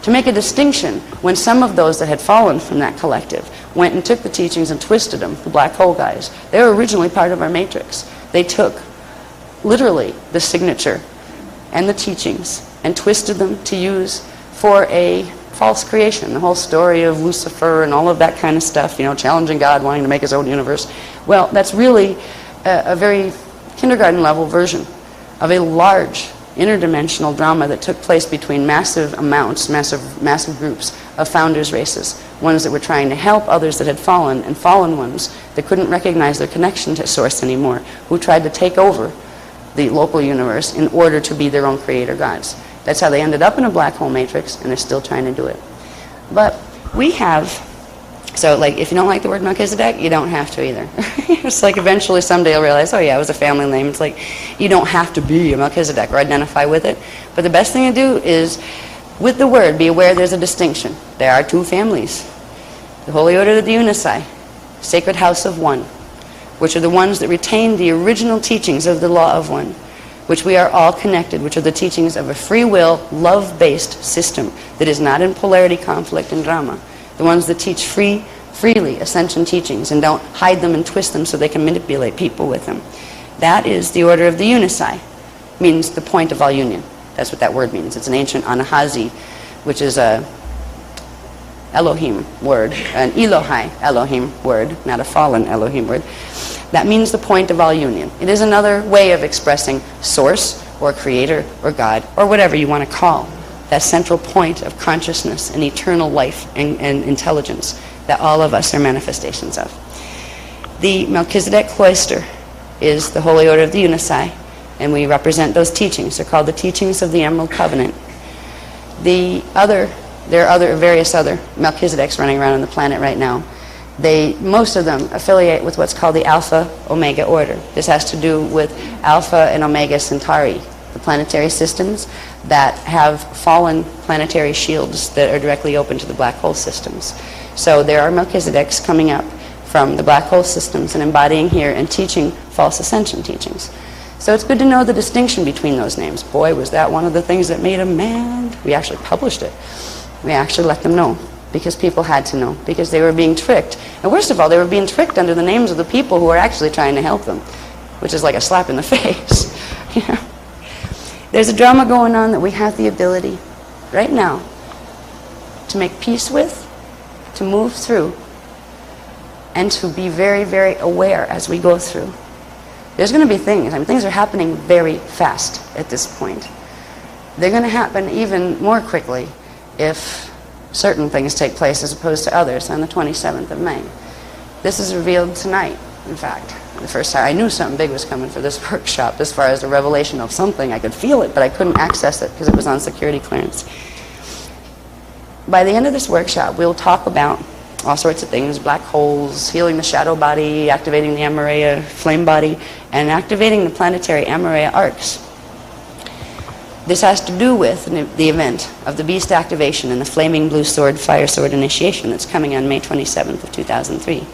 to make a distinction when some of those that had fallen from that collective went and took the teachings and twisted them, the black hole guys. They were originally part of our matrix. They took literally the signature and the teachings and twisted them to use for a false creation. The whole story of Lucifer and all of that kind of stuff, you know, challenging God, wanting to make his own universe. Well, that's really a very kindergarten level version of a large interdimensional drama that took place between massive amounts, massive groups of founders' races, ones that were trying to help others that had fallen, and fallen ones that couldn't recognize their connection to Source anymore, who tried to take over the local universe in order to be their own creator gods. That's how they ended up in a black hole matrix, and they're still trying to do it. But we have, so like if you don't like the word Melchizedek, you don't have to either. It's like eventually someday you'll realize, oh yeah, it was a family name. It's like you don't have to be a Melchizedek or identify with it. But the best thing to do is, with the word, be aware there's a distinction. There are two families. The Holy Order of the Unisai, Sacred House of One, which are the ones that retain the original teachings of the Law of One. which we are all connected, which are the teachings of a free will, love-based system that is not in polarity, conflict, and drama. The ones that teach freely ascension teachings and don't hide them and twist them so they can manipulate people with them. That is the order of the Unisai. Means the point of all union. That's what that word means. It's an ancient Anahazi, which is a Elohim word, an Elohai Elohim word, not a fallen Elohim word. That means the point of all union. It is another way of expressing source or creator or God or whatever you want to call that central point of consciousness and eternal life and intelligence that all of us are manifestations of. The Melchizedek cloister is the Holy Order of the Unisai, and we represent those teachings. They're called the teachings of the Emerald Covenant. There are various other Melchizedeks running around on the planet right now. Most of them affiliate with what's called the Alpha Omega Order. This has to do with Alpha and Omega Centauri, the planetary systems that have fallen planetary shields that are directly open to the black hole systems. So there are Melchizedeks coming up from the black hole systems and embodying here and teaching false ascension teachings. So it's good to know the distinction between those names. Boy, was that one of the things that made them mad. We actually published it. We actually let them know because people had to know, because they were being tricked. And worst of all, they were being tricked under the names of the people who were actually trying to help them, which is like a slap in the face. You know? There's a drama going on that we have the ability right now to make peace with, to move through, and to be very, very aware as we go through. There's going to be things. I mean, things are happening very fast at this point. They're going to happen even more quickly if certain things take place as opposed to others on the 27th of May. This is revealed tonight, in fact. The first time I knew something big was coming for this workshop as far as the revelation of something. I could feel it, but I couldn't access it because it was on security clearance. By the end of this workshop, we'll talk about all sorts of things: black holes, healing the shadow body, activating the Amareya flame body, and activating the planetary Amareya arcs. This has to do with the event of the beast activation and the flaming blue sword, fire sword initiation that's coming on May 27th of 2003.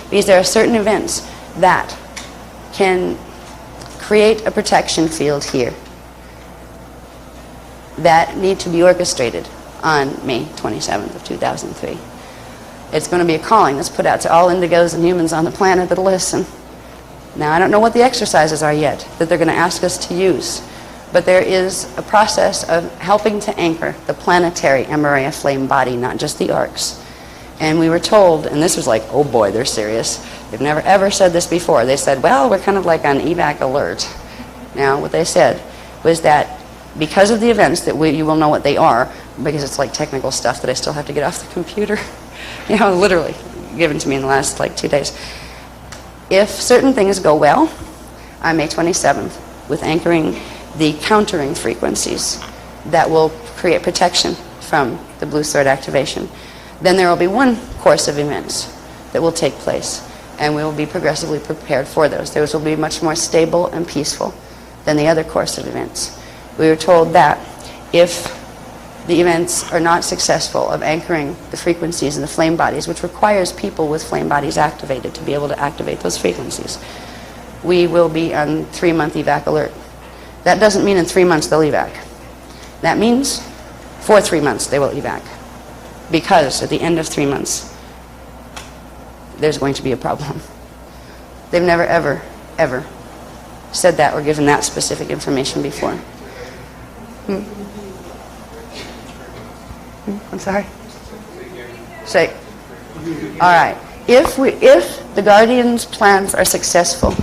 Because there are certain events that can create a protection field here that need to be orchestrated on May 27th of 2003. It's going to be a calling that's put out to all indigos and humans on the planet that'll listen. Now, I don't know what the exercises are yet that they're going to ask us to use, but there is a process of helping to anchor the planetary Amareya flame body, not just the arcs. And we were told, and this was like, oh boy, they're serious. They've never ever said this before. They said, well, we're kind of like on evac alert. Now, what they said was that because of the events that you will know what they are, because it's like technical stuff that I still have to get off the computer, you know, literally given to me in the last like 2 days. If certain things go well on May 27th with anchoring the countering frequencies that will create protection from the blue sword activation, then there will be one course of events that will take place, and we will be progressively prepared for those. Those will be much more stable and peaceful than the other course of events. We were told that if the events are not successful of anchoring the frequencies in the flame bodies, which requires people with flame bodies activated to be able to activate those frequencies, we will be on 3-month evac alert. That doesn't mean in 3 months they'll evac. That means for 3 months they will evac. Because at the end of 3 months, there's going to be a problem. They've never, ever, ever said that or given that specific information before. I'm sorry? Say. All right. If the Guardians' plans are successful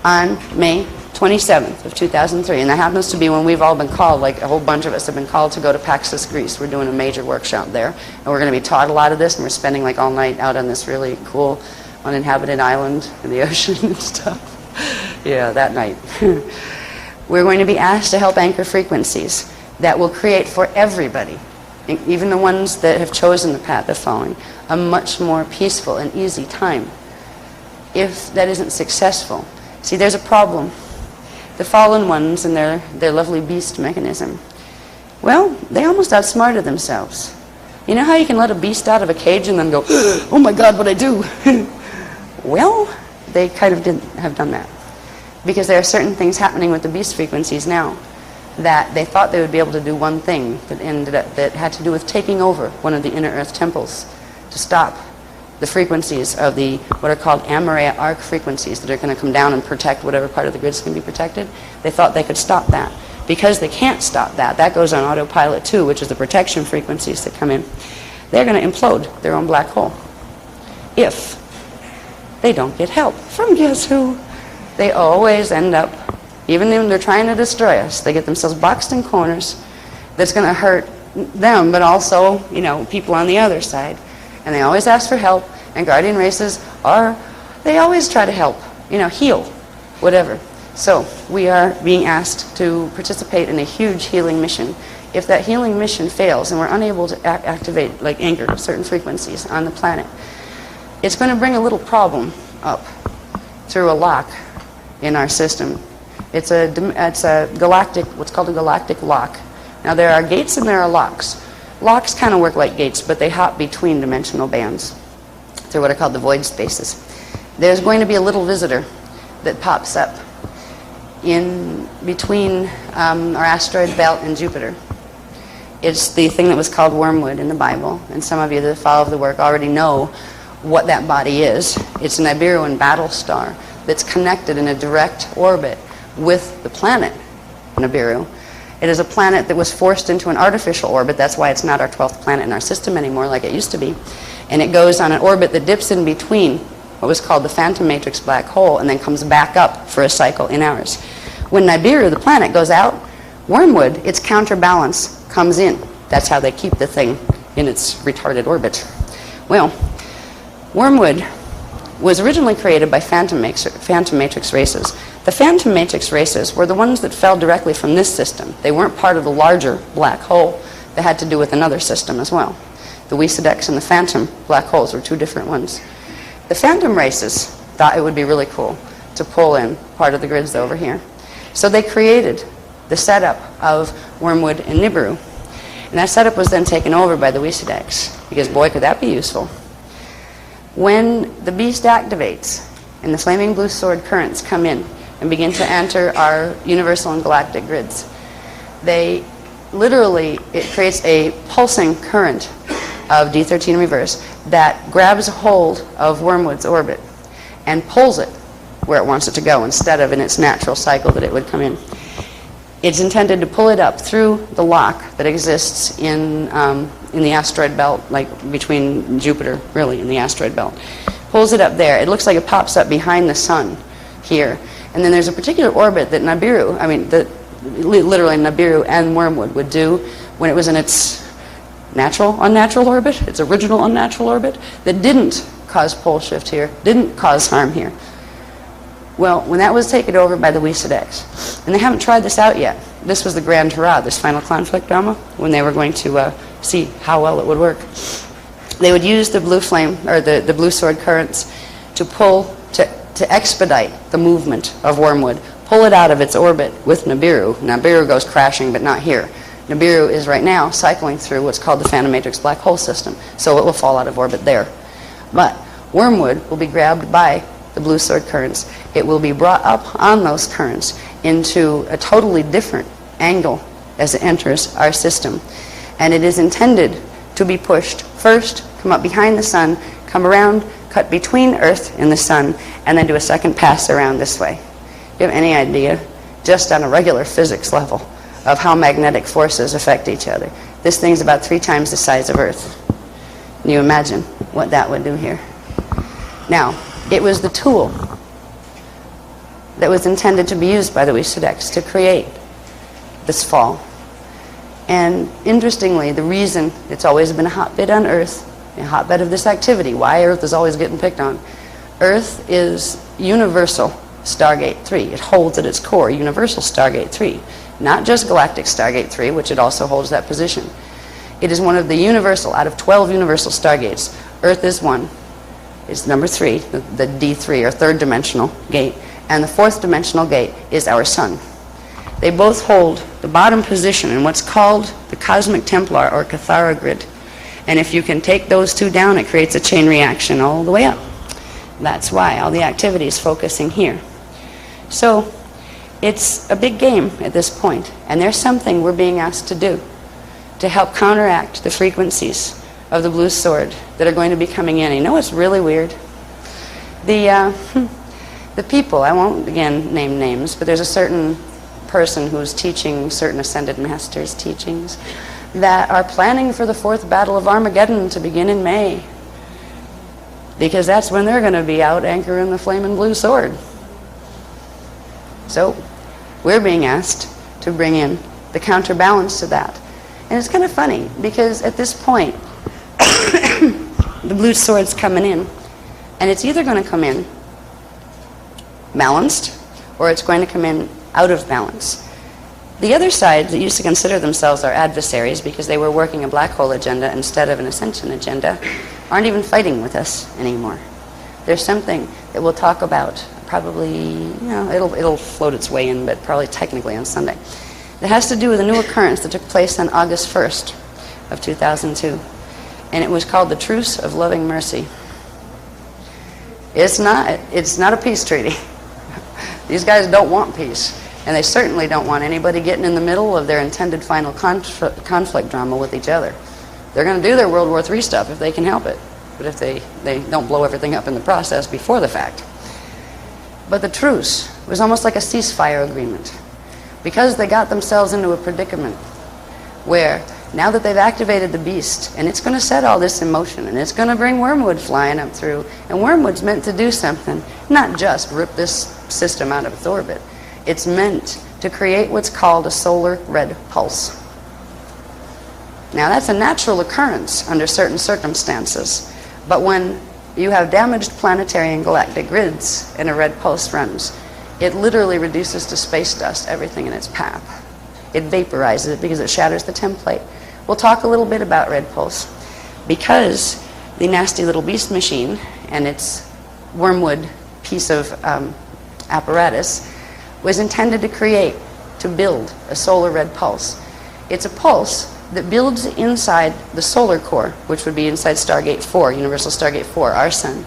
on May 27th of 2003, and that happens to be when we've all been called, like a whole bunch of us have been called to go to Paxos, Greece. We're doing a major workshop there, and we're going to be taught a lot of this, and we're spending like all night out on this really cool uninhabited island in the ocean and stuff. Yeah, that night. We're going to be asked to help anchor frequencies that will create for everybody, even the ones that have chosen the path of falling, a much more peaceful and easy time. If that isn't successful, see, there's a problem. The fallen ones and their lovely beast mechanism, well, they almost outsmarted themselves. You know how you can let a beast out of a cage and then go, oh my God, what'd I do? Well, they kind of didn't have done that. because there are certain things happening with the beast frequencies now that they thought they would be able to do one thing that had to do with taking over one of the inner earth temples to stop the frequencies of the what are called Amareya arc frequencies that are going to come down and protect whatever part of the grid is going to be protected. They thought they could stop that. Because they can't stop that, that goes on autopilot too, which is the protection frequencies that come in. They're going to implode their own black hole if they don't get help from guess who? They always end up, even when they're trying to destroy us, they get themselves boxed in corners that's going to hurt them, but also, you know, people on the other side. And they always ask for help, and guardian races they always try to help, you know, heal, whatever. So we are being asked to participate in a huge healing mission. If that healing mission fails and we're unable to activate, like anchor certain frequencies on the planet, it's going to bring a little problem up through a lock in our system. It's a galactic, what's called a galactic lock. Now there are gates and there are locks. Locks kind of work like gates, but they hop between dimensional bands through what are called the void spaces. There's going to be a little visitor that pops up in between our asteroid belt and Jupiter. It's the thing that was called wormwood in the Bible, and some of you that follow the work already know what that body is. It's an Nibiruan battle star that's connected in a direct orbit with the planet Nibiru. It is a planet that was forced into an artificial orbit. That's why it's not our 12th planet in our system anymore like it used to be. And it goes on an orbit that dips in between what was called the phantom matrix black hole and then comes back up for a cycle in ours. When Nibiru, the planet, goes out, wormwood, its counterbalance, comes in. That's how they keep the thing in its retarded orbit. Well, wormwood was originally created by phantom matrix races. The phantom matrix races were the ones that fell directly from this system. They weren't part of the larger black hole. They had to do with another system as well. The Wesedex and the phantom black holes were two different ones. The phantom races thought it would be really cool to pull in part of the grids over here. So they created the setup of wormwood and Nibiru. And that setup was then taken over by the Wesedex, because boy, could that be useful. When the beast activates and the flaming blue sword currents come in and begin to enter our universal and galactic grids, they literally, it creates a pulsing current of D13 reverse that grabs a hold of wormwood's orbit and pulls it where it wants it to go instead of in its natural cycle that it would come in. It's intended to pull it up through the lock that exists in the asteroid belt, like between Jupiter, really, in the asteroid belt. Pulls it up there. It looks like it pops up behind the sun here. And then there's a particular orbit that Nibiru, literally Nibiru and wormwood would do when it was in its unnatural orbit, its original unnatural orbit, that didn't cause pole shift here, didn't cause harm here. Well, when that was taken over by the Wesedex, and they haven't tried this out yet. This was the Grand Hurrah, this final conflict drama, when they were going to see how well it would work. They would use the blue flame, or the blue sword currents, to pull, to expedite the movement of wormwood, pull it out of its orbit with Nibiru. Nibiru goes crashing, but not here. Nibiru is right now cycling through what's called the phantom matrix black hole system, so it will fall out of orbit there. But wormwood will be grabbed by the blue sword currents. It will be brought up on those currents into a totally different angle as it enters our system. And it is intended to be pushed first, come up behind the sun, come around, cut between Earth and the sun, and then do a second pass around this way. Do you have any idea, just on a regular physics level, of how magnetic forces affect each other? This thing's about 3 times the size of Earth. Can you imagine what that would do here? Now, it was the tool that was intended to be used by the Wesedex to create this fall. And interestingly, the reason it's always been a hotbed on Earth, a hotbed of this activity, why Earth is always getting picked on, Earth is universal Stargate 3. It holds at its core universal Stargate 3, not just galactic Stargate 3, which it also holds that position. It is one of the universal, out of 12 universal Stargates, Earth is one. It's number 3, the D3, or third dimensional gate, and the fourth dimensional gate is our sun. They both hold the bottom position in what's called the cosmic Templar or Cathara grid. And if you can take those two down, it creates a chain reaction all the way up. That's why all the activity is focusing here. So it's a big game at this point, and there's something we're being asked to do to help counteract the frequencies of the blue sword that are going to be coming in. You know what's really weird? The people, I won't again name names, but there's a certain person who's teaching certain ascended masters' teachings that are planning for the fourth battle of Armageddon to begin in May, because that's when they're going to be out anchoring the flaming blue sword. So we're being asked to bring in the counterbalance to that. And it's kind of funny, because at this point, the blue sword's coming in, and it's either going to come in balanced, or it's going to come in out of balance. The other side that used to consider themselves our adversaries because they were working a black hole agenda instead of an ascension agenda aren't even fighting with us anymore. There's something that we'll talk about probably, it'll float its way in, but probably technically on Sunday. It has to do with a new occurrence that took place on August 1st of 2002, and it was called the Truce of Loving Mercy. It's not a peace treaty. These guys don't want peace, and they certainly don't want anybody getting in the middle of their intended final conflict drama with each other. They're going to do their World War III stuff if they can help it, but if they don't blow everything up in the process before the fact. But the truce was almost like a ceasefire agreement, because they got themselves into a predicament where now that they've activated the beast, and it's going to set all this in motion, and it's going to bring wormwood flying up through, and wormwood's meant to do something, not just rip this system out of its orbit. It's meant to create what's called a solar red pulse. Now that's a natural occurrence under certain circumstances, but when you have damaged planetary and galactic grids and a red pulse runs, it literally reduces to space dust everything in its path. It vaporizes it because it shatters the template. We'll talk a little bit about red pulse, because the nasty little beast machine and its wormwood piece of apparatus was intended to build a solar red pulse. It's a pulse that builds inside the solar core, which would be inside Stargate 4, Universal Stargate 4, our sun,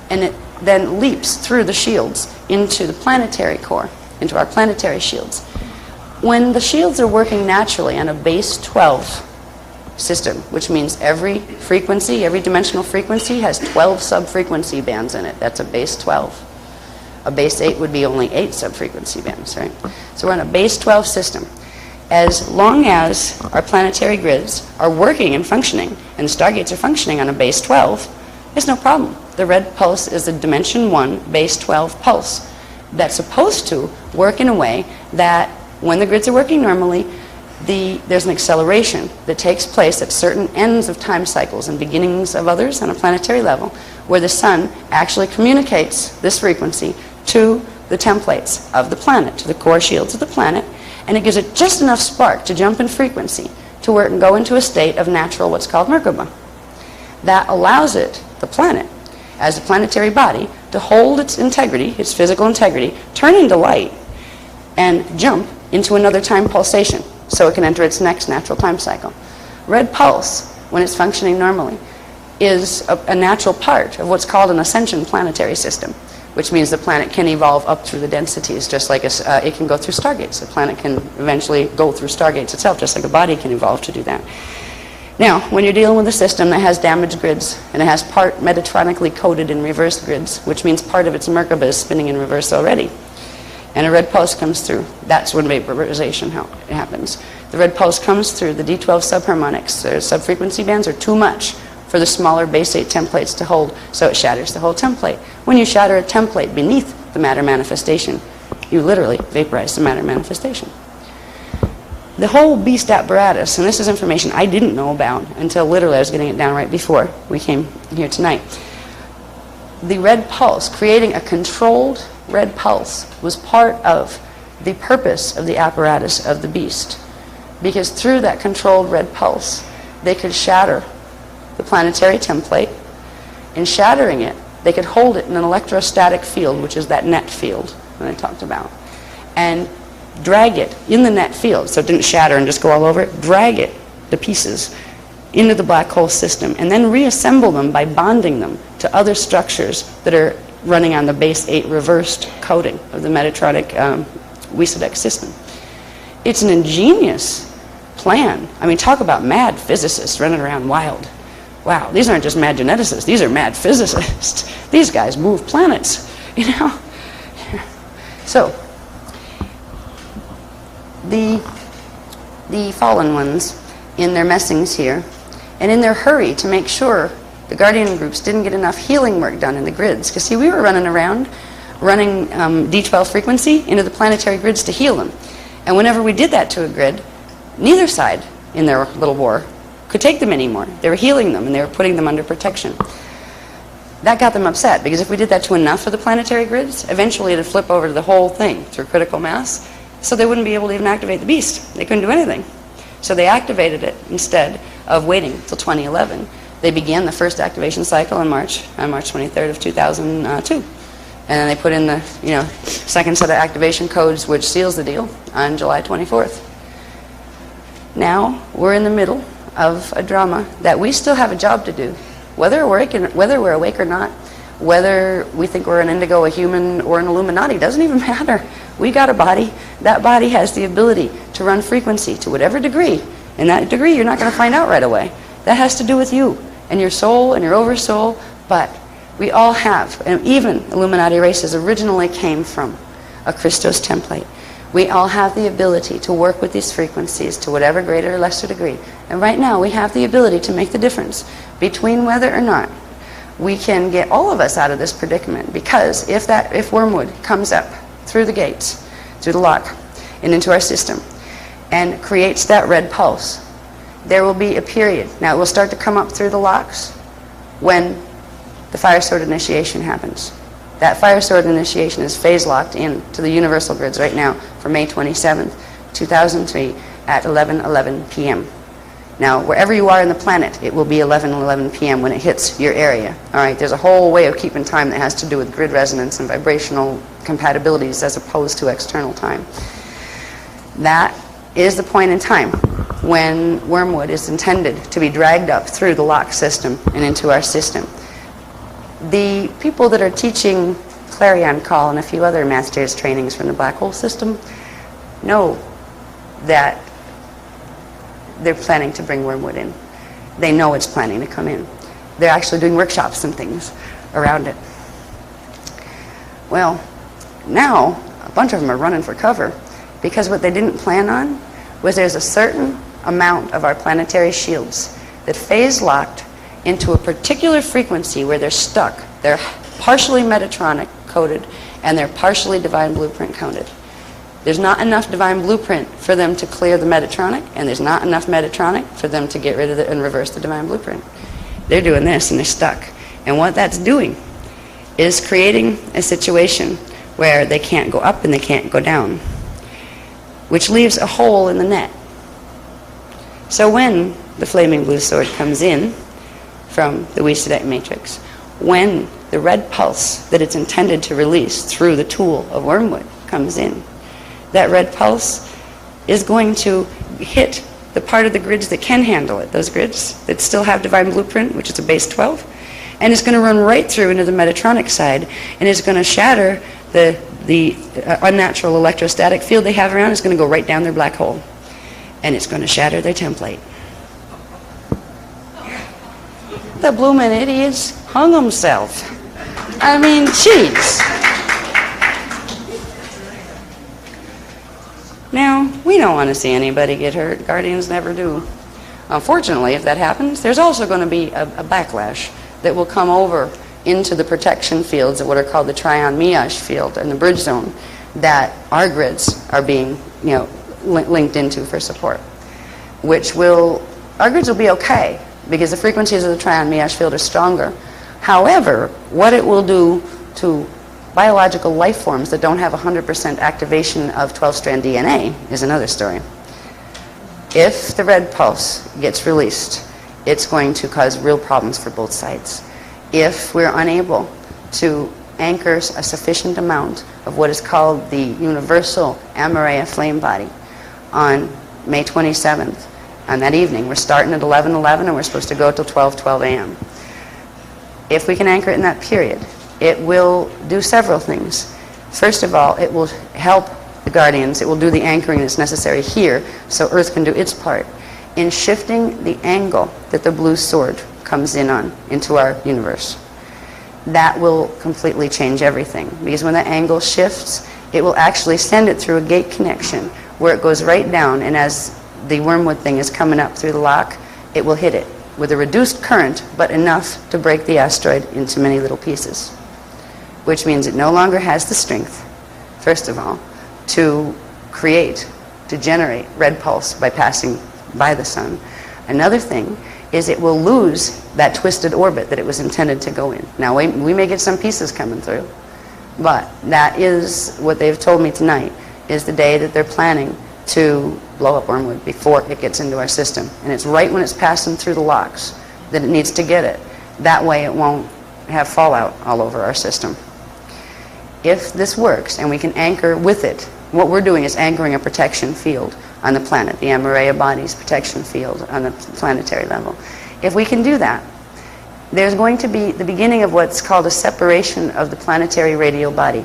and it then leaps through the shields into the planetary core, into our planetary shields. When the shields are working naturally on a base 12 system, which means every frequency, every dimensional frequency has 12 sub-frequency bands in it. That's a base 12. A base 8 would be only 8 sub-frequency bands, right? So we're on a base 12 system. As long as our planetary grids are working and functioning, and the stargates are functioning on a base 12, there's no problem. The red pulse is a dimension 1 base 12 pulse that's supposed to work in a way that when the grids are working normally, there's an acceleration that takes place at certain ends of time cycles and beginnings of others on a planetary level, where the sun actually communicates this frequency to the templates of the planet, to the core shields of the planet, and it gives it just enough spark to jump in frequency to where it can go into a state of natural, what's called Merkaba. That allows it, the planet, as a planetary body, to hold its integrity, its physical integrity, turn into light, and jump into another time pulsation, so it can enter its next natural time cycle. Red pulse, when it's functioning normally, is a natural part of what's called an ascension planetary system, which means the planet can evolve up through the densities, just like it can go through stargates. The planet can eventually go through stargates itself, just like a body can evolve to do that. Now, when you're dealing with a system that has damaged grids, and it has part metatronically coded in reverse grids, which means part of its Merkaba is spinning in reverse already, and a red pulse comes through, that's when vaporization happens. The red pulse comes through, the D12 subharmonics, the sub-frequency bands are too much for the smaller base 8 templates to hold, so it shatters the whole template. When you shatter a template beneath the matter manifestation, you literally vaporize the matter manifestation. The whole beast apparatus, and this is information I didn't know about until literally I was getting it down right before we came here tonight. The red pulse, creating a controlled red pulse, was part of the purpose of the apparatus of the beast, because through that controlled red pulse they could shatter the planetary template. In shattering it, they could hold it in an electrostatic field, which is that net field that I talked about, and drag it in the net field, so it didn't shatter and just go all over it, drag it to pieces into the black hole system, and then reassemble them by bonding them to other structures that are running on the base 8 reversed coding of the Metatronic WISA system. It's an ingenious plan. I mean, talk about mad physicists running around wild. Wow, these aren't just mad geneticists, these are mad physicists. These guys move planets, you know? So, the fallen ones, in their messings here, and in their hurry to make sure the Guardian groups didn't get enough healing work done in the grids. Because see, we were running around, running D12 frequency into the planetary grids to heal them. And whenever we did that to a grid, neither side in their little war could take them anymore. They were healing them and they were putting them under protection. That got them upset, because if we did that to enough of the planetary grids, eventually it would flip over to the whole thing through critical mass, so they wouldn't be able to even activate the beast. They couldn't do anything. So they activated it instead of waiting till 2011. They began the first activation cycle on March 23rd of 2002. And then they put in the second set of activation codes, which seals the deal, on July 24th. Now we're in the middle of a drama that we still have a job to do. Whether we're awake or not, whether we think we're an indigo, a human, or an Illuminati, doesn't even matter. We got a body. That body has the ability to run frequency to whatever degree. And that degree you're not going to find out right away. That has to do with you and your soul and your oversoul. But we all have, and even Illuminati races originally came from a Christos template. We all have the ability to work with these frequencies to whatever greater or lesser degree. And right now we have the ability to make the difference between whether or not we can get all of us out of this predicament. Because if wormwood comes up through the gates, through the lock, and into our system, and creates that red pulse, there will be a period. Now it will start to come up through the locks when the fire sword initiation happens. That fire sword initiation is phase locked in to the universal grids right now for May 27th, 2003 at 11:11 p.m. Now, wherever you are in the planet, it will be 11:11 p.m. when it hits your area. All right, there's a whole way of keeping time that has to do with grid resonance and vibrational compatibilities as opposed to external time. That is the point in time when wormwood is intended to be dragged up through the lock system and into our system. The people that are teaching Clarion Call and a few other master's trainings from the black hole system know that they're planning to bring wormwood in. They know it's planning to come in. They're actually doing workshops and things around it. Well, now a bunch of them are running for cover, because what they didn't plan on was there's a certain amount of our planetary shields that phase locked into a particular frequency where they're stuck. They're partially Metatronic coded and they're partially divine blueprint coded. There's not enough divine blueprint for them to clear the Metatronic, and there's not enough Metatronic for them to get rid of it and reverse the divine blueprint. They're doing this and they're stuck. And what that's doing is creating a situation where they can't go up and they can't go down, which leaves a hole in the net. So when the flaming blue sword comes in from the WISA matrix, when the red pulse that it's intended to release through the tool of wormwood comes in, that red pulse is going to hit the part of the grids that can handle it, those grids that still have divine blueprint, which is a base 12, and it's going to run right through into the Metatronic side, and it's going to shatter the unnatural electrostatic field they have around. It's going to go right down their black hole, and it's going to shatter their template. The bloomin' idiot's hung himself. I mean, jeez. Now, we don't want to see anybody get hurt. Guardians never do. Unfortunately, if that happens, there's also going to be a backlash that will come over into the protection fields of what are called the Trion Miage field and the bridge zone that our grids are being, linked into for support. Our grids will be okay because the frequencies of the Trion Miage field are stronger. However, what it will do to biological life forms that don't have 100% activation of 12-strand DNA is another story. If the red pulse gets released, it's going to cause real problems for both sides. If we're unable to anchor a sufficient amount of what is called the universal Amareya flame body on May 27th, on that evening, we're starting at 11:11 and we're supposed to go till 12:12 a.m. If we can anchor it in that period, it will do several things. First of all, it will help the Guardians. It will do the anchoring that's necessary here so Earth can do its part in shifting the angle that the blue sword comes in on into our universe. That will completely change everything, because when the angle shifts, it will actually send it through a gate connection where it goes right down, and as the wormwood thing is coming up through the lock, it will hit it with a reduced current, but enough to break the asteroid into many little pieces, which means it no longer has the strength, first of all, to generate red pulse by passing by the sun. Another thing is it will lose that twisted orbit that it was intended to go in. Now, we may get some pieces coming through, but that is what they've told me tonight, is the day that they're planning to blow up wormwood before it gets into our system. And it's right when it's passing through the locks that it needs to get it. That way it won't have fallout all over our system. If this works and we can anchor with it, what we're doing is anchoring a protection field on the planet, the Amareya body's protection field on the planetary level. If we can do that, there's going to be the beginning of what's called a separation of the planetary radial body.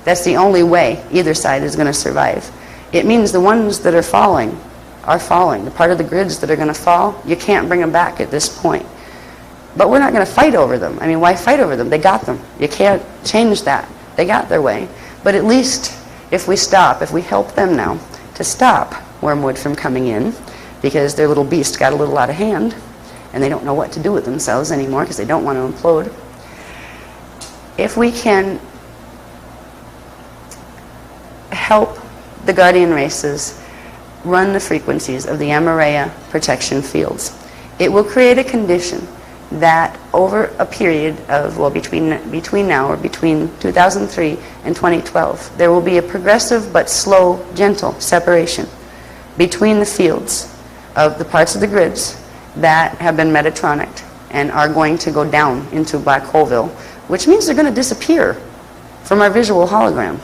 That's the only way either side is going to survive. It means the ones that are falling are falling. The part of the grids that are going to fall, you can't bring them back at this point. But we're not going to fight over them. I mean, why fight over them? They got them. You can't change that. They got their way. But at least if we help them now to stop wormwood from coming in, because their little beast got a little out of hand, and they don't know what to do with themselves anymore because they don't want to implode. If we can help the Guardian races run the frequencies of the Amareya protection fields, it will create a condition that over a period of, well, between now, or between 2003 and 2012, there will be a progressive but slow, gentle separation between the fields of the parts of the grids that have been Metatronicked and are going to go down into Black Holeville, which means they're going to disappear from our visual hologram.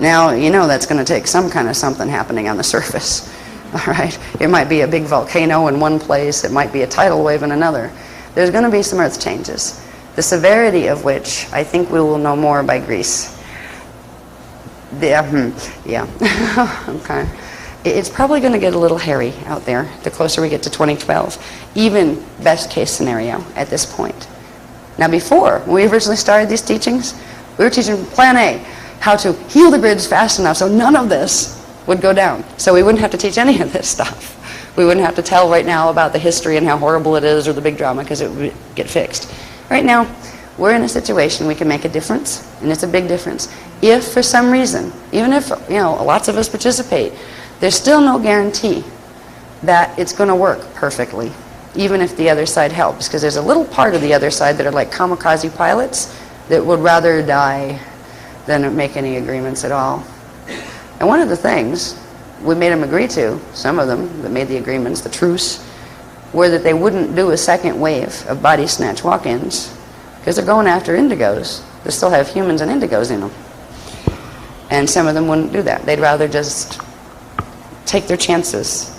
Now, you know that's going to take some kind of something happening on the surface. All right? It might be a big volcano in one place. It might be a tidal wave in another. There's going to be some earth changes, the severity of which I think we will know more by Greece. Yeah. Okay. It's probably going to get a little hairy out there the closer we get to 2012, even best case scenario at this point. Now, before, when we originally started these teachings, we were teaching Plan A, how to heal the grids fast enough so none of this would go down. So we wouldn't have to teach any of this stuff. We wouldn't have to tell right now about the history and how horrible it is or the big drama, because it would get fixed. Right now, we're in a situation we can make a difference, and it's a big difference. If for some reason, even if lots of us participate, there's still no guarantee that it's going to work perfectly, even if the other side helps, because there's a little part of the other side that are like kamikaze pilots that would rather die than make any agreements at all. And one of the things we made them agree to, some of them that made the agreements, the truce, were that they wouldn't do a second wave of body snatch walk-ins, because they're going after indigos. They still have humans and indigos in them. And some of them wouldn't do that. They'd rather just take their chances.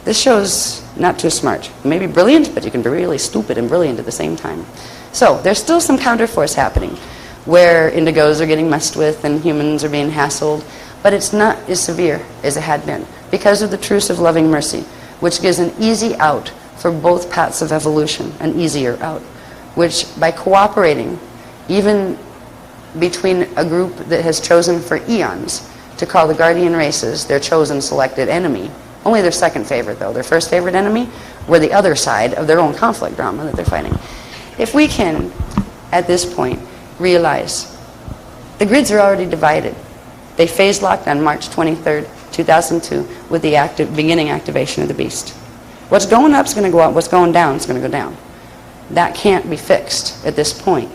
This show's not too smart. Maybe brilliant, but you can be really stupid and brilliant at the same time. So there's still some counterforce happening, where indigos are getting messed with and humans are being hassled, but it's not as severe as it had been because of the truce of loving mercy, which gives an easy out for both paths of evolution, an easier out, which by cooperating, even between a group that has chosen for eons to call the Guardian races their chosen selected enemy, only their second favorite though, their first favorite enemy were the other side of their own conflict drama that they're fighting. If we can, at this point, realize the grids are already divided. They phase locked on March 23rd, 2002 with the beginning activation of the beast. What's going up is going to go up, what's going down is going to go down. That can't be fixed at this point.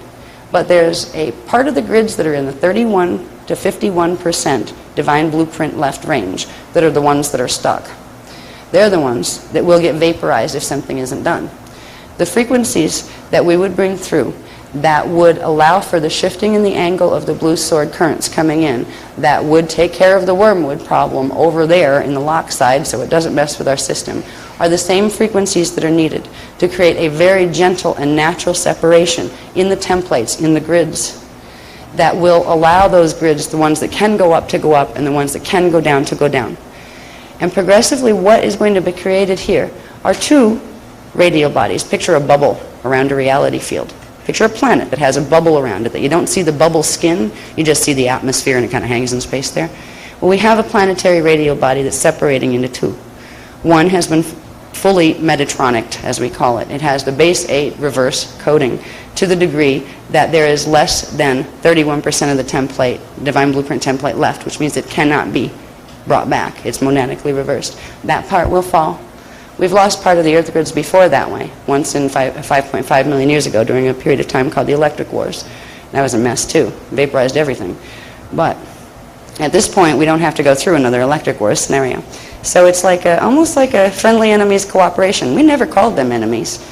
But there's a part of the grids that are in the 31 to 51% divine blueprint left range that are the ones that are stuck. They're the ones that will get vaporized if something isn't done. The frequencies that we would bring through that would allow for the shifting in the angle of the blue sword currents coming in, that would take care of the wormwood problem over there in the lock side so it doesn't mess with our system, are the same frequencies that are needed to create a very gentle and natural separation in the templates, in the grids, that will allow those grids, the ones that can go up, to go up, and the ones that can go down to go down. And progressively, what is going to be created here are two radial bodies. Picture a bubble around a reality field. Picture a planet that has a bubble around it, that you don't see the bubble skin, you just see the atmosphere and it kind of hangs in space there. Well, we have a planetary radial body that's separating into two. One has been fully Metatronicked, as we call it. It has the base 8 reverse coding to the degree that there is less than 31% of the template, Divine Blueprint template left, which means it cannot be brought back. It's monadically reversed. That part will fall. We've lost part of the Earth grids before that way, once in 5.5 million years ago during a period of time called the Electric Wars. That was a mess too, vaporized everything. But at this point, we don't have to go through another Electric Wars scenario. So it's like almost like a friendly enemies cooperation. We never called them enemies.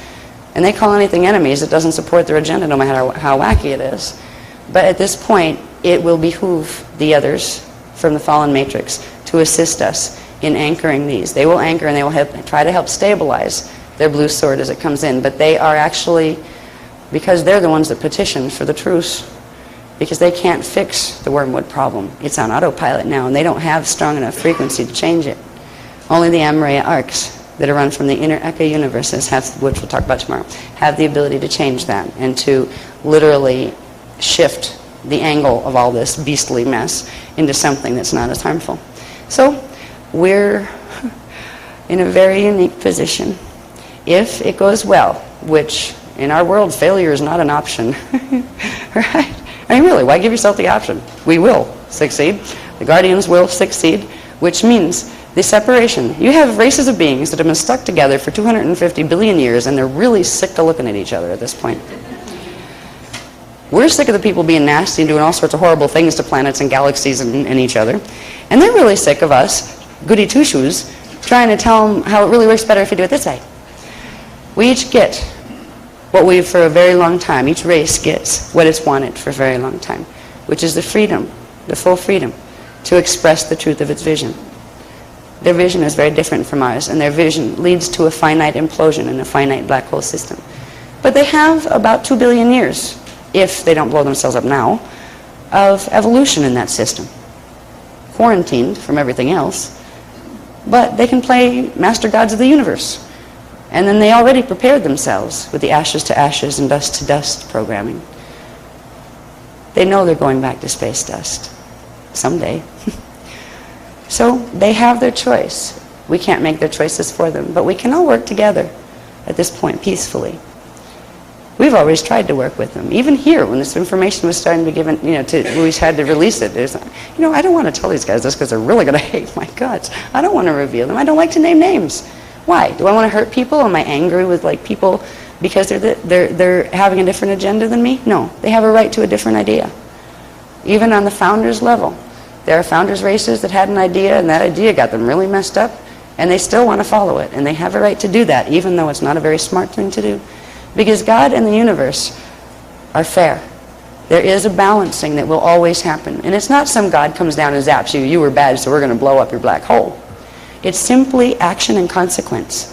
And they call anything enemies that doesn't support their agenda, no matter how wacky it is. But at this point, it will behoove the others from the fallen matrix to assist us in anchoring these. They will anchor and they will try to help stabilize their blue sword as it comes in. But they are actually, because they're the ones that petitioned for the truce, because they can't fix the wormwood problem. It's on autopilot now, and they don't have strong enough frequency to change it. Only the Amareya arcs that are run from the inner Eka universes, which we'll talk about tomorrow, have the ability to change that and to literally shift the angle of all this beastly mess into something that's not as harmful. So we're in a very unique position. If it goes well, which in our world failure is not an option, right? I mean, really, why give yourself the option? We will succeed. The Guardians will succeed, which means the separation. You have races of beings that have been stuck together for 250 billion years, and they're really sick of looking at each other at this point. We're sick of the people being nasty and doing all sorts of horrible things to planets and galaxies and each other. And they're really sick of us, goody two-shoes, trying to tell them how it really works better if you do it this way. We each get what we've, for a very long time, each race gets what it's wanted for a very long time, which is the freedom, the full freedom, to express the truth of its vision. Their vision is very different from ours, and their vision leads to a finite implosion in a finite black hole system. But they have about 2 billion years, if they don't blow themselves up now, of evolution in that system. Quarantined from everything else, but they can play Master Gods of the Universe. And then they already prepared themselves with the ashes to ashes and dust to dust programming. They know they're going back to space dust someday. So they have their choice. We can't make their choices for them, but we can all work together at this point peacefully. We've always tried to work with them. Even here, when this information was starting to be given, we had to release it. There's, I don't want to tell these guys this because they're really going to hate my guts. I don't want to reveal them. I don't like to name names. Why? Do I want to hurt people? Am I angry with people because they're having a different agenda than me? No, they have a right to a different idea. Even on the founders level, there are founders races that had an idea, and that idea got them really messed up, and they still want to follow it, and they have a right to do that, even though it's not a very smart thing to do, because God and the universe are fair. There is a balancing that will always happen, and it's not some God comes down and zaps you. You were bad, so we're going to blow up your black hole. It's simply action and consequence.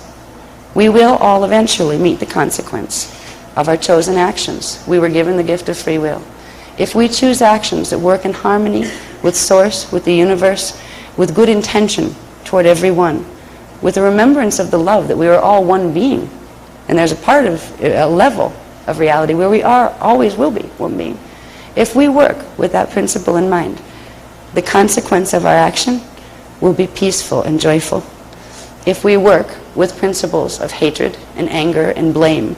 We will all eventually meet the consequence of our chosen actions. We were given the gift of free will. If we choose actions that work in harmony with Source, with the universe, with good intention toward everyone, with a remembrance of the love that we are all one being, and there's a level of reality where we always will be one being. If we work with that principle in mind, the consequence of our action will be peaceful and joyful. If we work with principles of hatred and anger and blame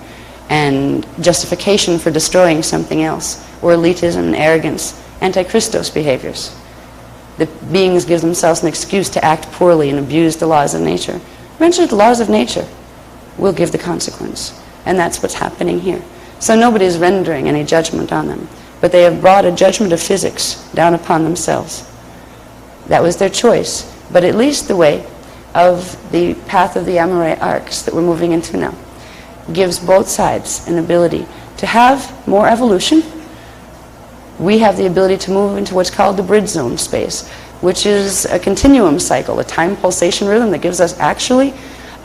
and justification for destroying something else, or elitism and arrogance, anti-Christos behaviors, the beings give themselves an excuse to act poorly and abuse the laws of nature. Eventually the laws of nature will give the consequence, and that's what's happening here. So nobody is rendering any judgment on them, but they have brought a judgment of physics down upon themselves. That was their choice, but at least the way of the path of the Amareya arcs that we're moving into now gives both sides an ability to have more evolution. We have the ability to move into what's called the bridge zone space, which is a continuum cycle, a time pulsation rhythm that gives us actually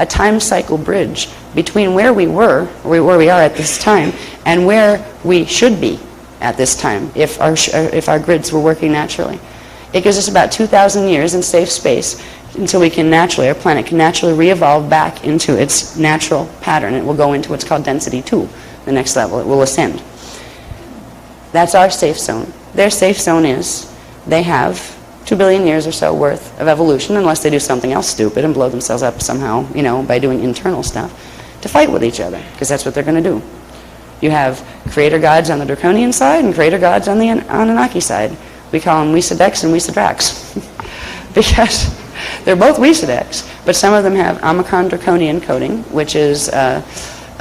a time cycle bridge between where we were, where we are at this time, and where we should be at this time if our grids were working naturally. It gives us about 2,000 years in safe space until our planet can naturally re-evolve back into its natural pattern. It will go into what's called density 2, the next level. It will ascend. That's our safe zone. Their safe zone is they have 2 billion years or so worth of evolution, unless they do something else stupid and blow themselves up somehow, by doing internal stuff, to fight with each other, because that's what they're going to do. You have creator gods on the Draconian side and creator gods on the Anunnaki side. We call them Weesadex and Weesadrax because they're both Weesadex, but some of them have Omicron Draconian coating, which is a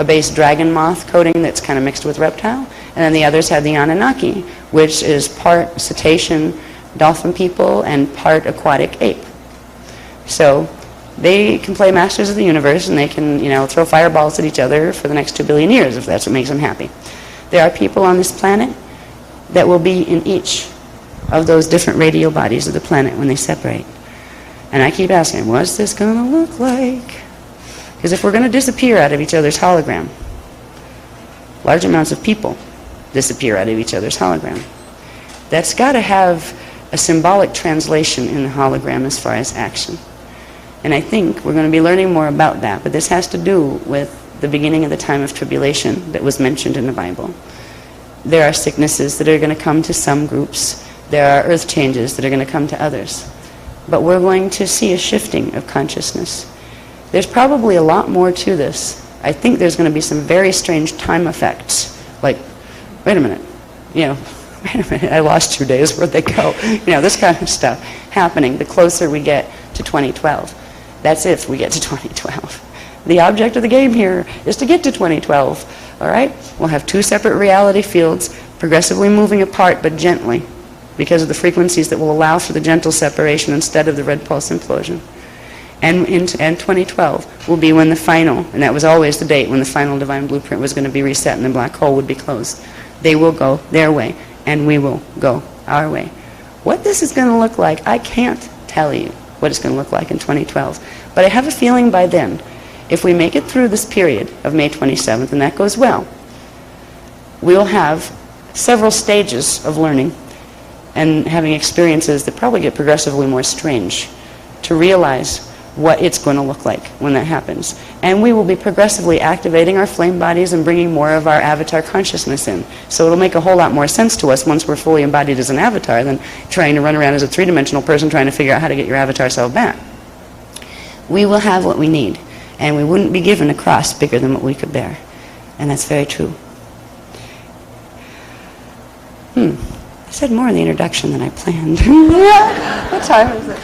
base dragon moth coating that's kind of mixed with reptile, and then the others have the Anunnaki, which is part cetacean, dolphin people, and part aquatic ape. So they can play masters of the universe, and they can, throw fireballs at each other for the next 2 billion years if that's what makes them happy. There are people on this planet that will be in each of those different radial bodies of the planet when they separate. And I keep asking, what's this going to look like? Because if we're going to disappear out of each other's hologram, large amounts of people disappear out of each other's hologram. That's got to have a symbolic translation in the hologram as far as action. And I think we're going to be learning more about that, but this has to do with the beginning of the time of tribulation that was mentioned in the Bible. There are sicknesses that are going to come to some groups. There are earth changes that are going to come to others. But we're going to see a shifting of consciousness. There's probably a lot more to this. I think there's going to be some very strange time effects. Like, wait a minute, I lost 2 days, where'd they go? This kind of stuff happening the closer we get to 2012. That's if we get to 2012. The object of the game here is to get to 2012, all right? We'll have 2 separate reality fields progressively moving apart, but gently, because of the frequencies that will allow for the gentle separation instead of the red pulse implosion. And 2012 will be when the final, and that was always the date when the final divine blueprint was going to be reset and the black hole would be closed. They will go their way, and we will go our way. What this is going to look like, I can't tell you what it's going to look like in 2012. But I have a feeling by then, if we make it through this period of May 27th, and that goes well, we'll have several stages of learning and having experiences that probably get progressively more strange to realize what it's going to look like when that happens. And we will be progressively activating our flame bodies and bringing more of our avatar consciousness in. So it'll make a whole lot more sense to us once we're fully embodied as an avatar than trying to run around as a three-dimensional person trying to figure out how to get your avatar self back. We will have what we need, and we wouldn't be given a cross bigger than what we could bear. And that's very true. I said more in the introduction than I planned. What time is it?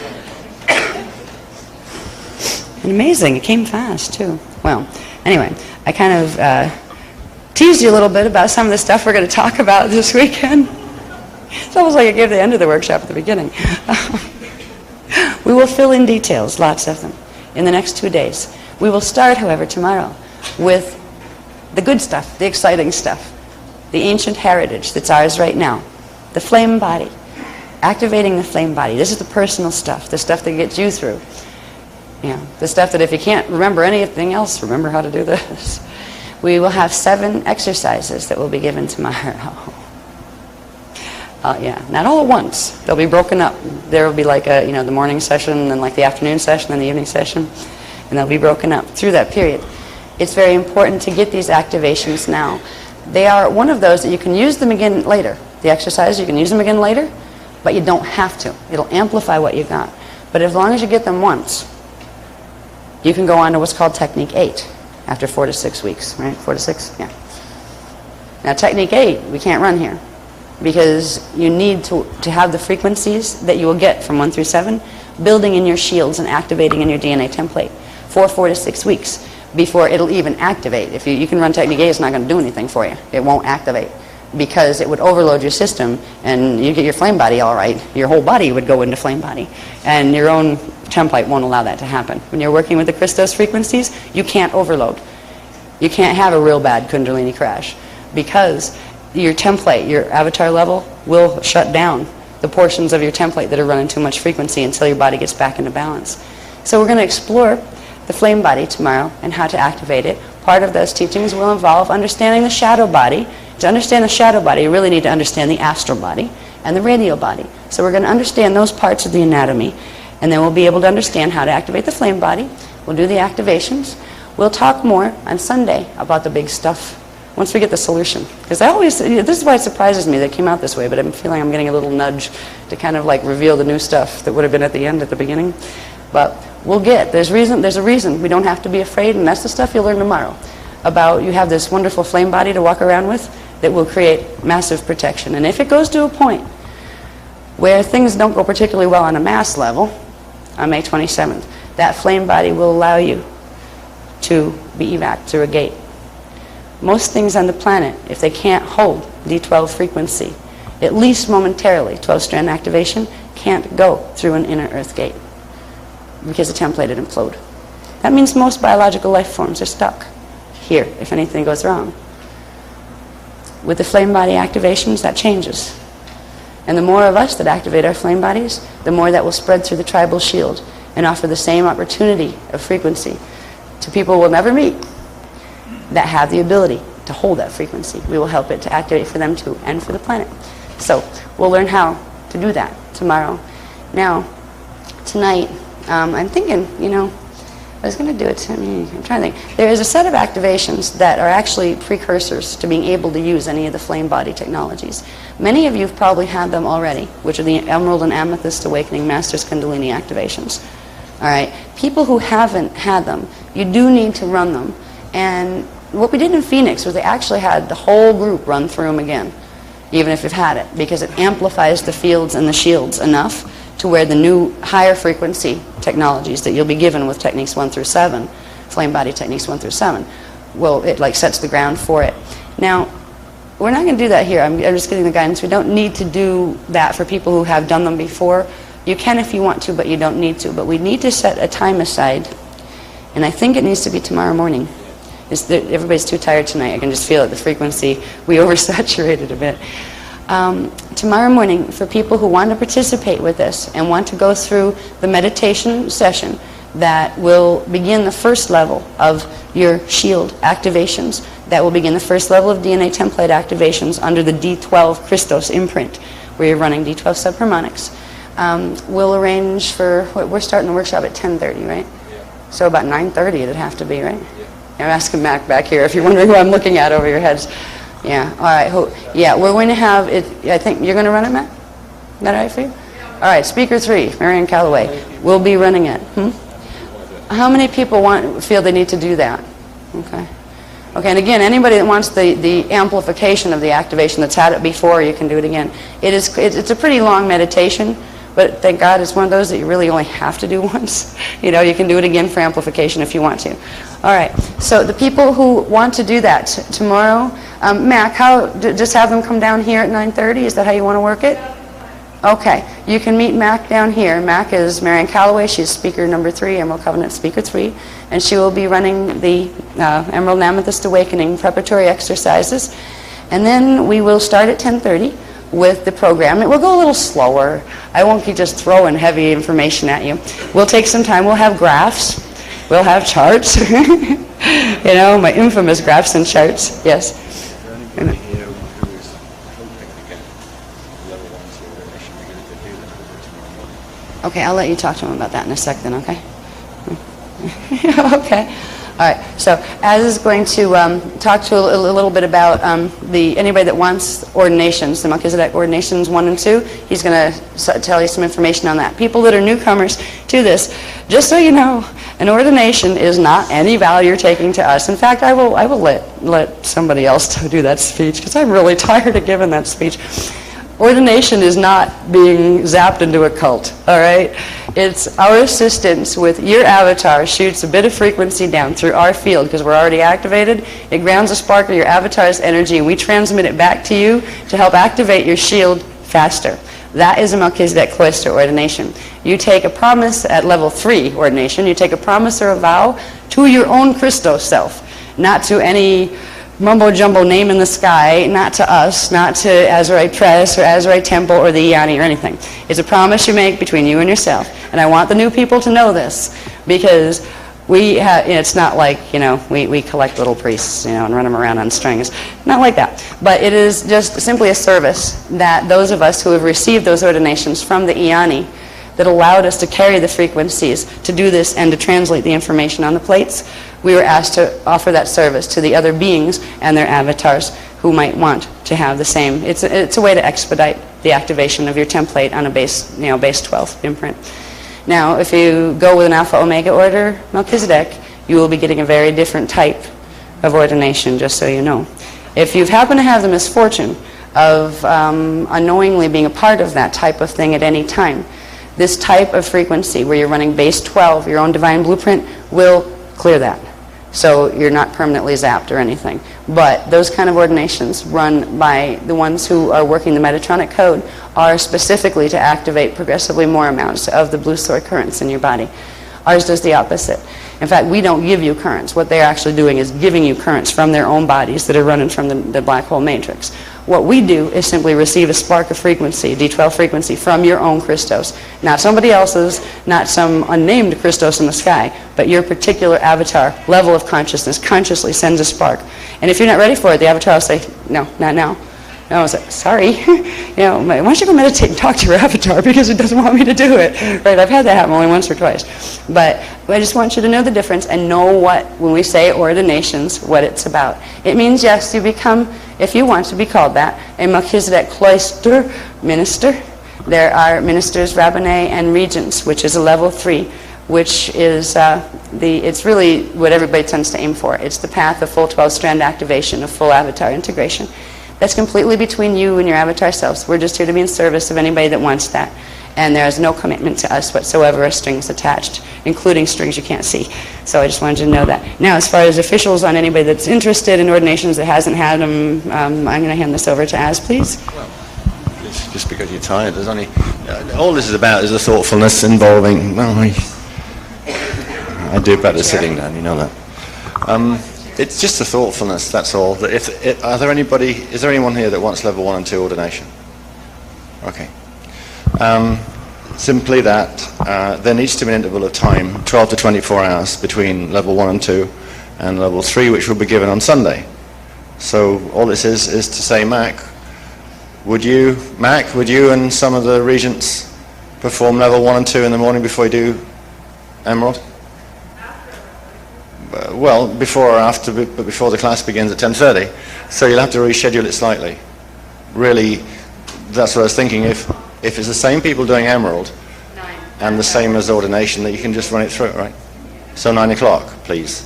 And amazing, it came fast too. Well, anyway, I kind of teased you a little bit about some of the stuff we're going to talk about this weekend. It's almost like I gave the end of the workshop at the beginning. We will fill in details, lots of them, in the next 2 days. We will start, however, tomorrow with the good stuff, the exciting stuff, the ancient heritage that's ours right now, the flame body, activating the flame body. This is the personal stuff, the stuff that gets you through. The stuff that if you can't remember anything else, remember how to do this. We will have 7 exercises that will be given tomorrow. Not all at once. They'll be broken up. There will be like the morning session, and like the afternoon session, and the evening session, and they'll be broken up through that period. It's very important to get these activations now. They are one of those that you can use them again later. The exercises, you can use them again later, but you don't have to. It'll amplify what you got. But as long as you get them once, you can go on to what's called Technique 8 after 4 to 6 weeks, right? 4 to 6? Yeah. Now, Technique 8, we can't run here because you need to have the frequencies that you will get from 1 through 7 building in your shields and activating in your DNA template for 4 to 6 weeks before it'll even activate. If you can run Technique 8, it's not going to do anything for you. It won't activate because it would overload your system, and you get your flame body all right. Your whole body would go into flame body, and your own template won't allow that to happen. When you're working with the Christos frequencies, you can't overload. You can't have a real bad Kundalini crash because your template, your avatar level, will shut down the portions of your template that are running too much frequency until your body gets back into balance. So we're going to explore the flame body tomorrow and how to activate it. Part of those teachings will involve understanding the shadow body. To understand the shadow body, you really need to understand the astral body and the radial body. So we're going to understand those parts of the anatomy, and then we'll be able to understand how to activate the flame body. We'll do the activations. We'll talk more on Sunday about the big stuff once we get the solution. Because this is why it surprises me that it came out this way, but I'm feeling I'm getting a little nudge to kind of like reveal the new stuff that would have been at the end, at the beginning. But there's a reason. We don't have to be afraid, and that's the stuff you'll learn tomorrow. About you have this wonderful flame body to walk around with that will create massive protection. And if it goes to a point where things don't go particularly well on a mass level, on May 27th, that flame body will allow you to be evac through a gate. Most things on the planet, if they can't hold D12 frequency, at least momentarily, 12-strand activation, can't go through an inner earth gate because the template would implode. That means most biological life forms are stuck here if anything goes wrong. With the flame body activations, that changes. And the more of us that activate our flame bodies, the more that will spread through the tribal shield and offer the same opportunity of frequency to people we'll never meet that have the ability to hold that frequency. We will help it to activate for them too, and for the planet. So we'll learn how to do that tomorrow. Now, tonight, I'm thinking, I was going to do it. I'm trying to think. There is a set of activations that are actually precursors to being able to use any of the flame body technologies. Many of you have probably had them already, which are the Emerald and Amethyst Awakening Masters Kundalini activations. All right. People who haven't had them, you do need to run them. And what we did in Phoenix was they actually had the whole group run through them again, even if you've had it, because it amplifies the fields and the shields enough to where the new higher frequency technologies that you'll be given with techniques 1 through 7, flame body techniques 1 through 7, it sets the ground for it. Now, we're not going to do that here. I'm just getting the guidance. We don't need to do that for people who have done them before. You can if you want to, but you don't need to. But we need to set a time aside, and I think it needs to be tomorrow morning. Everybody's too tired tonight. I can just feel it, the frequency. We oversaturated a bit. Tomorrow morning, for people who want to participate with this and want to go through the meditation session that will begin the first level of your shield activations, that will begin the first level of DNA template activations under the D12 Christos imprint, where you're running D12 subharmonics. We'll arrange for, we're starting the workshop at 10:30, right? Yeah. So about 9:30 it'd have to be, right? Yeah. I'm asking Mac back here if you're wondering who I'm looking at over your heads. Yeah, all right. Yeah, we're going to have it. I think you're going to run it, Matt? Is that all right for you? All right, speaker 3, Marianne Calloway, will be running it. How many people feel they need to do that? Okay. Okay, and again, anybody that wants the amplification of the activation that's had it before, you can do it again. It's a pretty long meditation, but thank God it's one of those that you really only have to do once. You can do it again for amplification if you want to. All right, so the people who want to do that tomorrow, Mac, just have them come down here at 9:30? Is that how you want to work it? Okay, you can meet Mac down here. Mac is Marianne Calloway. She's speaker number 3, Emerald Covenant speaker 3, and she will be running the Emerald and Amethyst Awakening preparatory exercises. And then we will start at 10:30 with the program. It will go a little slower. I won't keep just throwing heavy information at you. We'll take some time. We'll have graphs. We'll have charts. My infamous graphs and charts. Yes. Okay, I'll let you talk to him about that in a sec then, okay? Okay. All right, so Az is going to talk to a little bit about anybody that wants ordinations, the Melchizedek ordinations 1 and 2. He's going to tell you some information on that. People that are newcomers to this, just so you know, an ordination is not any value you're taking to us. In fact, I will let somebody else do that speech because I'm really tired of giving that speech. Ordination is not being zapped into a cult, all right? It's our assistance with your avatar shoots a bit of frequency down through our field because we're already activated. It grounds a spark of your avatar's energy, and we transmit it back to you to help activate your shield faster. That is a Melchizedek cloister ordination. You take a promise at level 3 ordination. You take a promise or a vow to your own Christos self, not to any mumbo-jumbo name in the sky, not to us, not to Azurite Press or Azurite Temple or the Iani or anything. It's a promise you make between you and yourself. And I want the new people to know this because it's not like, we collect little priests, and run them around on strings. Not like that. But it is just simply a service that those of us who have received those ordinations from the Iani that allowed us to carry the frequencies, to do this and to translate the information on the plates, we were asked to offer that service to the other beings and their avatars who might want to have the same. It's a way to expedite the activation of your template on a base 12 imprint. Now, if you go with an Alpha Omega order Melchizedek, you will be getting a very different type of ordination, just so you know. If you've happened to have the misfortune of unknowingly being a part of that type of thing at any time, this type of frequency where you're running base 12, your own divine blueprint, will clear that. So you're not permanently zapped or anything. But those kind of ordinations run by the ones who are working the Metatronic code are specifically to activate progressively more amounts of the blue sword currents in your body. Ours does the opposite. In fact, we don't give you currents. What they're actually doing is giving you currents from their own bodies that are running from the black hole matrix. What we do is simply receive a spark of frequency, D12 frequency, from your own Christos. Not somebody else's, not some unnamed Christos in the sky, but your particular avatar level of consciousness consciously sends a spark. And if you're not ready for it, the avatar will say, no, not now. No, I was like, sorry, why don't you go meditate and talk to your avatar because it doesn't want me to do it. Right? I've had that happen only once or twice. But I just want you to know the difference and know when we say ordinations, what it's about. It means, yes, you become, if you want to be called that, a Melchizedek cloister minister. There are ministers, rabbinai, and regents, which is a level 3, which is it's really what everybody tends to aim for. It's the path of full 12-strand activation, of full avatar integration. That's completely between you and your avatar selves. We're just here to be in service of anybody that wants that. And there is no commitment to us whatsoever of strings attached, including strings you can't see. So I just wanted you to know that. Now, as far as officials on anybody that's interested in ordinations that hasn't had them, I'm going to hand this over to Az, please. Well, it's just because you're tired. There's only all this is about is the thoughtfulness involving. Well, I do better sitting down. You know that. It's just the thoughtfulness, that's all. That is there anyone here that wants level 1 and 2 ordination? Okay. Simply that there needs to be an interval of time, 12 to 24 hours, between level 1 and 2 and level 3, which will be given on Sunday. So all this is to say, Mac, would you and some of the regents perform level 1 and 2 in the morning before you do Emerald? Well, before or after, but before the class begins at 10:30. So you'll have to reschedule it slightly. Really, that's what I was thinking. If it's the same people doing Emerald and the same as ordination, that you can just run it through, right? So 9 o'clock, please.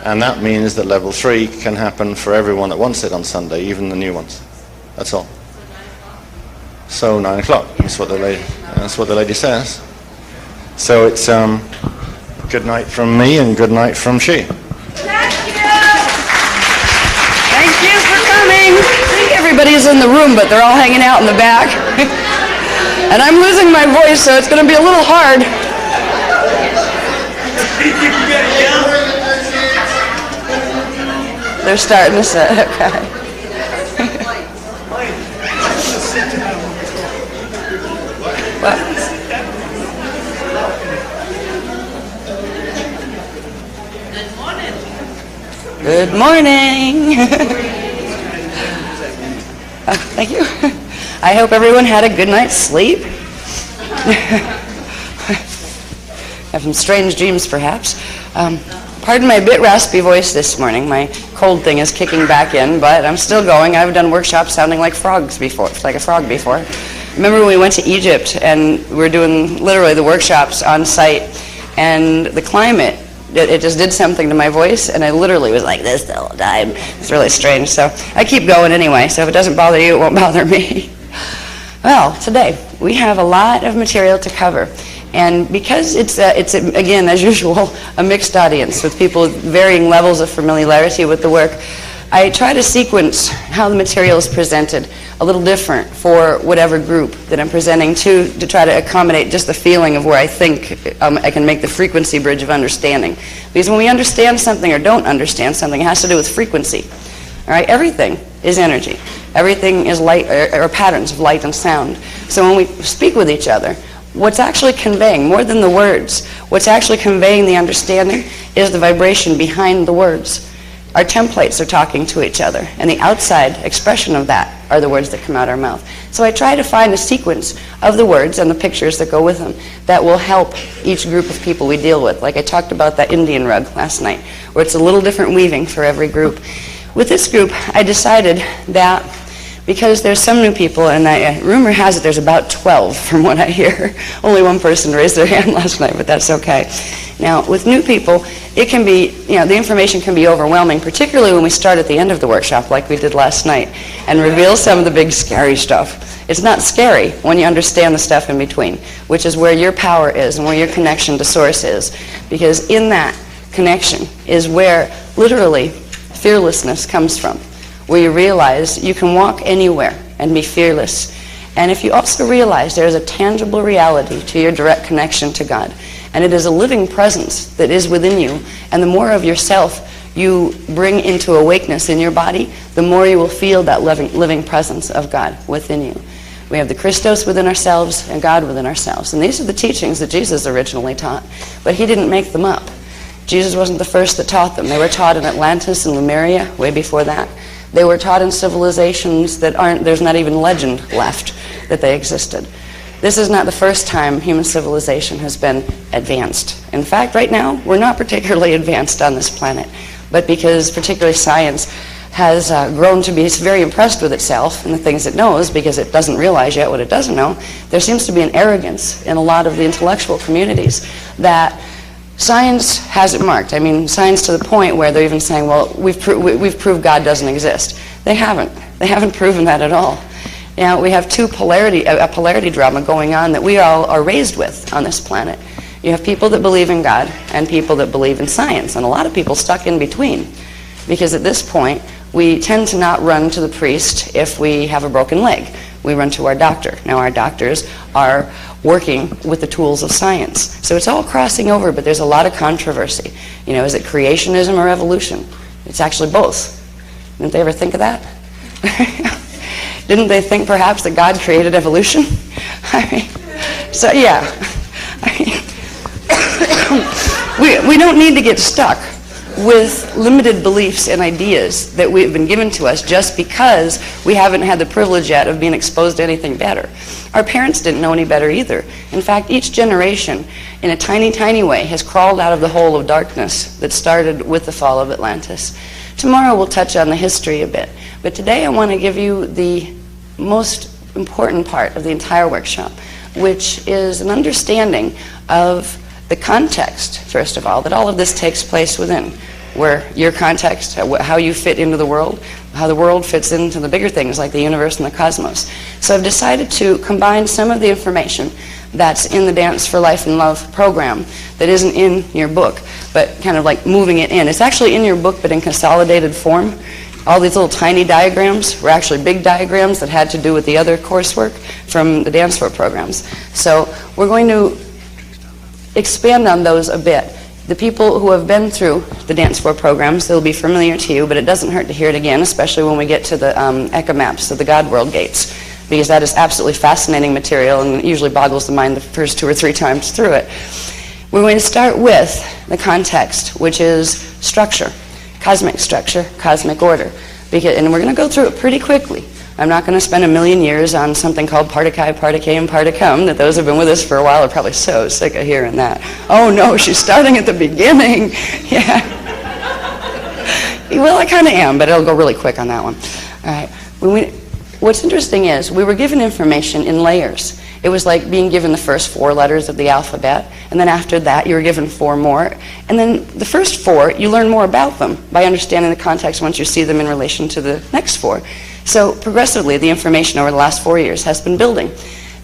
And that means that level 3 can happen for everyone that wants it on Sunday, even the new ones. That's all. So 9 o'clock. That's what the lady says. So it's good night from me and good night from she. Thank you for coming. I think everybody's in the room, but they're all hanging out in the back. And I'm losing my voice, so it's going to be a little hard. They're starting to say, okay. What? Good morning. Thank you. I hope everyone had a good night's sleep. Have some strange dreams, perhaps. Pardon my bit raspy voice this morning. My cold thing is kicking back in, but I'm still going. I've done workshops sounding like frogs before, like a frog before. Remember when we went to Egypt and we were doing literally the workshops on site, and the climate, it just did something to my voice, and I literally was like this the whole time. It's really strange. So I keep going anyway, so if it doesn't bother you, it won't bother me. Well, today we have a lot of material to cover. And because it's again, as usual, a mixed audience with people with varying levels of familiarity with the work, I try to sequence how the material is presented a little different for whatever group that I'm presenting to try to accommodate just the feeling of where I think I can make the frequency bridge of understanding. Because when we understand something or don't understand something, it has to do with frequency. All right, everything is energy. Everything is light or patterns of light and sound. So when we speak with each other, what's actually conveying, more than the words, what's actually conveying the understanding is the vibration behind the words. Our templates are talking to each other, and the outside expression of that are the words that come out our mouth. So I try to find a sequence of the words and the pictures that go with them that will help each group of people we deal with. Like I talked about that Indian rug last night, where it's a little different weaving for every group. With this group, I decided that because there's some new people, and rumor has it there's about 12 from what I hear. Only one person raised their hand last night, but that's okay. Now, with new people, it can be, the information can be overwhelming, particularly when we start at the end of the workshop like we did last night and reveal some of the big scary stuff. It's not scary when you understand the stuff in between, which is where your power is and where your connection to Source is, because in that connection is where literally fearlessness comes from, where you realize you can walk anywhere and be fearless. And if you also realize there is a tangible reality to your direct connection to God, and it is a living presence that is within you, and the more of yourself you bring into awakeness in your body, the more you will feel that living presence of God within you. We have the Christos within ourselves and God within ourselves. And these are the teachings that Jesus originally taught, but he didn't make them up. Jesus wasn't the first that taught them. They were taught in Atlantis and Lemuria, way before that. They were taught in civilizations that there's not even legend left that they existed. This is not the first time human civilization has been advanced. In fact, right now, we're not particularly advanced on this planet, but because particularly science has grown to be very impressed with itself and the things it knows, because it doesn't realize yet what it doesn't know, there seems to be an arrogance in a lot of the intellectual communities that science has it marked. I mean, science to the point where they're even saying, well, we've proved God doesn't exist. They haven't. They haven't proven that at all. Now, we have a polarity drama going on that we all are raised with on this planet. You have people that believe in God and people that believe in science, and a lot of people stuck in between. Because at this point, we tend to not run to the priest if we have a broken leg. We run to our doctor. Now, our doctors are working with the tools of science. So it's all crossing over, but there's a lot of controversy. Is it creationism or evolution? It's actually both. Didn't they ever think of that? Didn't they think perhaps that God created evolution? So yeah. We don't need to get stuck with limited beliefs and ideas that we've been given to us just because we haven't had the privilege yet of being exposed to anything better. Our parents didn't know any better either. In fact, each generation, in a tiny, tiny way, has crawled out of the hole of darkness that started with the fall of Atlantis. Tomorrow we'll touch on the history a bit, but today I want to give you the most important part of the entire workshop, which is an understanding of the context, first of all, that all of this takes place within, where your context, how you fit into the world, how the world fits into the bigger things like the universe and the cosmos. So I've decided to combine some of the information that's in the Dance for Life and Love program that isn't in your book, but kind of like moving it in. It's actually in your book, but in consolidated form. All these little tiny diagrams were actually big diagrams that had to do with the other coursework from the Dance for programs. So we're going to expand on those a bit. The people who have been through the Dance for programs, they'll be familiar to you, but it doesn't hurt to hear it again, especially when we get to the echo maps of the God World Gates, because that is absolutely fascinating material and it usually boggles the mind the first 2 or 3 times through it. We're going to start with the context, which is structure, cosmic structure, cosmic order, and we're going to go through it pretty quickly. I'm not going to spend a million years on something called part of Chi, part of K, and part of Cum, that those who have been with us for a while are probably so sick of hearing that. Oh no, she's starting at the beginning. Yeah. Well, I kind of am, but it'll go really quick on that one. All right. What's interesting is we were given information in layers. It was like being given the first 4 letters of the alphabet, and then after that you were given 4 more. And then the first 4, you learn more about them by understanding the context once you see them in relation to the next 4. So progressively, the information over the last 4 years has been building.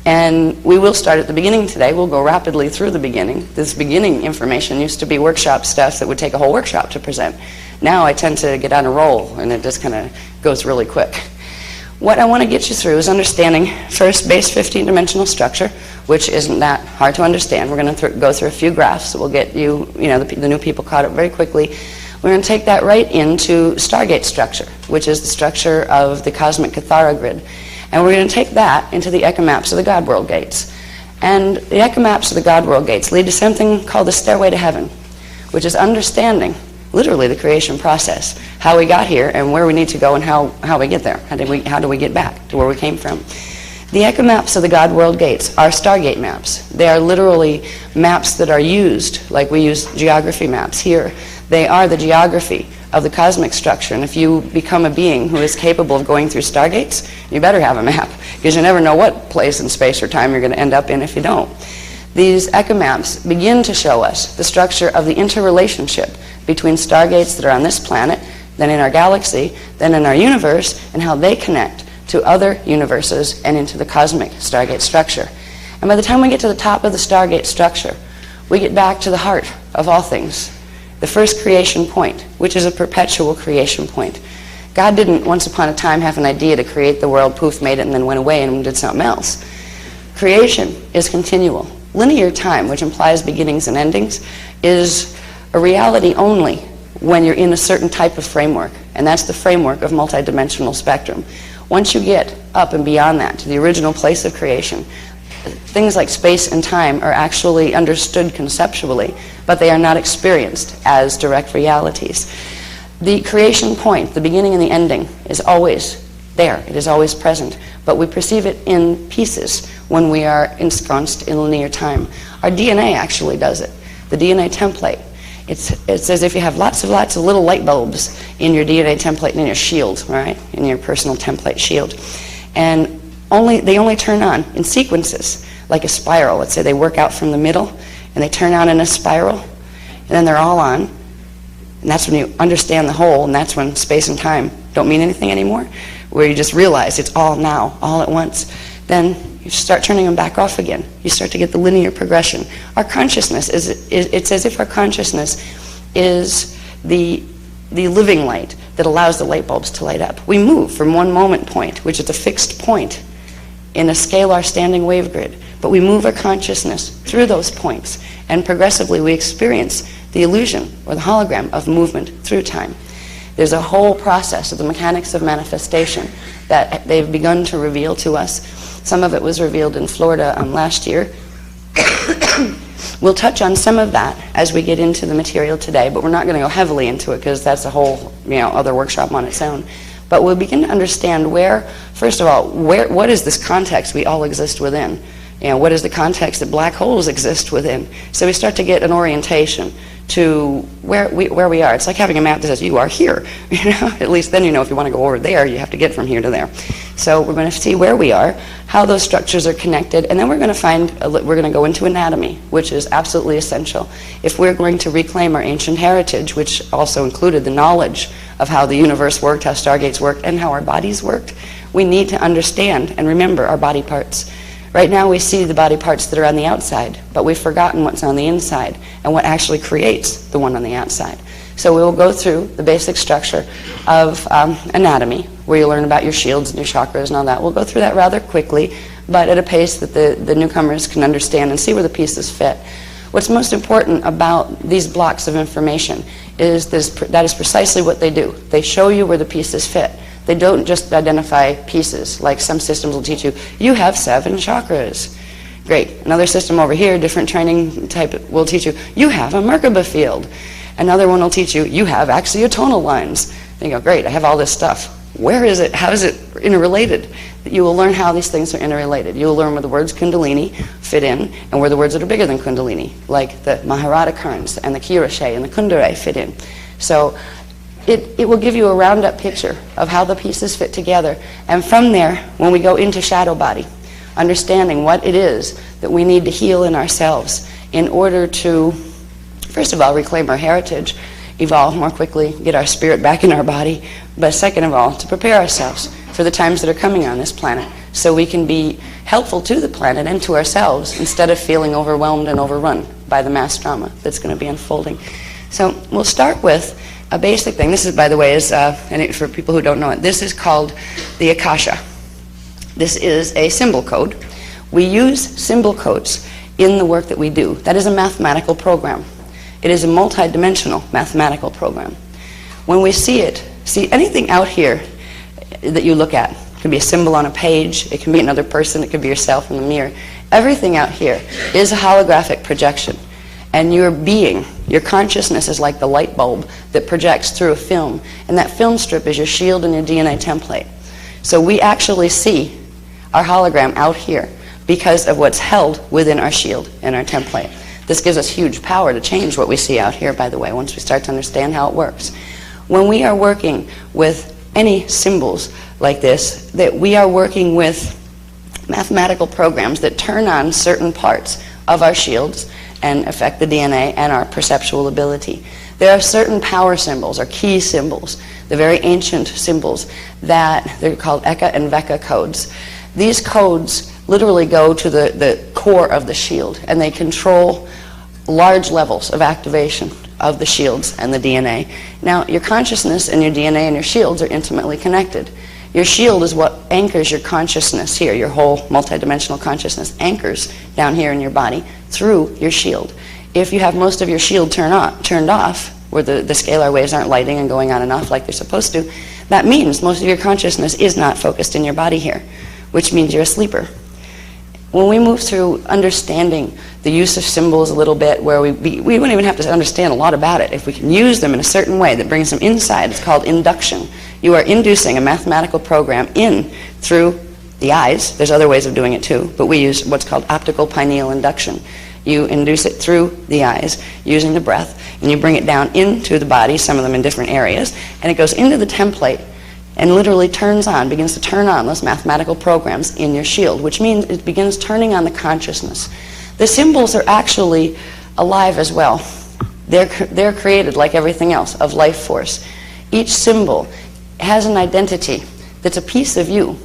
And we will start at the beginning today. We'll go rapidly through the beginning. This beginning information used to be workshop stuff that would take a whole workshop to present. Now I tend to get on a roll, and it just kind of goes really quick. What I want to get you through is understanding first base 15-dimensional structure, which isn't that hard to understand. We're going to go through a few graphs that will get you, the new people caught up very quickly. We're going to take that right into Stargate structure, which is the structure of the cosmic Cathara grid. And we're going to take that into the echo maps of the God World Gates. And the echo maps of the God world gates lead to something called the stairway to heaven, which is understanding, literally, the creation process, how we got here and where we need to go and how we get there. How do we get back to where we came from? The echo maps of the God world gates are Stargate maps. They are literally maps that are used, like we use geography maps here. They are the geography of the cosmic structure. And if you become a being who is capable of going through stargates, you better have a map, because you never know what place in space or time you're going to end up in if you don't. These echo maps begin to show us the structure of the interrelationship between stargates that are on this planet, then in our galaxy, then in our universe, and how they connect to other universes and into the cosmic stargate structure. And by the time we get to the top of the stargate structure, we get back to the heart of all things, the first creation point, which is a perpetual creation point. God didn't once upon a time have an idea to create the world, poof, made it, and then went away and did something else. Creation is continual. Linear time, which implies beginnings and endings, is a reality only when you're in a certain type of framework, and that's the framework of multidimensional spectrum. Once you get up and beyond that to the original place of creation, things like space and time are actually understood conceptually, but they are not experienced as direct realities. The creation point, the beginning and the ending, is always there. It is always present, but we perceive it in pieces when we are ensconced in linear time. Our DNA actually does it. The DNA template. It's as if you have lots of little light bulbs in your DNA template, in your shield, right? In your personal template shield. And they only turn on in sequences, like a spiral. Let's say they work out from the middle, and they turn on in a spiral, and then they're all on. And that's when you understand the whole, and that's when space and time don't mean anything anymore, where you just realize it's all now, all at once. Then you start turning them back off again. You start to get the linear progression. Our consciousness it's as if our consciousness is the living light that allows the light bulbs to light up. We move from one moment point, which is a fixed point in a scalar standing wave grid, but we move our consciousness through those points, and progressively we experience the illusion or the hologram of movement through time. There's a whole process of the mechanics of manifestation that they've begun to reveal to us. Some of it was revealed in Florida last year. We'll touch on some of that as we get into the material today, but we're not going to go heavily into it because that's a whole other workshop on its own. But we'll begin to understand first of all, what is this context we all exist within? What is the context that black holes exist within? So we start to get an orientation to where we are. It's like having a map that says you are here. At least then if you want to go over there, you have to get from here to there. So we're going to see where we are, how those structures are connected, and then we're going to go into anatomy, which is absolutely essential. If we're going to reclaim our ancient heritage, which also included the knowledge of how the universe worked, how stargates worked, and how our bodies worked, we need to understand and remember our body parts. Right now we see the body parts that are on the outside, but we've forgotten what's on the inside and what actually creates the one on the outside. So we will go through the basic structure of anatomy, where you learn about your shields and your chakras and all that. We'll go through that rather quickly, but at a pace that the newcomers can understand and see where the pieces fit. What's most important about these blocks of information is that is precisely what they do. They show you where the pieces fit. They don't just identify pieces, like some systems will teach you, you have 7 chakras. Great. Another system over here, different training type, will teach you, you have a Merkaba field. Another one will teach you, you have axiotonal lines. And you go, great, I have all this stuff. Where is it? How is it interrelated? You will learn how these things are interrelated. You will learn where the words Kundalini fit in and where the words that are bigger than Kundalini, like the Maharata currents and the Kirashe and the Kundare fit in. So it will give you a round-up picture of how the pieces fit together. And from there, when we go into shadow body, understanding what it is that we need to heal in ourselves in order to, first of all, reclaim our heritage, evolve more quickly, get our spirit back in our body, but second of all, to prepare ourselves for the times that are coming on this planet so we can be helpful to the planet and to ourselves instead of feeling overwhelmed and overrun by the mass drama that's going to be unfolding. So we'll start with a basic thing. This is, by the way, and for people who don't know it, this is called the Akasha. This is a symbol code. We use symbol codes in the work that we do. That is a mathematical program. It is a multi-dimensional mathematical program. When we see anything out here that you look at, it could be a symbol on a page, it can be another person, it could be yourself in the mirror. Everything out here is a holographic projection. And your being, your consciousness is like the light bulb that projects through a film. And that film strip is your shield and your DNA template. So we actually see our hologram out here because of what's held within our shield and our template. This gives us huge power to change what we see out here, by the way, once we start to understand how it works. When we are working with any symbols like this, that we are working with mathematical programs that turn on certain parts of our shields and affect the DNA and our perceptual ability. There are certain power symbols or key symbols, the very ancient symbols that they're called Eka and Veka codes. These codes literally go to the core of the shield, and they control large levels of activation of the shields and the DNA. Now, your consciousness and your DNA and your shields are intimately connected. Your shield is what anchors your consciousness here. Your whole multidimensional consciousness anchors down here in your body through your shield. If you have most of your shield turned off, where the scalar waves aren't lighting and going on and off like they're supposed to, that means most of your consciousness is not focused in your body here, which means you're a sleeper. When we move through understanding the use of symbols a little bit, where we wouldn't even have to understand a lot about it. If we can use them in a certain way that brings them inside, it's called induction. You are inducing a mathematical program in through the eyes. There's other ways of doing it too, but we use what's called optical pineal induction. You induce it through the eyes using the breath, and you bring it down into the body, some of them in different areas, and it goes into the template and literally begins to turn on those mathematical programs in your shield, which means it begins turning on the consciousness. The symbols are actually alive as well. They're created like everything else of life force. Each symbol has an identity that's a piece of you.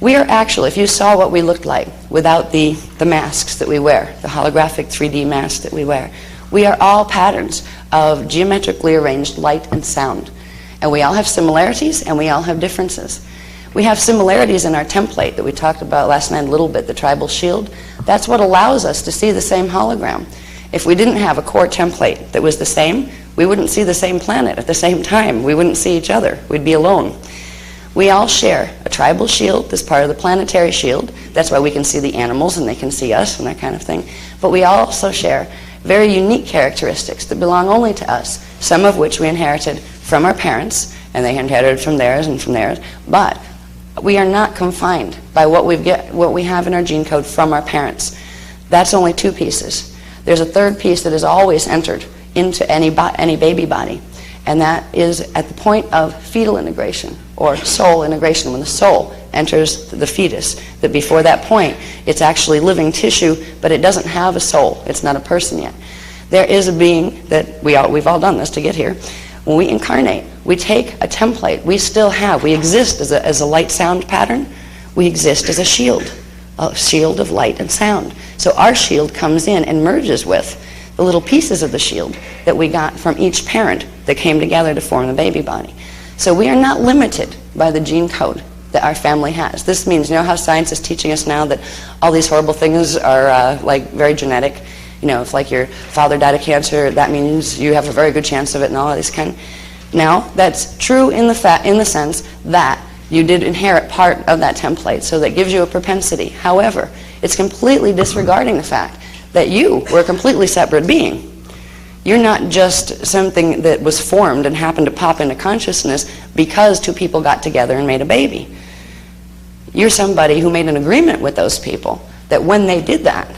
We are actually, if you saw what we looked like without the masks that we wear, the holographic 3D masks that we wear, we are all patterns of geometrically arranged light and sound. And we all have similarities and we all have differences. We have similarities in our template that we talked about last night a little bit, the tribal shield. That's what allows us to see the same hologram. If we didn't have a core template that was the same, we wouldn't see the same planet at the same time. We wouldn't see each other. We'd be alone. We all share a tribal shield that's part of the planetary shield. That's why we can see the animals and they can see us and that kind of thing. But we also share very unique characteristics that belong only to us, some of which we inherited from our parents, and they inherited from theirs and from theirs. But we are not confined by what we have in our gene code from our parents. That's only two pieces. There's a third piece that is always entered into any baby body, and that is at the point of fetal integration or soul integration, when the soul enters the fetus. That before that point, it's actually living tissue, but it doesn't have a soul. It's not a person yet. There is a being that we've all done this to get here. When we incarnate, we take a template. We exist as a light sound pattern. We exist as a shield of light and sound. So our shield comes in and merges with the little pieces of the shield that we got from each parent that came together to form the baby body. So we are not limited by the gene code that our family has. This means, you know how science is teaching us now that all these horrible things are like very genetic? You know, if like your father died of cancer, that means you have a very good chance of it and all of this kind. Now, that's true in the sense that you did inherit part of that template, so that gives you a propensity. However, it's completely disregarding the fact that you were a completely separate being. You're not just something that was formed and happened to pop into consciousness because two people got together and made a baby. You're somebody who made an agreement with those people that when they did that,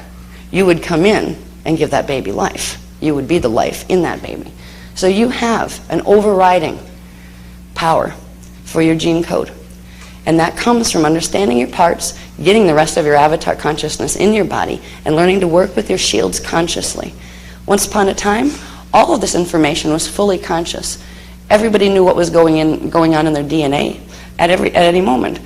you would come in and give that baby life. You would be the life in that baby. So you have an overriding power for your gene code. And that comes from understanding your parts, getting the rest of your avatar consciousness in your body, and learning to work with your shields consciously. Once upon a time, all of this information was fully conscious. Everybody knew what was going on in their DNA at any moment.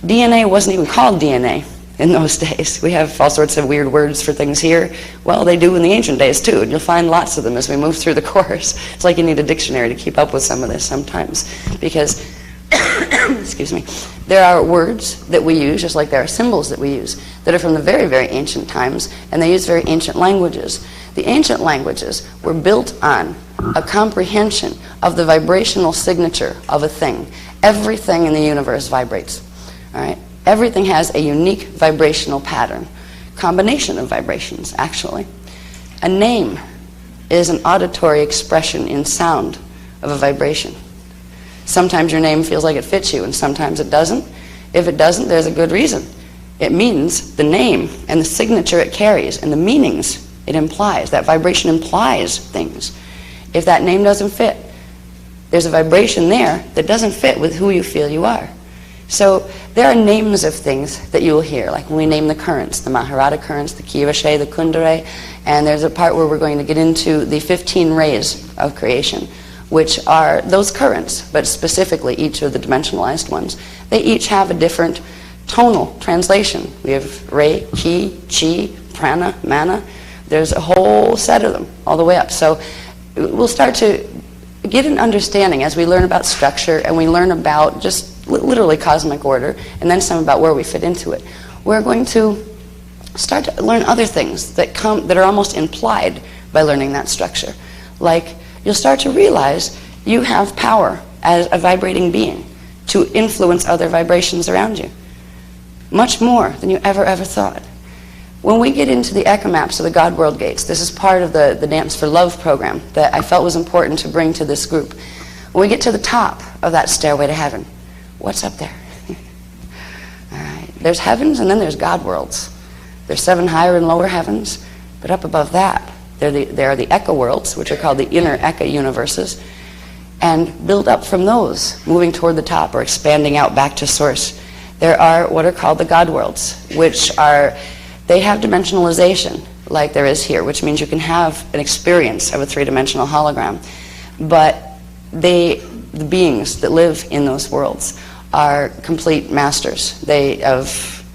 DNA wasn't even called DNA in those days. We have all sorts of weird words for things here. Well, they do in the ancient days too, and you'll find lots of them as we move through the course. It's like you need a dictionary to keep up with some of this sometimes, because excuse me, there are words that we use, just like there are symbols that we use, that are from the very, very ancient times, and they use very ancient languages. The ancient languages were built on a comprehension of the vibrational signature of a thing. Everything in the universe vibrates. All right? Everything has a unique vibrational pattern combination of vibrations, actually. A name is an auditory expression in sound of a vibration. Sometimes your name feels like it fits you, and sometimes it doesn't. If it doesn't, there's a good reason. It means the name and the signature it carries and the meanings it implies. That vibration implies things. If that name doesn't fit, there's a vibration there that doesn't fit with who you feel you are. So there are names of things that you will hear, like when we name the currents, the Maharata currents, the Kiyavashe, the Kundare, and there's a part where we're going to get into the 15 rays of creation, which are those currents, but specifically each of the dimensionalized ones. They each have a different tonal translation. We have Ray, Ki, Chi, Prana, Mana. There's a whole set of them all the way up. So we'll start to get an understanding as we learn about structure and we learn about just literally cosmic order and then some about where we fit into it. We're going to start to learn other things that are almost implied by learning that structure. Like, you'll start to realize you have power as a vibrating being to influence other vibrations around you. Much more than you ever thought. When we get into the echo maps of the God World Gates, this is part of the Dance for Love program that I felt was important to bring to this group. When we get to the top of that stairway to heaven, what's up there? All right. There's heavens and then there's God worlds. There's 7 higher and lower heavens, but up above that, there are the echo worlds, which are called the inner echo universes, and build up from those, moving toward the top or expanding out back to source. There are what are called the God worlds, which are, they have dimensionalization like there is here, which means you can have an experience of a 3-dimensional hologram. But the beings that live in those worlds are complete masters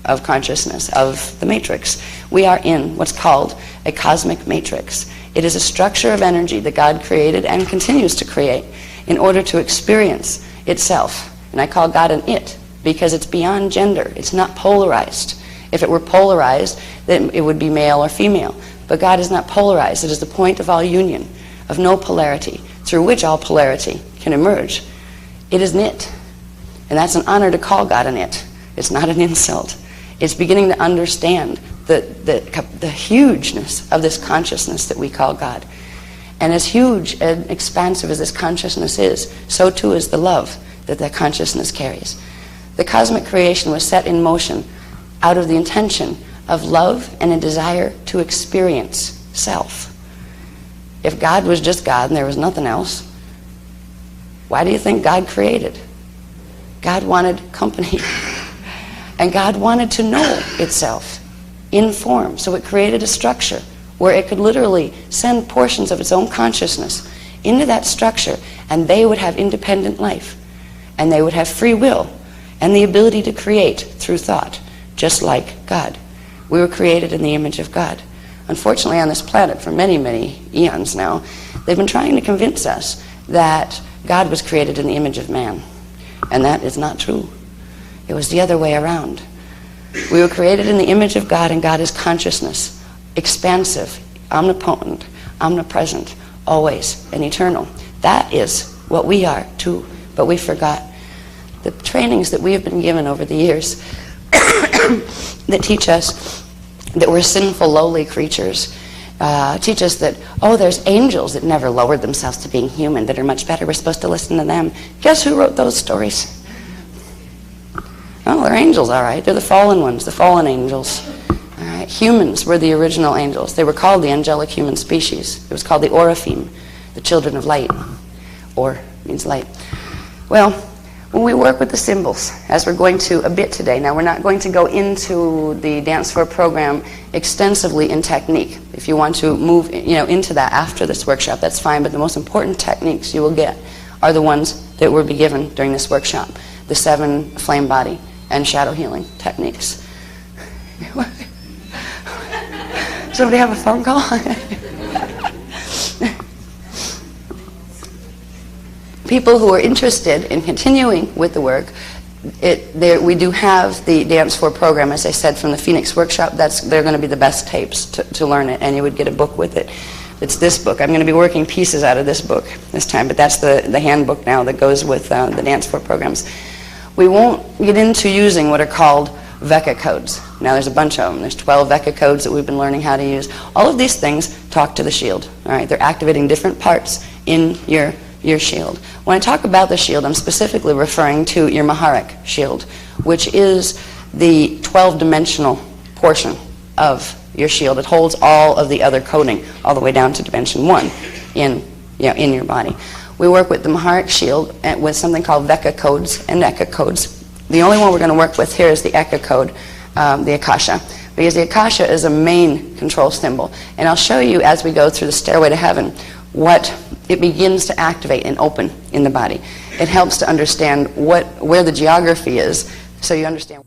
of consciousness, of the matrix. We are in what's called a cosmic matrix. It is a structure of energy that God created and continues to create in order to experience itself. And I call God an it because it's beyond gender. It's not polarized. If it were polarized, then it would be male or female. But God is not polarized. It is the point of all union, of no polarity, through which all polarity can emerge. It is an it. And that's an honor to call God an it. It's not an insult. It's beginning to understand the hugeness of this consciousness that we call God. And as huge and expansive as this consciousness is, so too is the love that that consciousness carries. The cosmic creation was set in motion out of the intention of love and a desire to experience self. If God was just God and there was nothing else, why do you think God created? God wanted company. And God wanted to know itself in form. So it created a structure where it could literally send portions of its own consciousness into that structure, and they would have independent life. And they would have free will and the ability to create through thought, just like God. We were created in the image of God. Unfortunately, on this planet for many, many eons now, they've been trying to convince us that God was created in the image of man. And that is not true. It was the other way around. We were created in the image of God, and God is consciousness, expansive, omnipotent, omnipresent, always, and eternal. That is what we are too, but we forgot. The trainings that we have been given over the years that teach us that we're sinful, lowly creatures, teach us that, oh, there's angels that never lowered themselves to being human, that are much better. We're supposed to listen to them. Guess who wrote those stories? Oh, they're angels, all right. They're the fallen ones, the fallen angels. All right. Humans were the original angels. They were called the angelic human species. It was called the Oraphim, the children of light. Or means light. Well, when we work with the symbols, as we're going to a bit today, now we're not going to go into the Dance for program extensively in technique. If you want to move into that after this workshop, that's fine, but the most important techniques you will get are the ones that will be given during this workshop, the 7 flame body and shadow healing techniques. Somebody have a phone call? People who are interested in continuing with the work, we do have the Dance for program, as I said, from the Phoenix workshop. They're going to be the best tapes to learn it, and you would get a book with it. It's this book. I'm going to be working pieces out of this book this time, but that's the handbook now that goes with the Dance for programs. We won't get into using what are called VECA codes. Now there's a bunch of them. There's 12 VECA codes that we've been learning how to use. All of these things talk to the shield. All right, they're activating different parts in your shield. When I talk about the shield, I'm specifically referring to your Maharik shield, which is the 12-dimensional portion of your shield. It holds all of the other coding, all the way down to dimension 1 in your body. We work with the Maharik shield with something called VECA codes and ECA codes. The only one we're going to work with here is the ECA code, the Akasha, because the Akasha is a main control symbol. And I'll show you as we go through the Stairway to Heaven what it begins to activate and open in the body. It helps to understand where the geography is, so you understand.